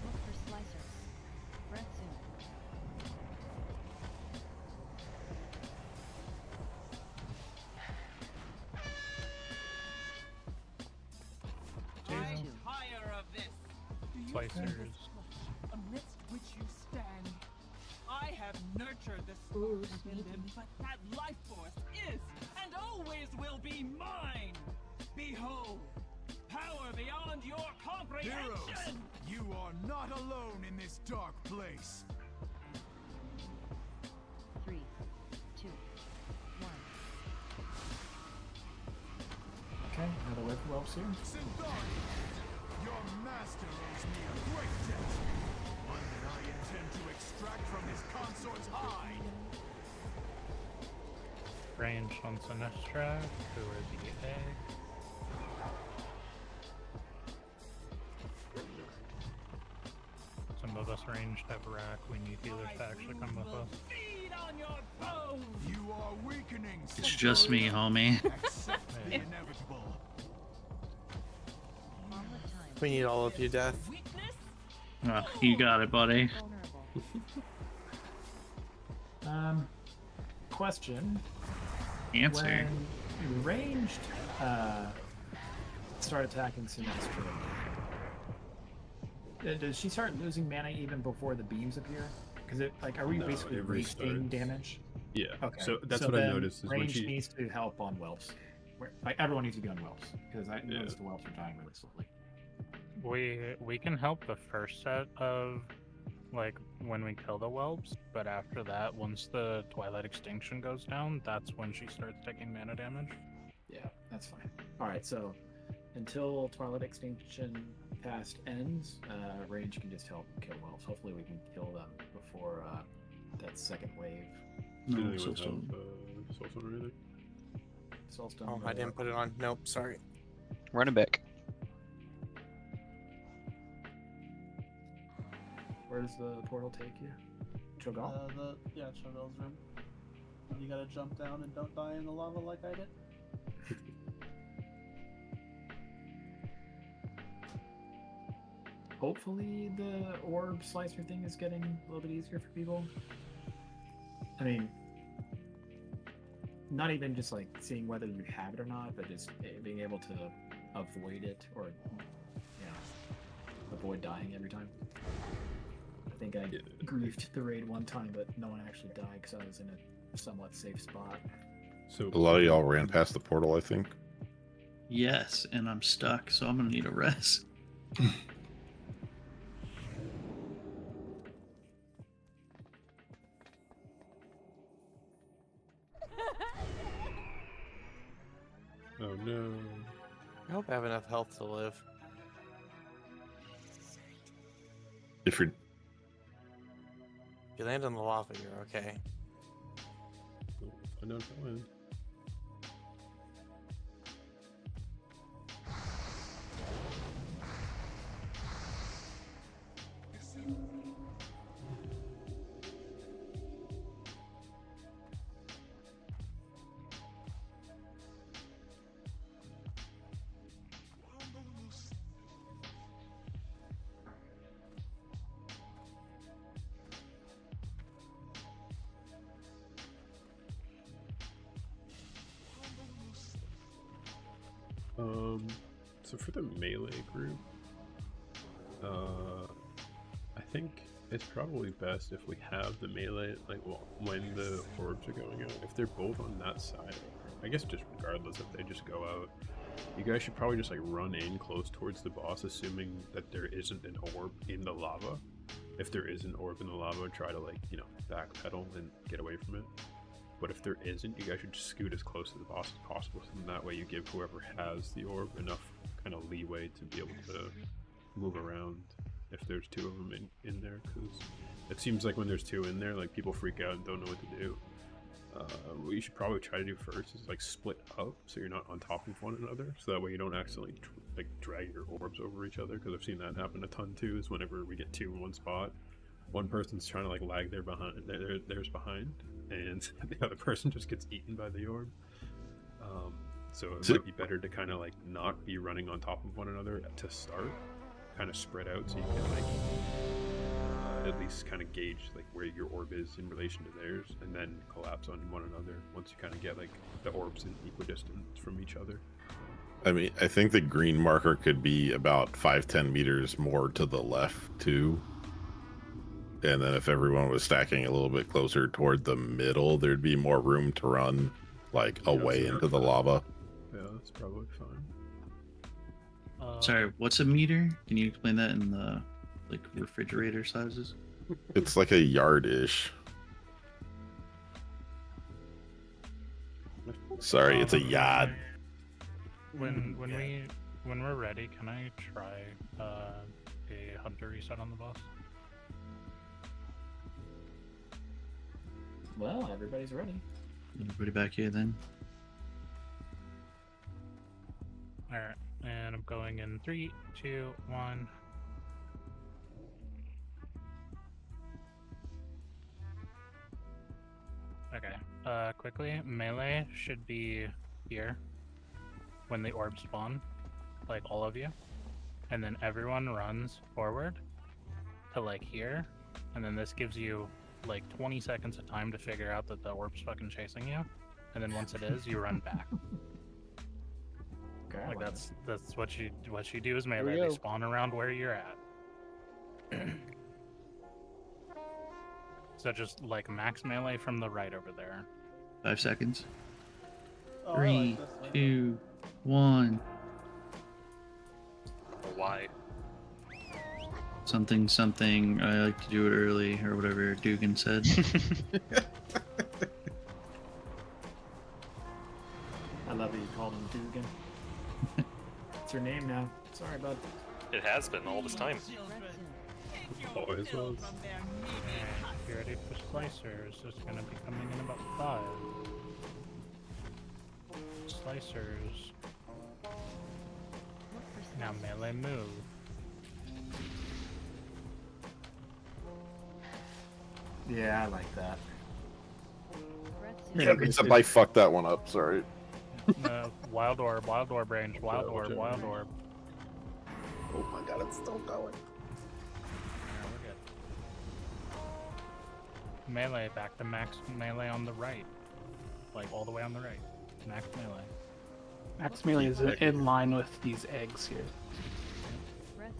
Look for slicers. Breath soon. I'm tired of this. Do you feel Slicers. this flesh amidst which you stand? I have nurtured this Ooh, spark within them, but that life force is and always will be mine. Behold, power beyond your comprehension. Heroes, you are not alone in this dark place. 3, 2, 1. Okay, another wave for whelps here. Syntharians, your master owes me a great debt. One that I intend to extract from his consort's hide. Range on Sinestra, who are the egg. Some of us ranged have rack. We need healers to actually come with us. Feed on your bones. You are weakening. It's just me, homie. Accept the inevitable. We need all of you, Death. Oh, you got it, buddy. Question. Answer. When ranged start attacking Sinestro, does she start losing mana even before the beams appear? Because are we No, basically it wasting restarts. damage? Yeah. Okay. So that's what I then noticed is when range she needs to help on whelps. Everyone needs to be on whelps because I noticed the whelps are dying really slowly. We can help the first set of when we kill the whelps, but after that, once the Twilight Extinction goes down, that's when she starts taking mana damage. Yeah, that's fine. All right, so until Twilight Extinction cast ends, range can just help kill whelps. Hopefully, we can kill them before that second wave. Did No, anyone have Soulstone. Soulstone or anything? Soulstone. Oh, I didn't put it on. Nope, sorry. Running back. Where does the portal take you? Cho'Gall? Cho'Gall's room. You gotta jump down and don't die in the lava like I did. Hopefully the orb slicer thing is getting a little bit easier for people. I mean, not even just seeing whether you have it or not, but just being able to avoid it or, avoid dying every time. I think I griefed the raid one time, but no one actually died because I was in a somewhat safe spot. So A lot of y'all ran past the portal, I think. Yes, and I'm stuck, so I'm gonna need a rest. Oh no. I hope I have enough health to live. If you're If you land on the lava, you're okay. I know if I win. So for the melee group, I think it's probably best if we have the melee, when the orbs are going out, if they're both on that side, I guess just regardless if they just go out, you guys should probably just run in close towards the boss, assuming that there isn't an orb in the lava. If there is an orb in the lava, try to backpedal and get away from it. But if there isn't, you guys should just scoot as close to the boss as possible, so that way you give whoever has the orb enough kind of leeway to be able to move around if there's two of them in there, because it seems like when there's two in there, people freak out and don't know what to do. What you should probably try to do first is split up so you're not on top of one another, so that way you don't accidentally drag your orbs over each other, because I've seen that happen a ton too, is whenever we get two in one spot, one person's trying to lag theirs behind, and the other person just gets eaten by the orb. So it might be better to kind of like not be running on top of one another to start, kind of spread out so you can like at least kind of gauge like where your orb is in relation to theirs, and then collapse on one another once you kind of get like the orbs in equidistant from each other. I mean, I think the green marker could be about 5-10 meters more to the left too. And then if everyone was stacking a little bit closer toward the middle, there'd be more room to run like away into the lava. Yeah, that's probably fine. Sorry, what's a meter? Can you explain that in the like refrigerator sizes? It's like a yard-ish. Sorry, it's a yard. When we're ready, can I try a hunter reset on the boss? Well, everybody's ready. Everybody back here then. Alright, and I'm going in 3, 2, 1. Okay, quickly, melee should be here when the orbs spawn, like all of you. And then everyone runs forward to like here, and then this gives you like 20 seconds of time to figure out that the orb's fucking chasing you. And then once it is, you run back. Okay, like that's what you do is we melee. go. They spawn around where you're at. So just like max melee from the right over there. 5 seconds. Oh, I 3, like this one. 2, 1. Why? Something, something. I like to do it early, or whatever Dugan said. I love that you called him Dugan. It's your name now. Sorry, bud. It has been all this time. Always was. And get ready for slicers. It's gonna be coming in about 5. Slicers. Now melee move. Yeah, I like that. Yeah, except I fucked that one up. Sorry. Wild orb range, wild orb. Oh my god, it's still going. Melee back to max melee on the right. Like all the way on the right. Max melee. Max melee is in line with these eggs here.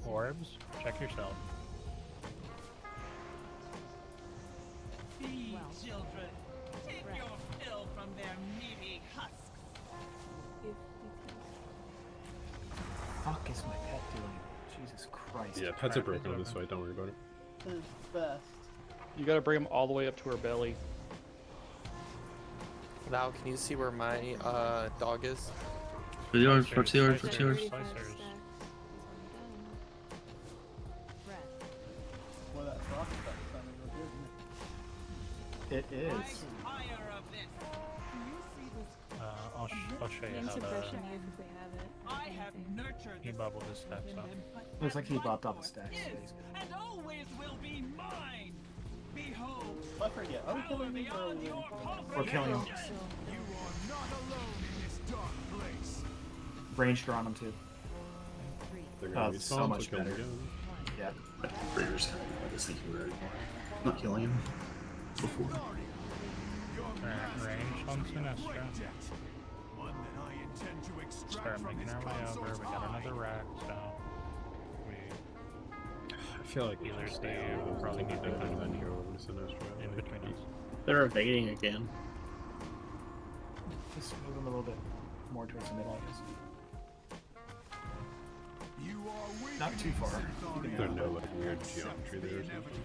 Orbs, check yourself. Feed children. Take your fill from their meaty husks. Fuck is my pet doing? Jesus Christ. Yeah, pets are broken on this fight. Don't worry about it. His best. You gotta bring him all the way up to her belly. Now, can you see where my dog is? For the orbs, what's the orbs, what's the orbs? Boy, that frost effect sounded real good, It is. I'll show you how suppression to. here if we have it. I have nurtured He bubbled his steps up. Looks like he bopped off the stacks. and always will be mine. Behold, I forget. Are we killing these or are we We're killing him. you are not alone in this dark place. Ranged are on him too. They're Oh, gonna it's so respawn, much kill them better. again. Yeah. Raiders, I was thinking we were not killing him before. Alright, range on Sinestra. Start making our way over. We got another rack, so we I feel like either just stay stay or probably need to and then move go over to Sinestro. in between us. They're evading again. Just move him a little bit more towards the middle, I guess. Not too far. You can There's no like weird geometry there or something.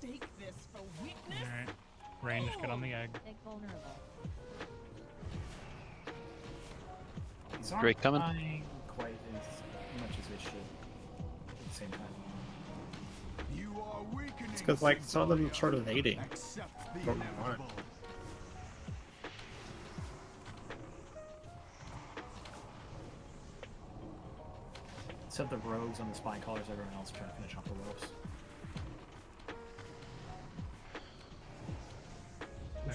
Take this for weakness. Alright, range, get on the egg. Egg vulnerable. These aren't Drake coming. dying quite as much as they should at the same time. It's because like some of them sort of evading. Don't know why. Except the rogues on the spine collars, everyone else trying to finish off the ropes.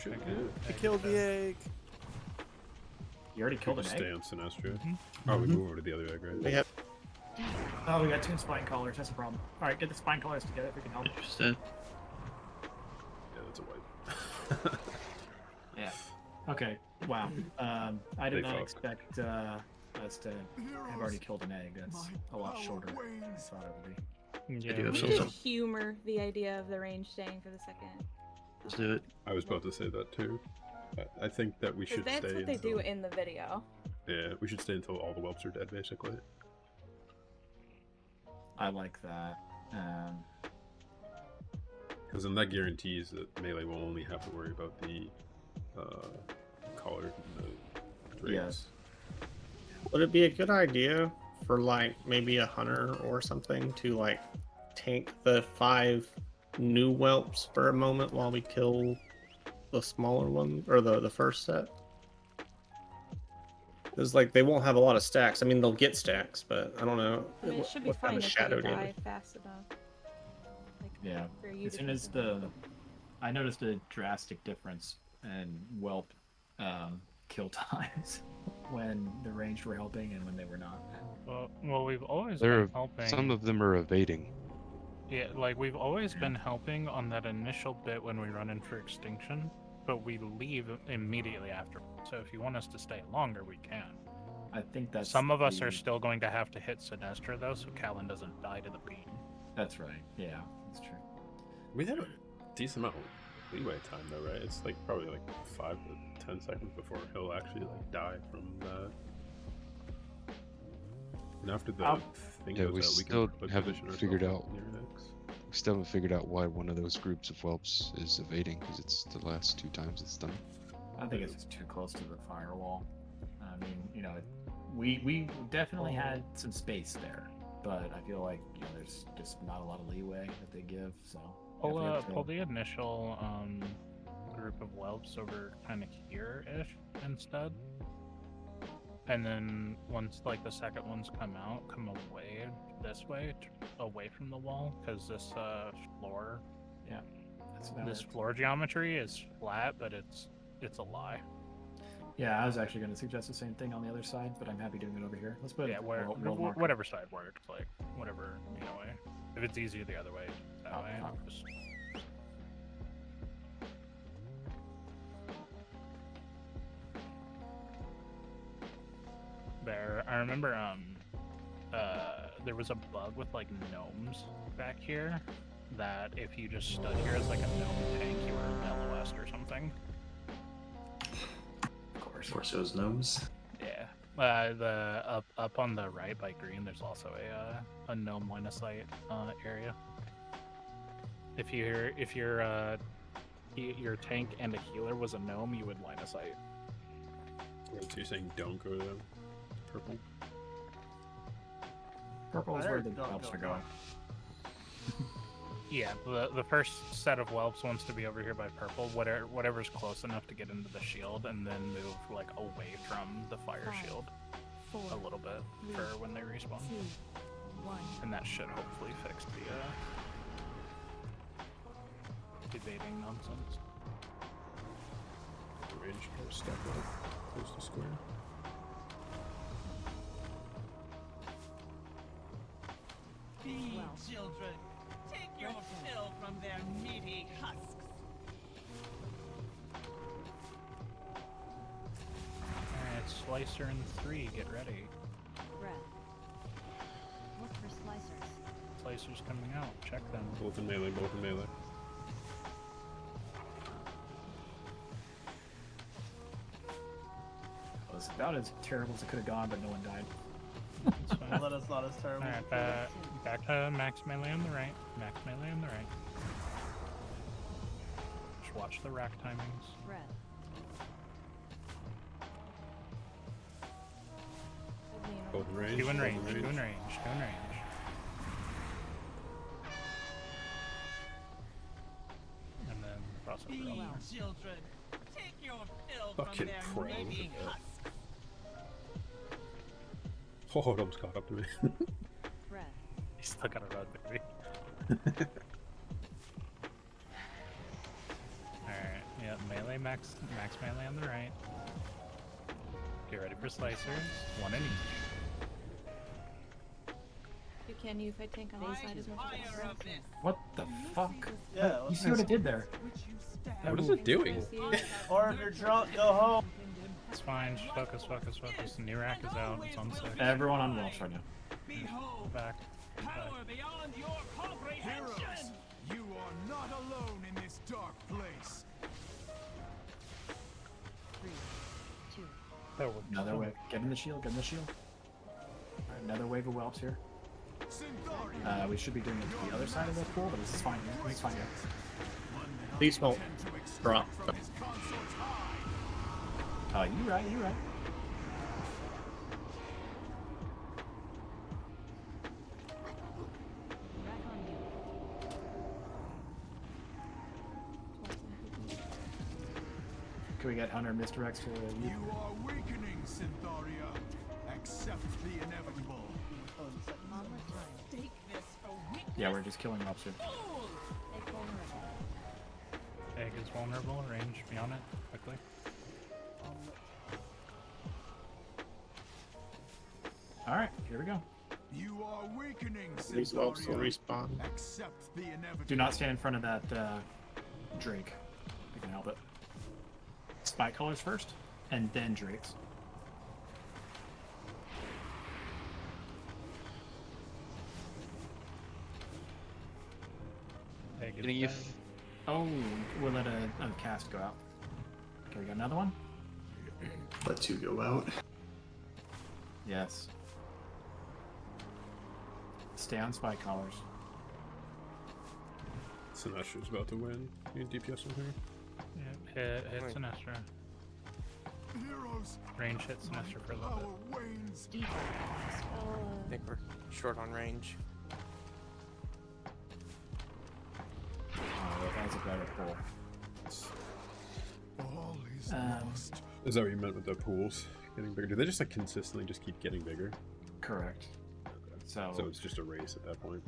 Should Okay, do. I killed the egg. You already killed an Just egg? stay on Sinestro. Oh, we move over to the other egg, right? We have. Oh, we got 2 spine collars. That's a problem. Alright, get the spine collars together if we can help. Interested. Yeah, that's a wipe. Yeah. Okay. Wow. I did They not fucked. expect us to have already killed an egg. That's a lot shorter than I thought it would be. I do have We some. should humor the idea of the range staying for the second. Let's do it. I was about to say that too. I think that we 'Cause should that's stay what they until... do in the video. Yeah, we should stay until all the whelps are dead, basically. I like that. Because then that guarantees that melee will only have to worry about the collar and the drakes. Yes. Would it be a good idea for like maybe a hunter or something to like tank the 5 new whelps for a moment while we kill the smaller one or the first set? Because like they won't have a lot of stacks. I mean they'll get stacks, but I don't know. I mean, it should be what kind fine of if shadow they die damage. fast enough. Like, Yeah. for you As to soon take as them. I noticed a drastic difference in whelp kill times when the ranged were helping and when they were not. Well, we've always There, been helping. some of them are evading. Yeah, like we've always been helping on that initial bit when we run in for extinction, but we leave immediately after. So if you want us to stay longer, we can. I think that's Some of us the- are still going to have to hit Sinestra though, so Callan doesn't die to the beam. That's right. Yeah, that's true. We have a decent amount of leeway time though, right? It's like probably like 5 to 10 seconds before he'll actually like die from that. And after the thing Yeah, goes we out, we still can like, haven't position figured ourselves out. near next. We still haven't figured out why one of those groups of whelps is evading, because it's the last 2 times it's done. I think it's just too close to the firewall. I mean, you know, we definitely had some space there, but I feel like there's just not a lot of leeway that they give. So Pull the initial group of whelps over kind of here-ish instead. And then once like the second ones come out, come away this way, away from the wall, because this floor, yeah, this floor geometry is flat, but it's a lie. Yeah, I was actually going to suggest the same thing on the other side, but I'm happy doing it over here. Let's put Whatever side works, like whatever way. If it's easier the other way, that way. Just... There, I remember there was a bug with like gnomes back here that if you just stood here as like a gnome tank, you were LOS'd or something. Of course, it was gnomes. Yeah. The up on the right by green, there's also a gnome line of sight area. If your tank and a healer was a gnome, you would line of sight. Wait, so you're saying don't go to them? Purple? Purple is where the whelps are going. Yeah, the first set of whelps wants to be over here by purple, whatever's close enough to get into the shield, and then move like away from the fire shield a little bit for when they respawn. And that should hopefully fix the evading nonsense. Range to step up close to square. Feed children. Take your fill from their meaty husks. Alright, Slicer in 3, get ready. Red. Look for slicers. Slicer's coming out, check them. Both in melee, both in melee. It was about as terrible as it could have gone, but no one died. Well, that is not as terrible. Alright, back to max melee on the right. Max melee on the right. Just watch the rack timings. Red. Both in range. Two in both range, two in range, two in range. And then cross over. Feed on children. Take your fill Fucking from their pros meaty at that. husks. Oh, it almost caught up to me. Red. He's still gotta run, baby. Alright, yeah, melee max melee on the right. Get ready for slicers. One in each. You can you fight tank on the side as much as possible. What the fuck? Yeah, You see what it did there? What is it doing? Or if you're drunk, go home. It's fine. Just focus, focus, focus. New rack is out. It's on 6. Everyone on Welsh right now. Back. Power beyond your comprehension. You are not alone in this dark place. 3, 2, That worked. Another wave. Get in the shield. Get in the shield. Alright, another wave of whelps here. We should be doing it to the other side of the pool, but this is fine here. This is fine here. Please don't drop. Oh, you right. You right. rack on you. Can we get Hunter misdirects to you? You are weakening, Syntharia. Accept the inevitable. Omelet time. Take this for weakness. Yeah, we're just killing whelps here. Egg vulnerable. Egg is vulnerable. Range beyond it. Quickly. Alright, here we go. You are weakening, These whelps will Syntharia. respawn. Accept the inevitable. Do not stand in front of that Drake. If you can help it. Spike colors first, and then Drakes. Egg is Getting you. back. Oh, we'll let a cast go out. Okay, we got another one? Let 2 go out. Yes. Stay on spike collars. Sinestra's about to win. You need DPS from here? Yep, hit Sinestra. Heroes, Range hit Sinestra for a little bit. power wanes. Deep. I think we're short on range. Oh, that was a better pull. All is Um, lost. Is that what you meant with the pools getting bigger? Do they just like consistently just keep getting bigger? Correct. So it's just a race at that point.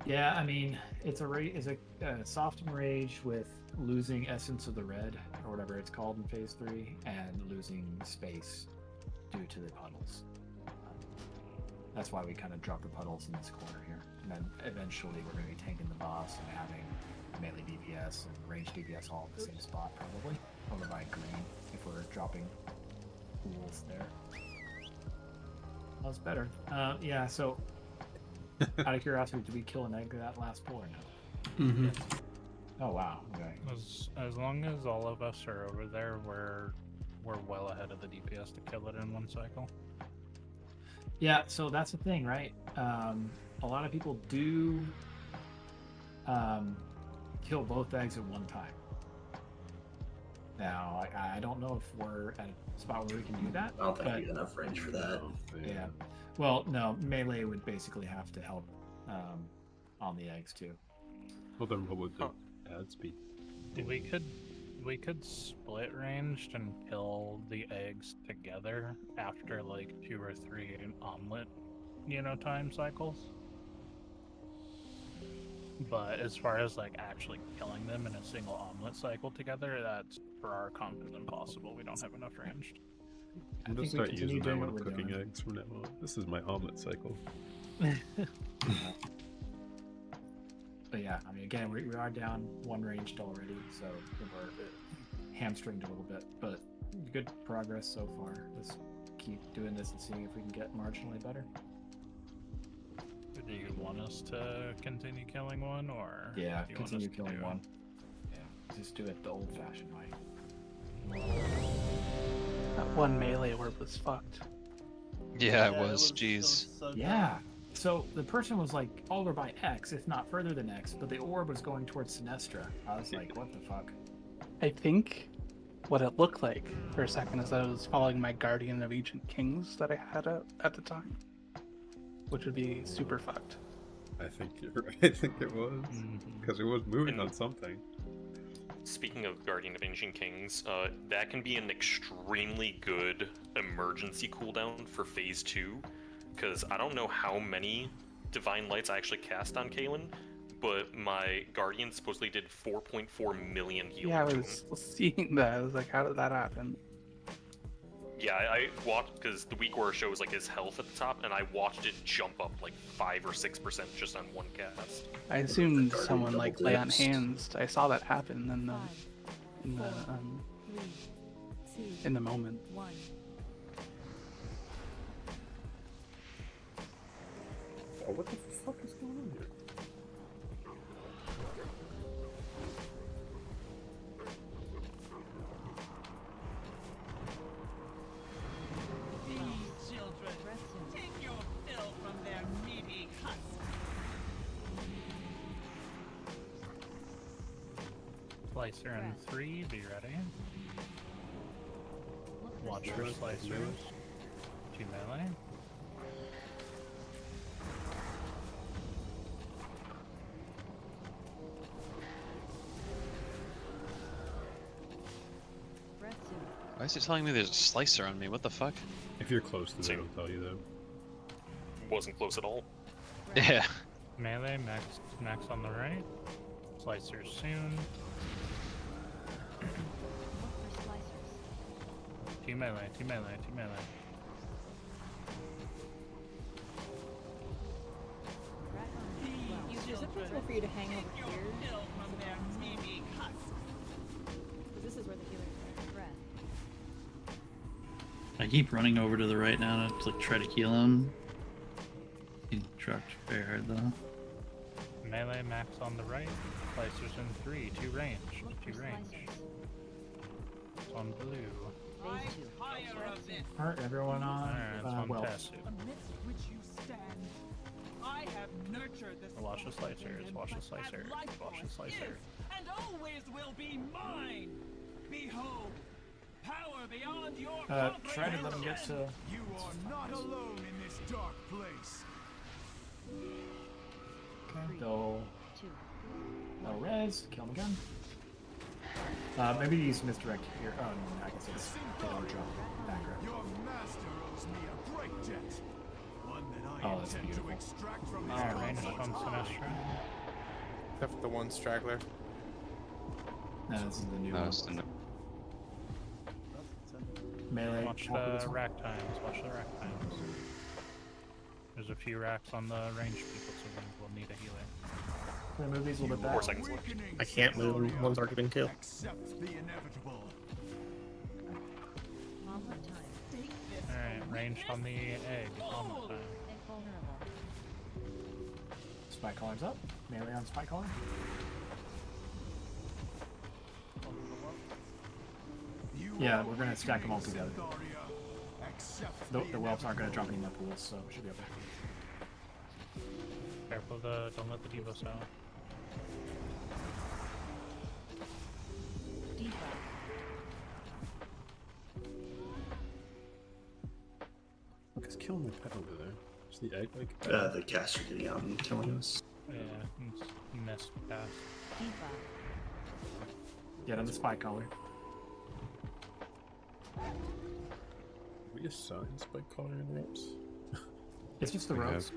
Yeah, I mean, it's a soften rage with losing essence of the red, or whatever it's called in phase 3, and losing space due to the puddles. That's why we kind of drop the puddles in this corner here. And then eventually we're going to be tanking the boss and having melee DPS and range DPS all in the same spot, probably. Over by green, if we're dropping pools there. That's better. Yeah, so out of curiosity, did we kill an egg that last pool or no? Mm-hmm. Oh wow. Okay. As long as all of us are over there, we're well ahead of the DPS to kill it in one cycle. Yeah, so that's the thing, right? A lot of people do kill both eggs at one time. Now, I don't know if we're at a spot where we can do that. I don't think but, we have enough range for that. Yeah. Well, no, melee would basically have to help on the eggs too. Well, then what would the ads be? We could split ranged and kill the eggs together after like 2 or 3 omelet, time cycles. But as far as like actually killing them in a single omelet cycle together, that's for our comp is impossible. We don't have enough ranged. I'm gonna start using that when I'm cooking eggs from now on. This is my omelet cycle. But yeah, I mean, again, we are down 1 ranged already, so we're hamstringed a little bit, but good progress so far. Let's keep doing this and seeing if we can get marginally better. Do you want us to continue killing one, or Yeah, do you want continue us to killing do- one. Yeah, just do it the old-fashioned way. That one melee orb was fucked. Yeah, it was. Jeez. Yeah. So the person was like over by X, if not further than X, but the orb was going towards Sinestra. I was like, what the fuck? I think what it looked like for a second is that I was following my Guardian of Ancient Kings that I had at the time, which would be super fucked. I think you're right. I think it was because it was moving on something. Speaking of Guardian of Ancient Kings, that can be an extremely good emergency cooldown for Phase 2, because I don't know how many Divine Lights I actually cast on Kaelin, but my Guardian supposedly did 4.4 million healing Yeah, I to was him. seeing that. I was like, how did that happen? Yeah, I watched because the weak aura shows like his health at the top, and I watched it jump up like 5 or 6% just on one cast. I assumed Guardian someone double like lay on dips. hands. I saw that happen Three, two, in the moment. 1. Oh, what the fuck is going on here? These children take your fill from their meaty husk. Slicer in 3, be ready. Watch your slicers. 2 melee. Why is it telling me there's a slicer on me? What the fuck? If you're close to it, it'll tell you that. Wasn't close at all. Yeah. Melee, max on the right. Slicer soon. 2 melee, 2 melee, 2 melee. Is it possible for you to hang over here? Because this is where the healer is. I keep running over to the right now to like, try to heal him. He dropped very hard though. Melee, max on the right. Slicers in 3, 2 range, 2 range. It's on blue. Alright, everyone on Alright, it's on well. Tassu. Amidst which you stand, I have nurtured this Watch the slicers, watch the slicer, watch the slicer. and always will be mine. Behold, power beyond your Try to let him get to. You are not alone in this dark place. Okay, they'll res, kill him again. Maybe use misdirect here. Oh no, I guess it's kill or drop background. Your master owes me a great debt. One that I Oh, that's intend to beautiful. extract from his Alright, range on conscience. Sinestro. Except for the one straggler. No, this is the new No, one. it's the Melee. Watch copy the this one. rack times, watch the rack times. There's a few racks on the range people, so then we'll need a healer. Can I move these a little bit back? 4 seconds left. I can't move. One's already been killed. Accept the inevitable. Alright, ranged on the egg, on the time. Spike collar's up. Melee on spike collar. Yeah, we're gonna stack them all together. The whelps aren't gonna drop any more pools, so we should be okay. Careful don't let the Devos out. What is killing the pet over there? Is the egg like? The caster getting out and killing us. Yeah, missed pass. Get on the spike collar. We assign spike collar and ropes. It's just the We ropes.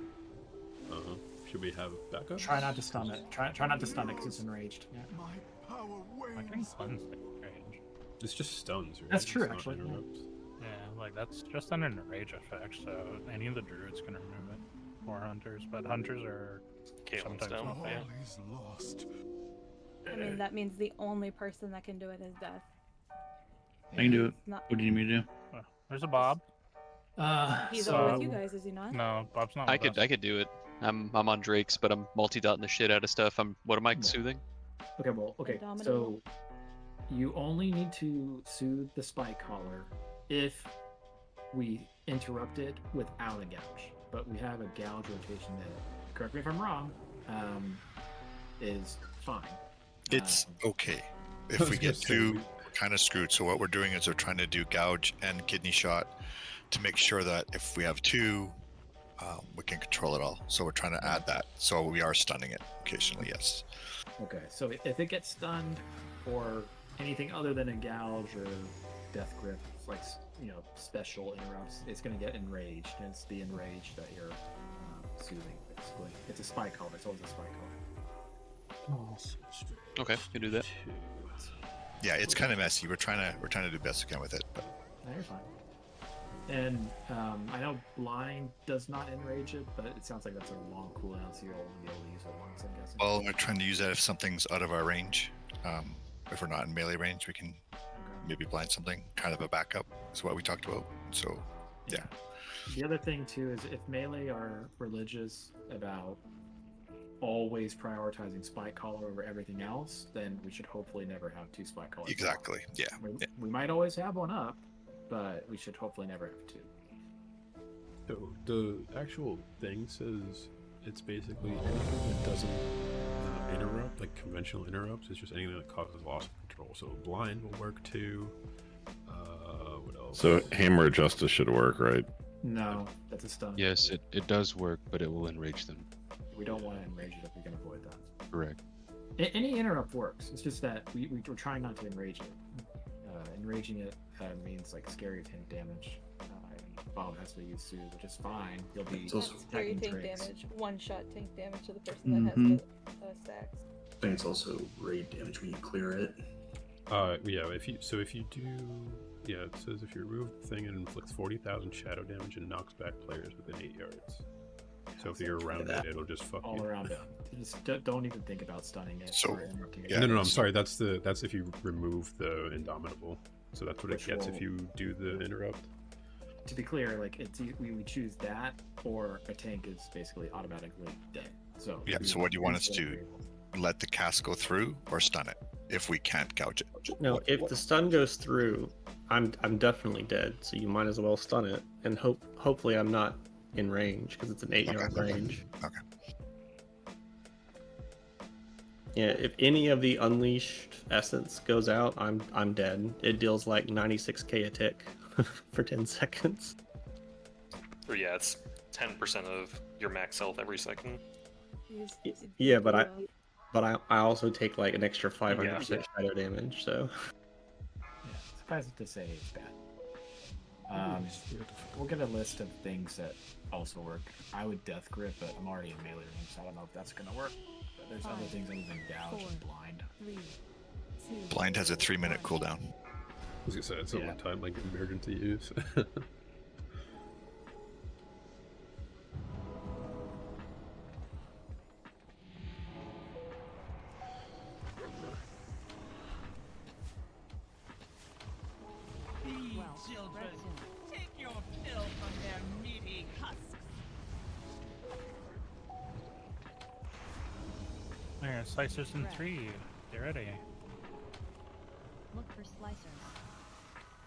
have- Should we have backup? Try not to stun it. Try not to stun it because it's enraged. Yeah. My power I can cleanse the range. It's just stuns, right? That's true, It's not actually, yeah. interrupts. Yeah, like that's just an enrage effect, so any of the druids can remove it. Or hunters, but hunters are Caitlin's sometimes down. not all bad. is lost. I mean, that means the only person that can do it is Death. I can do it. Not- What do you need me to do? Well, there's a Bob. He's so over with you guys, is he not? No, Bob's not. I with could us. I could do it. I'm on Drake's, but I'm multi-dotting the shit out of stuff. What am I soothing? okay, well, okay. So you only need to soothe the spike collar if we interrupt it without a gouge. But we have a gouge rotation that, correct me if I'm wrong, is fine. It's okay. If we get two, we're kind of screwed. So what we're doing is we're trying to do gouge and kidney shot to make sure that if we have two, we can control it all. So we're trying to add that. So we are stunning it occasionally, yes. Okay, so if it gets stunned or anything other than a gouge or death grip, like special interrupts, it's going to get enraged, and it's the enraged that you're soothing. Basically, it's a spike collar. It's always a spike collar. Okay, you do that. Yeah, it's kind of messy. We're trying to do the best we can with it. But No, you're fine. And I know blind does not enrage it, but it sounds like that's a long cooldown, so you'll only be able to use it once, I'm guessing. Well, we're trying to use that if something's out of our range. If we're not in melee range, we can maybe blind something, kind of a backup is what we talked about. So, yeah. The other thing too is if melee are religious about always prioritizing spike collar over everything else, then we should hopefully never have 2 spike collars. Exactly. Yeah. We might always have one up, but we should hopefully never have 2. So the actual thing says it's basically anything that doesn't interrupt, like conventional interrupts. It's just anything that causes loss of control. So blind will work too. What else? So Hammer of Justice should work, right? No, that's a stun. Yes, it does work, but it will enrage them. We don't want to enrage it if we can avoid that. Correct. Any interrupt works. It's just that we're trying not to enrage it. Enraging it means like scary tank damage. Bob has to use Soothe, which is fine. You'll be Scary tank trades. damage. 1-shot tank damage to the person that has the stacks. I think it's also raid damage when you clear it. Yeah. If you do, yeah, it says if you remove the thing, it inflicts 40,000 shadow damage and knocks back players within 8 yards. So if you're around it, it'll just fuck all you. around it. Just don't even think about stunning it. So, or interrupting it. No, I'm sorry. That's if you remove the Indomitable. So that's what it gets if you do the interrupt. To be clear, like we choose that, or a tank is basically automatically dead. So Yeah. So what do you want us to do? Let the cast go through or stun it if we can't gouge it? No, if the stun goes through, I'm definitely dead. So you might as well stun it, and hopefully I'm not in range because it's an 8-yard range. Okay. Yeah, if any of the unleashed essence goes out, I'm dead. It deals like 96k a tick for 10 seconds. Or yeah, it's 10% of your max health every second. Yeah, but I also take like an extra 500% shadow damage. So suffice it to say, it's bad. We'll get a list of things that also work. I would death grip, but I'm already in melee range, so I don't know if that's gonna work. But there's other things other than gouge and blind. Blind has a 3-minute cooldown. I was gonna say it's a one-time like emergency use. Children, take your fill from their meaty husks. There, slicers in 3. Get ready. Look for slicers.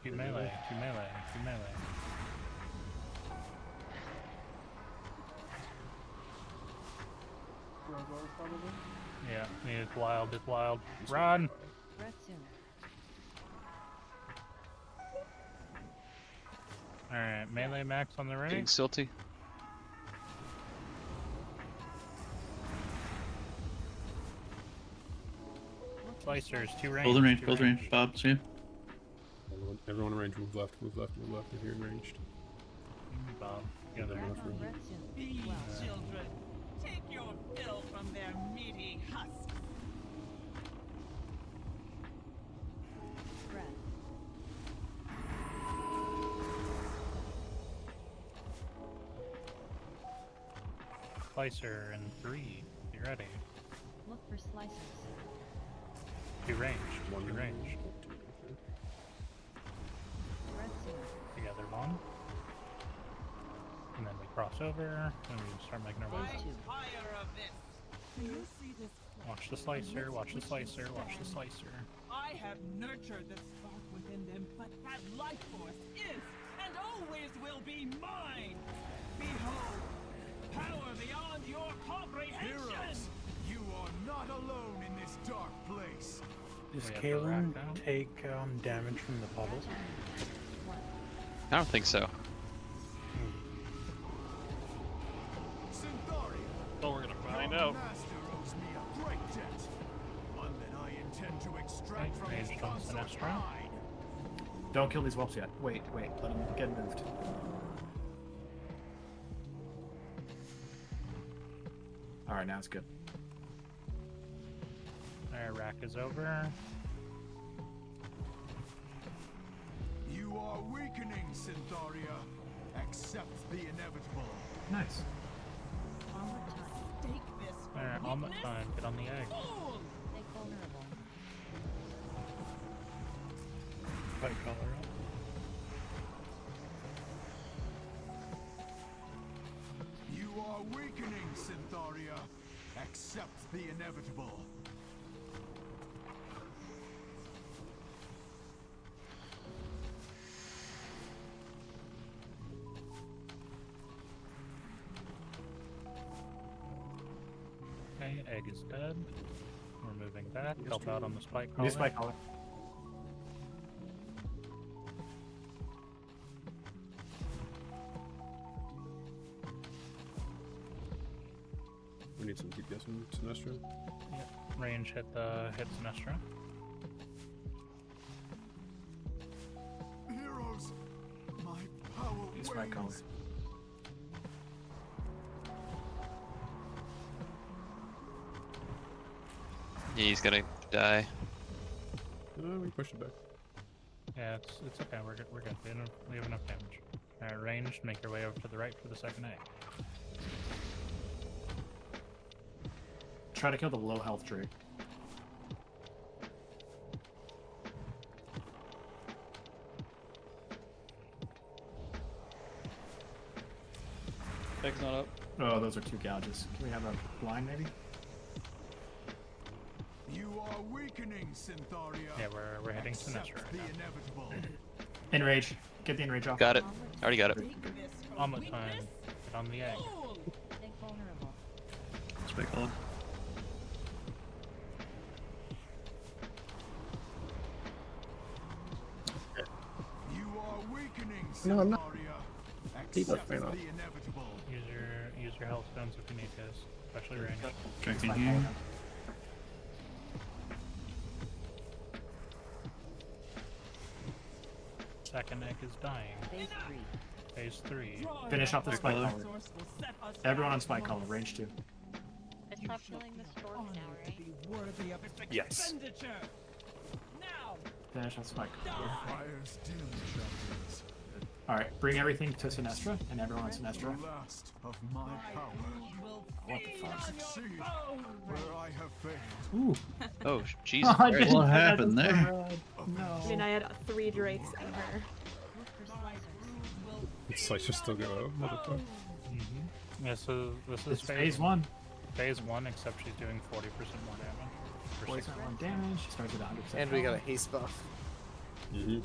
2 melee, 2 melee, 2 melee. Yeah, it's wild, it's wild. Run! Alright, melee max on the right. Getting silty. Slicers, 2 range. Both in range, 2 both range. Bob, see you. Everyone in range, move left, move left, move left if you're in ranged. Bob, the other left room. Be children, take your fill from their meaty husks. Slicer in 3. Be ready. Look for slicers. 2 range, 2 range. Together one. And then we cross over, and we start making our way. Fire of this. Do you see this? Watch the slicer, watch the slicer, watch the slicer. I have nurtured the spark within them, but that life force is and always will be mine. Behold, power beyond your comprehension. Heroes, you are not alone in this dark place. Does We have Kalen the rack take damage from the bubbles? I don't think so. Well, we're gonna find out. Master owes me a great debt. One that I intend to extract from his Ranged on consort Sinestro. hide. Don't kill these whelps yet. Wait, let them get moved. Alright, now it's good. Alright, rack is over. You You are weakening, Syntharia. Accept the inevitable. Nice. Take this. Alright, almost time. Get on the egg. Make vulnerable. Fight color up. You are weakening, Syntharia. Accept the inevitable. Okay, egg is dead. We're moving back. Help out on the spike New collar. spike collar. We need some DPS in Sinestro. Yep. Range hit Sinestro. Heroes, my power New spike collar. wanes. He's gonna die. We pushed it back. Yeah, it's okay. We're good. We're good. We have enough damage. Alright, ranged. Make your way over to the right for the second egg. Try to kill the low health Drake. Egg's not up. Oh, those are two gouges. Can we have a blind maybe? You are weakening, Syntharia. Yeah, we're hitting Accept Sinestro right the now. inevitable. Enrage. Get the enrage off. Got it. Already got it. Almost time. Get on the egg. Make vulnerable. Spike collar. You are weakening, No, I'm not. Syntharia. Debuff Accept ran the off. inevitable. Use your health stones if you need, guys. Especially range. Drinking here. Second egg is dying. Phase 3. Phase 3. Finish off the spike collar. collar. Everyone on spike collar. Range 2. I stopped killing the stork now, right? Be worthy of its Yes. expenditure. Now. Finish off spike collar. Fire's dim, champions. Alright, bring everything to Sinestro and everyone on Sinestro. The last of my power. What the fuck? Succeed where I have failed. Ooh. Oh, Jesus I Christ. didn't What put that happened as the there? red. No. I mean, I had 3 drakes and her. Look for slicers. It's like just still go out, motherfucker. Yeah, so this is It's phase 1. Phase 1, except she's doing 40% more damage. For 40% more damage. Starts with 100%. And we got a haste buff. Can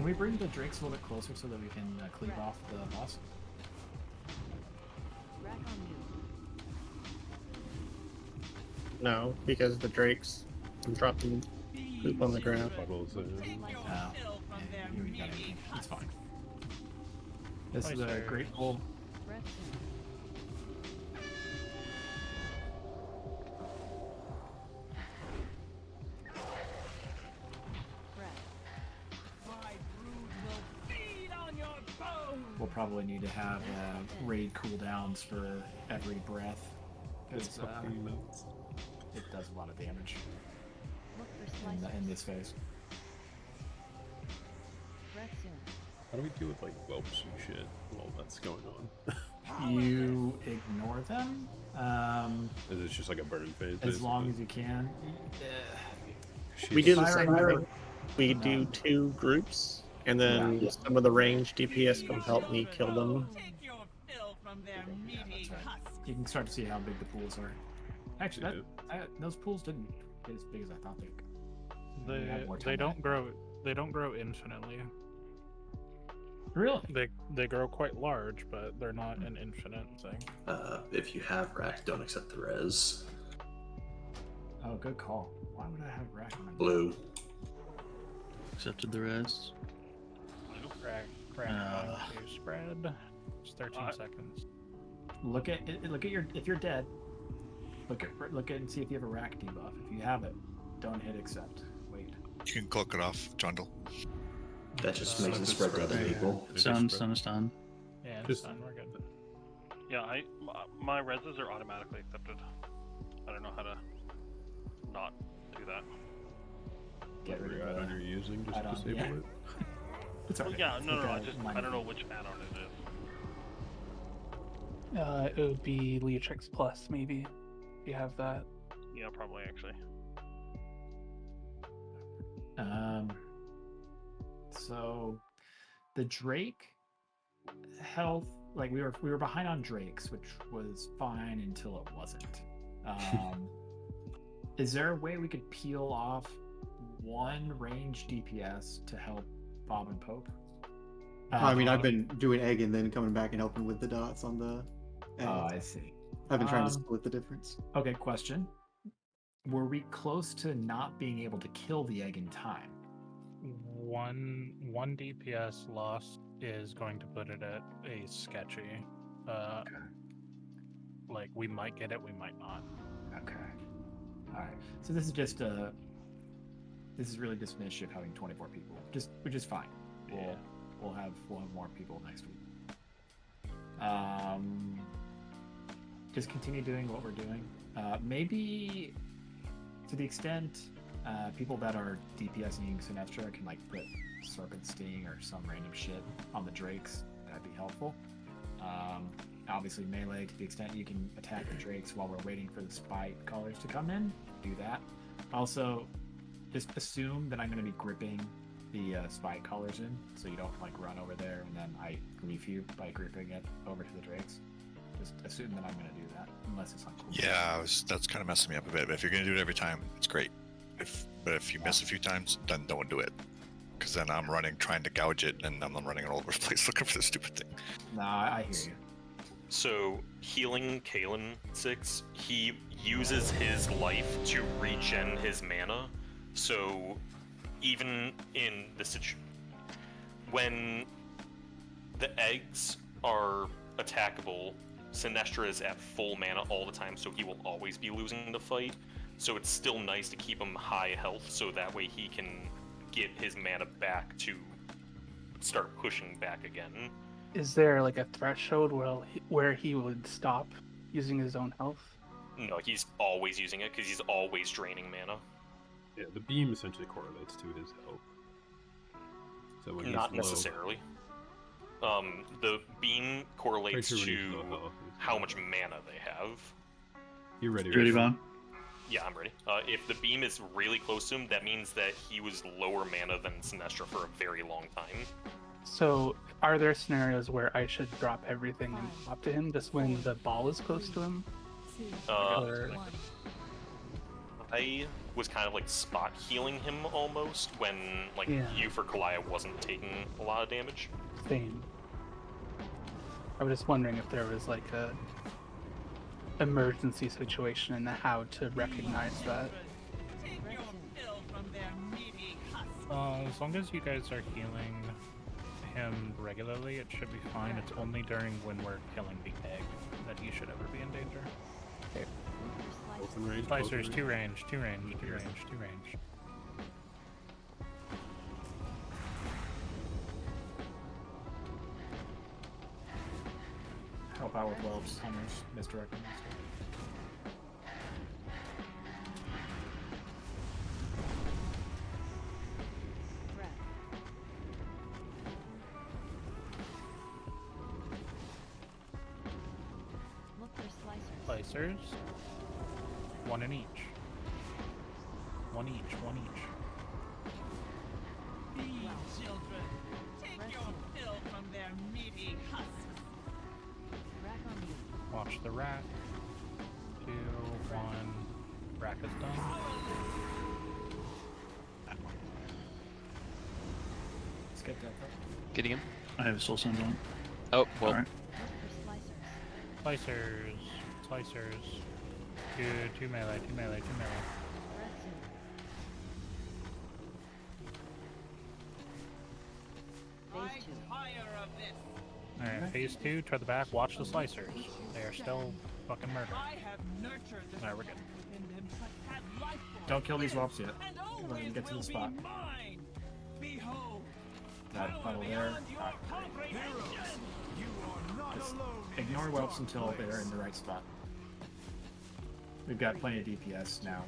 we bring the drakes a little bit closer so that we can cleave off the boss? Rack on you. No, because the drakes dropping poop on the ground. Puddles No. Yeah, you got it. It's fine. This is a Slicers. great hole. Breath in. We'll probably need to have raid cooldowns for every breath. Because it does a lot of damage Look for in this phase. Breath soon. How do we deal with like whelps and shit while that's going on? You ignore them Is it just like a burn phase? as long as you can. We do the Siren same never- thing. We do 2 groups, and then some of the range DPS come help me kill them. Yeah, that's right. You can start to see how big the pools are. Actually, those pools didn't get as big as I thought they could. We had more time They to don't grow. They don't grow infinitely. Really? They grow quite large, but they're not an infinite thing. If you have rack, don't accept the res. Oh, good call. Why would I have rack on my Blue. Accepted the res. Crack spread. It's 13 seconds. Look at your if you're dead. Look at and see if you have a rack debuff. If you have it, don't hit accept. Wait. You can cloak it off, Jundle. That just makes it spread to other people. Stun is done. Yeah, it's Just- done. We're good. Yeah, my reses are automatically accepted. I don't know how to not do that. Get rid Whatever of add-on you're using, just add-on, disable yeah. it. It's Well, alright. yeah, no, Like no, a I minor don't know thing. which add-on it is. It would be Leatrix Plus, maybe. If you have that. Yeah, probably actually. So the Drake health, like we were behind on Drakes, which was fine until it wasn't. Is there a way we could peel off one range DPS to help Bob and Pope? I mean, I've been doing egg and then coming back and helping with the dots on the. Egg. Oh, I see. I've been trying to split the difference. Okay, question. Were we close to not being able to kill the egg in time? One DPS loss is going to put it at a sketchy. Like we might get it, we might not. Okay. All right. So this is really just Mischief having 24 people, which is fine. We'll have more people next week. Just continue doing what we're doing. Maybe to the extent people that are DPSing Sinestro can like put Serpent Sting or some random shit on the Drakes. That'd be helpful. Obviously melee to the extent you can attack the Drakes while we're waiting for the Spite Callers to come in. Do that. Also, just assume that I'm going to be gripping the Spite Callers in, so you don't like run over there and then I grief you by gripping it over to the Drakes. Just assume that I'm going to do that, unless it's uncool. Yeah, that's kind of messing me up a bit. But if you're going to do it every time, it's great. But if you miss a few times, then don't do it. Because then I'm running, trying to gouge it, and I'm running all over the place looking for this stupid thing. Nah, I hear you. So, healing Kalen 6, he uses his life to regen his mana. So, even in the situation when the eggs are attackable, Sinestra is at full mana all the time, so he will always be losing the fight. So it's still nice to keep him high health, so that way he can get his mana back to start pushing back again. Is there like a threshold where he would stop using his own health? No, he's always using it because he's always draining mana. Yeah, the beam essentially correlates to his health. So when Not he's low, necessarily. The beam correlates Pretty sure when to he's low health, how much mana they have. You ready, You ready, Vaughn? Yeah, I'm ready. If the beam is really close to him, that means that he was lower mana than Sinestra for a very long time. So, are there scenarios where I should drop everything and pop to him just when the ball is close to him? Or- I was kind of like spot healing him almost when like Yeah. you for Kalaya wasn't taking a lot of damage. Same. I was just wondering if there was like a emergency situation and how to recognize that. As long as you guys are healing him regularly, it should be fine. It's only during when we're killing the egg that he should ever be in danger. Open range, Slicers, open two range, two range, two range, two range. Help out with Wells, Hunters, misdirecting. Look for slicers. Slicers. One in each. One each, one each. Feed children. Take your fill from their meaty husks. Rack on you. Watch the rack. 2, 1. Rack is done. Let's get that. Getting him. I have Soul Sand on. Oh, well. Alright. Slicers. Slicers. Two melee, two melee, two melee. I tire of this. Alright, phase 2, toward the back, watch the slicers. They are still fucking murder. I have nurtured this Alright, we're good. within them, but had life force Don't kill these whelps yet. and Let them get to the always spot. will be mine. Behold, That puddle there. comprehension. Just ignore whelps until they're in the right spot. We've got plenty of DPS now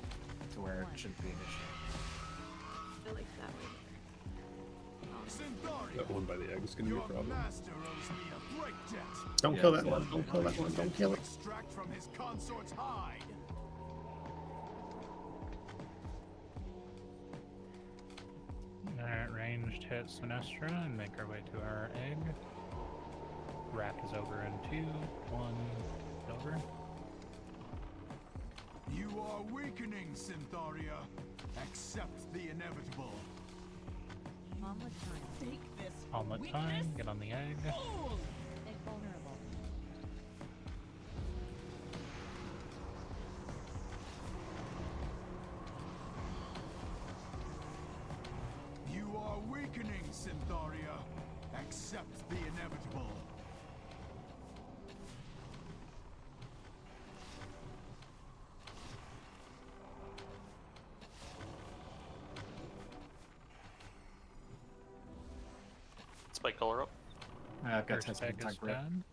to where it shouldn't be an issue. I feel like that way. That one by the egg is gonna be a problem. Don't kill that one. Don't kill that one. Don't kill it. Extract from his consort's hide. Alright, ranged hit Sinestra and make our way to our egg. Rack is over in 2, 1 silver. You are weakening, Syntharia. Accept the inevitable. Omelet time. Take this. Omelet time, get on the egg. Invulnerable. You are weakening, Syntharia. Accept the inevitable. Spike color up. I've got First test egg is attack break. done.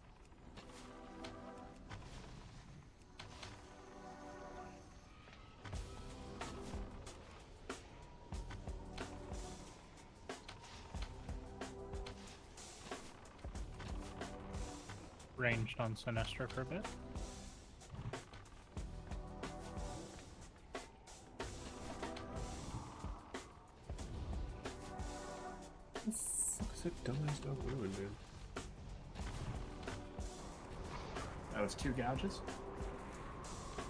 Ranged on Sinestra for a bit. What's that dumbass dog doing, dude? That was 2 gouges.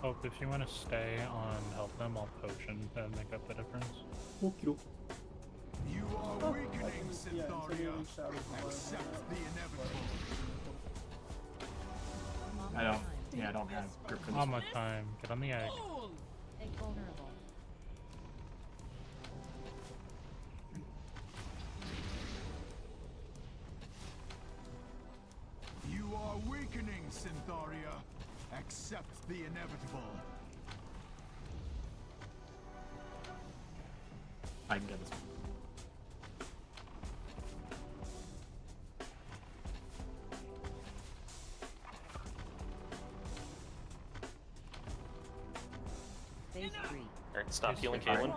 Hope if you want to stay on help them, I'll potion to make up the difference. You are weakening, Syntharia. Accept the inevitable. I don't. Yeah, I don't have grip for this. Omelet time, get on the egg. Invulnerable. You are weakening, Syntharia. Accept the inevitable. I can get this one. Phase 3. Alright, stop healing Caitlyn.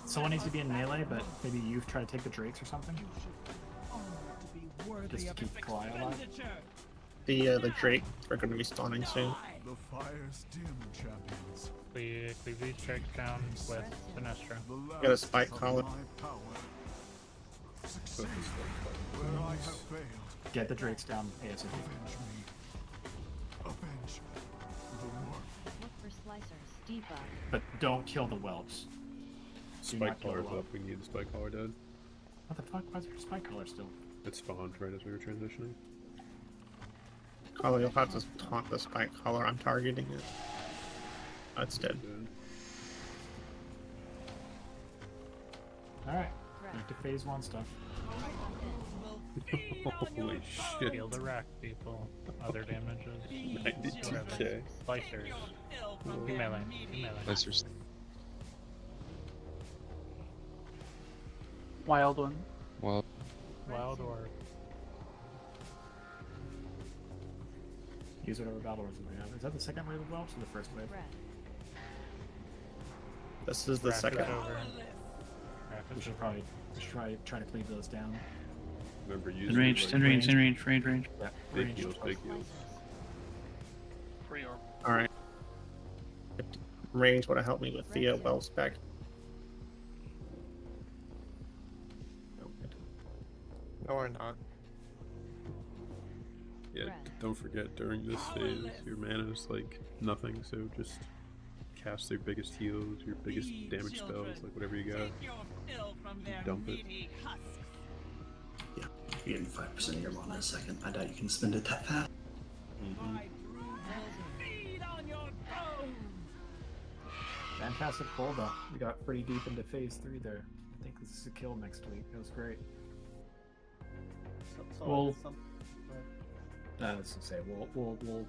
Someone needs to be in melee, but maybe you try to take the drakes or something. Just to keep Kalai alive. The Drake are going to be spawning soon. The fire's dim, champions. Cleave these drakes down with Sinestra. Got a spike collar. Succeed where I have failed. Get the drakes down ASAP. Avenge me. Avenge the world. Look for slicers. Debuff. But don't kill the whelps. Do Spike not kill the collar's whelp. up. We need the spike collar dead. What the fuck? Why is there a spike collar still? It spawned right as we were transitioning. Collar, you'll have to taunt the spike collar. I'm targeting it. That's dead. Alright. Back to phase 1 stuff. Holy shit. Heal the rack, people. Other damages. 92k. Slicers. Do melee. Do melee. Slicers. Wild one. Well, Wild orb. Use whatever battle orbs we have. Is that the second wave of whelps or the first wave? This is the Rack second. is over. Rack We is should over. probably just try to cleave those down. Remember, use In range, like, in range, in range, range. Yeah. big Range. heals, big heals. Free orb. Alright. Range would have helped me with the well spec. No, we're not. Yeah, don't forget during this phase, your mana is like nothing, so just cast their biggest heals, your biggest damage spells, like whatever you got. Dump it. Yeah, you're getting 5% of your mana a second. I doubt you can spend it that fast. Fantastic pull though. We got pretty deep into phase 3 there. I think this is a kill next week. That was great. Well, as I say, we'll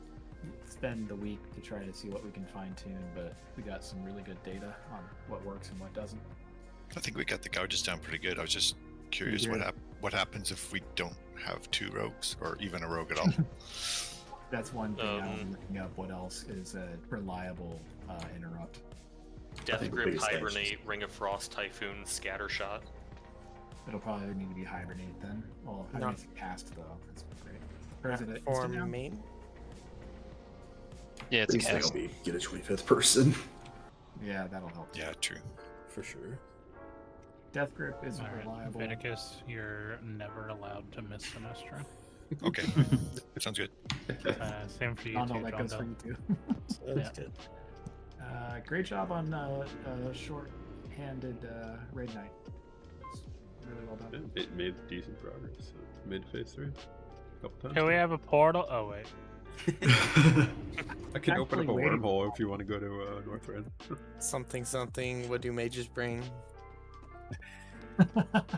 spend the week to try to see what we can fine tune, but we got some really good data on what works and what doesn't. I think we got the gouges down pretty good. I was just curious what happens if we don't have 2 rogues or even a rogue at all. That's one thing I'm looking up. What else is a reliable interrupt? Death Grip, Hibernate, Ring of Frost, Typhoon, Scattershot. It'll probably need to be hibernate then. Well, No. hibernate's cast though. That's great. Or is it a For instant now? main? Yeah, it's a At least cast. maybe get a 25th person. Yeah, that'll help. Yeah, true. For sure. Death grip is Alright, reliable. Viticus, you're never allowed to miss Sinistra. Okay, sounds good. Same for you Oh, too, no, that goes for John you Doe. too. Yeah. good. Great job on short-handed raid knight. It's really well done. It made decent progress. Mid phase 3. A couple times. Can we have a portal? Oh wait. I can open up a Actually waiting- wormhole if you want to go to Northrend. Something. What do mages bring?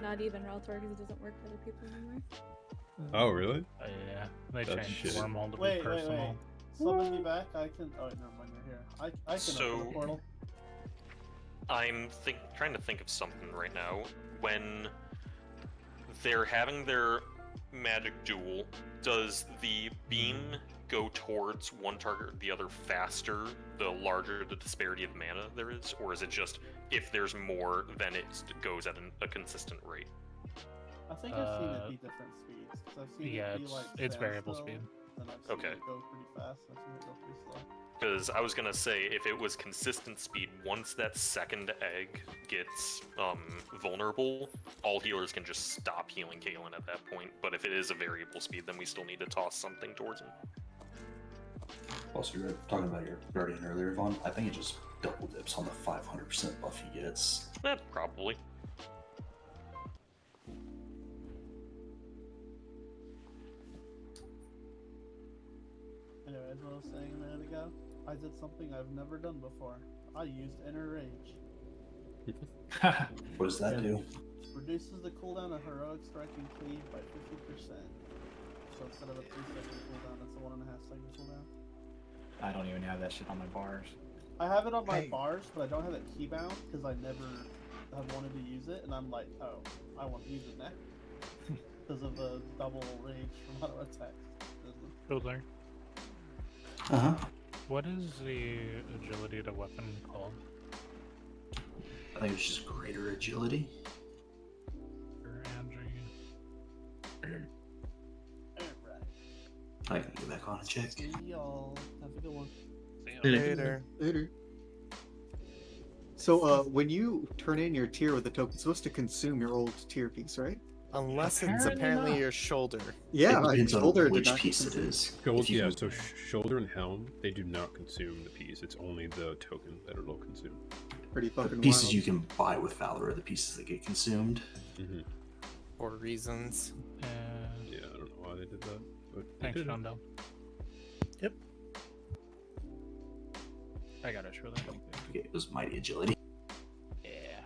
Not even Reltor because it doesn't work for other people anymore. Oh, really? Yeah, they That's changed shitty. wormhole to be Wait, personal. Summon me back. I can. Oh, never mind. You're here. I can So- open the portal. I'm trying to think of something right now. When they're having their magic duel, does the beam go towards one target or the other faster the larger the disparity of mana there is? Or is it just if there's more, then it goes at a consistent rate? I think I've seen it be different speeds. 'Cause I've seen Yeah, it be like it's variable standstill, speed. Then I've seen Okay. it go pretty fast. I've seen it go pretty slow. Because I was gonna say, if it was consistent speed, once that second egg gets vulnerable, all healers can just stop healing Kalen at that point. But if it is a variable speed, then we still need to toss something towards him. Also, you were talking about your Guardian earlier, Vaughn. I think it just double dips on the 500% buff he gets. Probably. Anyways, what I was saying a minute ago, I did something I've never done before. I used Inner Rage. What does that do? Reduces the cooldown of Heroic Strike and Cleave by 50%. So instead of a 3-second cooldown, it's a 1.5-second cooldown. I don't even have that shit on my bars. I have it on my bars, but I don't have it keybound because I never have wanted to use it, and I'm like, oh, I want to use it now because of the double rage from auto attacks. Fiddler. Uh-huh. What is the agility to weapon called? I think it's just greater agility. I can go back on and check. See y'all. Have a good one. Later. Later. So, when you turn in your tier with the token, it's supposed to consume your old tier piece, right? Unless it's apparently your shoulder. Yeah, It depends on shoulder did which not piece it consume. is. Gold, If you yeah, can- so shoulder and helm, they do not consume the piece. It's only the token that it'll consume. Pretty The fucking pieces wild. you can buy with Valor are the pieces that get consumed. For reasons. Yeah, I don't know why they did that. But they Thanks, did it. John Doe. Yep. I got it, surely. Okay, it was Mighty Agility. Yeah.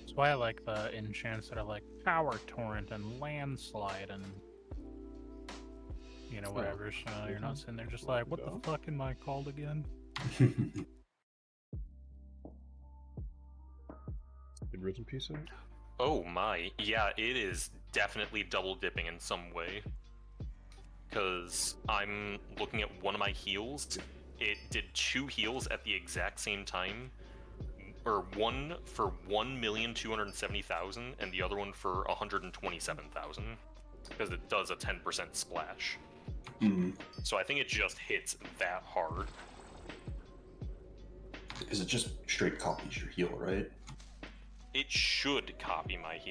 That's why I like the enchants that are like Power Torrent and Landslide and whatever. So you're not sitting there just like, what the fuck am I called again? Did Risen Piece out? Oh my, yeah, it is definitely double dipping in some way. Because I'm looking at one of my heals, it did 2 heals at the exact same time, or one for 1,270,000 and the other one for 127,000, because it does a 10% splash. So I think it just hits that hard. Because it just straight copies your heal, right? It should copy my heal.